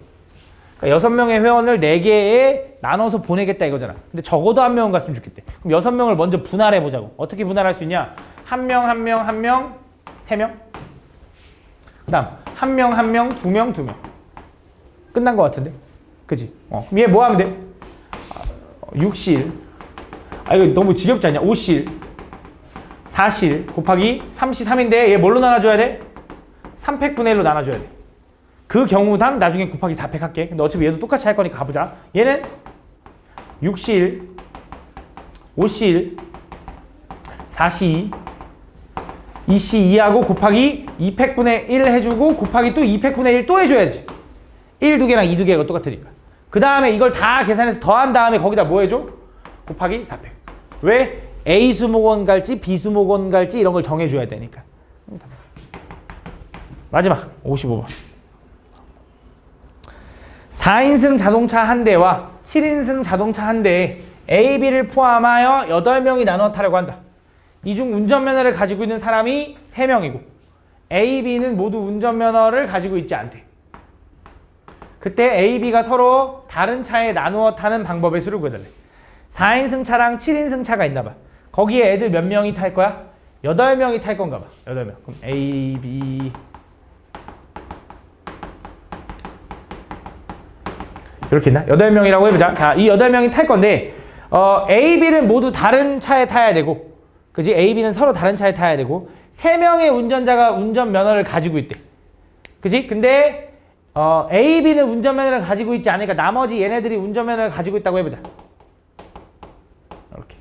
그러니까 6명의 회원을 4개에 나눠서 보내겠다 이거잖아. 근데 적어도 1명은 갔으면 좋겠대. 그럼 6명을 먼저 분할해 보자고. 어떻게 분할할 수 있냐? 1명, 1명, 1명, 3명. 그 다음 1명, 1명, 2명, 2명. 끝난 것 같은데? 그치? 그럼 얘 뭐 하면 돼? 6실. 이거 너무 지겹지 않냐? 5실. 4실 곱하기 3시 3인데 얘 뭘로 나눠줘야 돼? 3팩분의 1로 나눠줘야 돼. 그 경우당 나중에 곱하기 4팩 할게. 근데 어차피 얘도 똑같이 할 거니까 가보자. 얘는 6실, 5실, 4시, 2시 2하고 곱하기 2팩분의 1 해주고 곱하기 또 2팩분의 1 또 해줘야지. 1 2개랑 2 2개가 똑같으니까. 그 다음에 이걸 다 계산해서 더한 다음에 거기다 뭐 해줘? 곱하기 4팩. 왜? A 수목원 갈지 B 수목원 갈지 이런 걸 정해줘야 되니까. 마지막 55번. 4인승 자동차 한 대와 7인승 자동차 한 대에 A, B를 포함하여 8명이 나눠 타려고 한다. 이 중 운전면허를 가지고 있는 사람이 3명이고 A, B는 모두 운전면허를 가지고 있지 않대. 그때 A, B가 서로 다른 차에 나누어 타는 방법의 수를 구해달래. 4인승 차랑 7인승 차가 있나 봐. 거기에 애들 몇 명이 탈 거야? 8명이 탈 건가 봐. 8명. 그럼 A, B 이렇게 있나? 8명이라고 해보자. 자, 이 8명이 탈 건데 A, B는 모두 다른 차에 타야 되고, 그지? A, B는 서로 다른 차에 타야 되고 3명의 운전자가 운전면허를 가지고 있대. 그지? 근데 A, B는 운전면허를 가지고 있지 않으니까 나머지 얘네들이 운전면허를 가지고 있다고 해보자. 이렇게.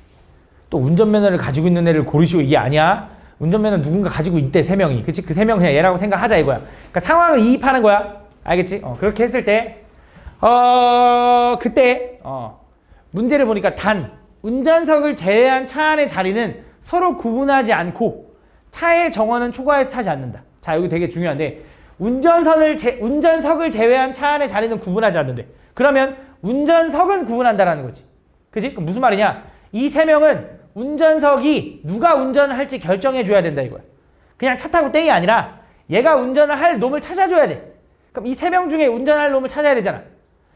또 운전면허를 가지고 있는 애를 고르시고 이게 아니야. 운전면허 누군가 가지고 있대, 3명이. 그치? 그 3명 그냥 얘라고 생각하자 이거야. 그러니까 상황을 이입하는 거야. 알겠지? 그렇게 했을 때 그때 문제를 보니까 단 운전석을 제외한 차 안의 자리는 서로 구분하지 않고 차의 정원은 초과해서 타지 않는다. 자, 여기 되게 중요한데 운전석을 제외한 차 안의 자리는 구분하지 않는데, 그러면 운전석은 구분한다라는 거지. 그지? 그럼 무슨 말이냐? 이 3명은 운전석이 누가 운전을 할지 결정해 줘야 된다 이거야. 그냥 차 타고 땡이 아니라 얘가 운전을 할 놈을 찾아줘야 돼. 그럼 이 3명 중에 운전할 놈을 찾아야 되잖아.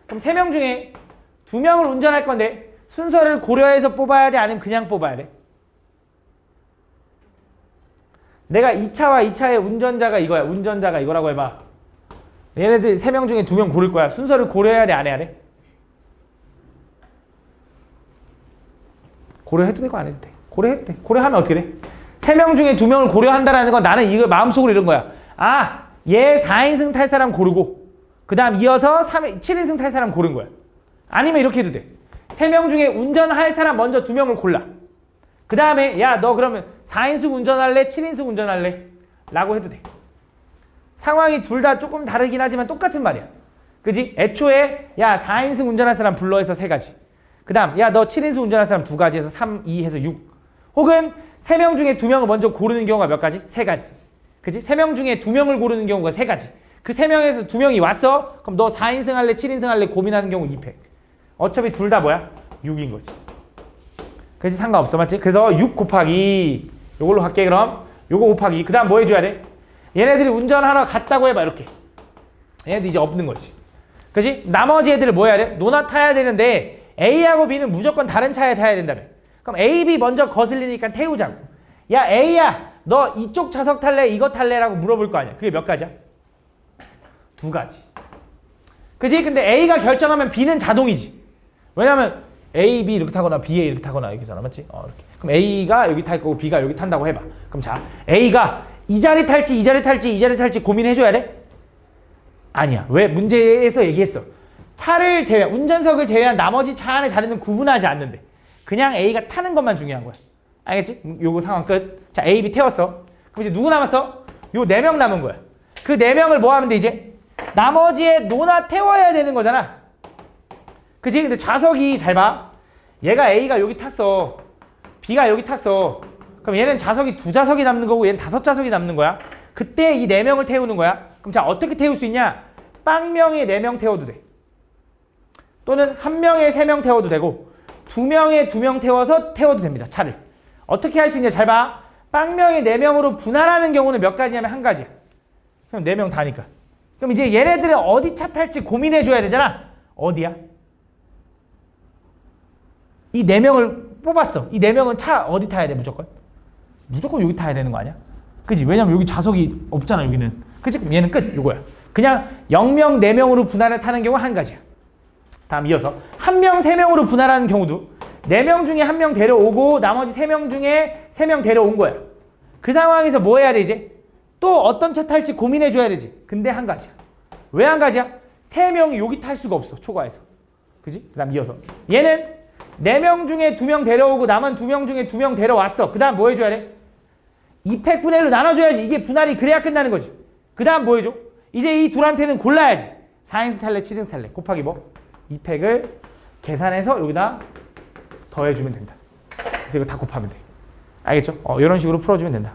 그럼 3명 중에 2명을 운전할 건데 순서를 고려해서 뽑아야 돼? 아니면 그냥 뽑아야 돼? 내가 이 차와 이 차의 운전자가 이거야. 운전자가 이거라고 해봐. 얘네들 3명 중에 2명 고를 거야. 순서를 고려해야 돼? 안 해야 돼? 고려해도 되고 안 해도 돼. 고려해도 돼. 고려하면 어떻게 돼? 3명 중에 2명을 고려한다라는 건 나는 이걸 마음속으로 이런 거야. 아, 얘 4인승 탈 사람 고르고 그 다음 이어서 7인승 탈 사람 고른 거야. 아니면 이렇게 해도 돼. 3명 중에 운전할 사람 먼저 2명을 골라. 그 다음에 야, 너 그러면 4인승 운전할래? 7인승 운전할래? 라고 해도 돼. 상황이 둘 다 조금 다르긴 하지만 똑같은 말이야. 그지? 애초에 야, 4인승 운전할 사람 불러 해서 3가지. 그 다음 야, 너 7인승 운전할 사람 2가지 해서 3, 2 해서 6. 혹은 3명 중에 2명을 먼저 고르는 경우가 몇 가지? 3가지. 그지? 3명 중에 2명을 고르는 경우가 3가지. 그 3명에서 2명이 왔어? 그럼 너 4인승 할래? 7인승 할래? 고민하는 경우 2패. 어차피 둘 다 뭐야? 6인 거지. 그렇지? 상관없어. 맞지? 그래서 6 곱하기 요걸로 갈게. 그럼 요거 곱하기 그 다음 뭐 해줘야 돼? 얘네들이 운전하러 갔다고 해봐. 이렇게 얘네들 이제 없는 거지. 그렇지? 나머지 애들을 뭐 해야 돼? 노나 타야 되는데 A하고 B는 무조건 다른 차에 타야 된다며. 그럼 A, B 먼저 거슬리니까 태우자고. 야, A야, 너 이쪽 좌석 탈래? 이거 탈래? 라고 물어볼 거 아니야. 그게 몇 가지야? 2가지. 그지? 근데 A가 결정하면 B는 자동이지. 왜냐면 A, B 이렇게 타거나 B, A 이렇게 타거나 이렇게잖아. 맞지? 이렇게. 그럼 A가 여기 탈 거고 B가 여기 탄다고 해봐. 그럼 자, A가 이 자리 탈지 이 자리 탈지 이 자리 탈지 고민해줘야 돼? 아니야. 왜? 문제에서 얘기했어. 차를 제외, 운전석을 제외한 나머지 차 안의 자리는 구분하지 않는데 그냥 A가 타는 것만 중요한 거야. 알겠지? 요거 상황 끝. 자, A, B 태웠어. 그럼 이제 누구 남았어? 요 4명 남은 거야. 그 4명을 뭐 하면 돼 이제? 나머지에 노나 태워야 되는 거잖아. 그치? 근데 좌석이 잘 봐. 얘가 A가 여기 탔어. B가 여기 탔어. 그럼 얘는 좌석이 2좌석이 남는 거고 얘는 5좌석이 남는 거야. 그때 이 4명을 태우는 거야. 그럼 자, 어떻게 태울 수 있냐? 빵명에 4명 태워도 돼. 또는 1명에 3명 태워도 되고 2명에 2명 태워서 태워도 됩니다. 차를. 어떻게 할 수 있냐? 잘 봐. 빵명에 4명으로 분할하는 경우는 몇 가지냐면 1가지야. 그럼 4명 다니까. 그럼 이제 얘네들은 어디 차 탈지 고민해 줘야 되잖아. 어디야? 이 4명을 뽑았어. 이 4명은 차 어디 타야 돼? 무조건? 무조건 여기 타야 되는 거 아니야? 그치? 왜냐면 여기 좌석이 없잖아. 여기는. 그치? 그럼 얘는 끝. 요거야. 그냥 0명, 4명으로 분할을 타는 경우 1가지야. 다음 이어서 1명, 3명으로 분할하는 경우도 4명 중에 1명 데려오고 나머지 3명 중에 3명 데려온 거야. 그 상황에서 뭐 해야 돼 이제? 또 어떤 차 탈지 고민해 줘야 되지. 근데 1가지야. 왜 1가지야? 3명이 여기 탈 수가 없어. 초과해서. 그지? 그 다음 이어서 얘는 4명 중에 2명 데려오고 남은 2명 중에 2명 데려왔어. 그 다음 뭐 해줘야 돼? 2팩 분의 1로 나눠줘야지. 이게 분할이 그래야 끝나는 거지. 그 다음 뭐 해줘? 이제 이 둘한테는 골라야지. 4인승 탈래 7인승 탈래 곱하기 뭐? 2팩을 계산해서 여기다 더해주면 된다. 그래서 이거 다 곱하면 돼. 알겠죠? 이런 식으로 풀어주면 된다.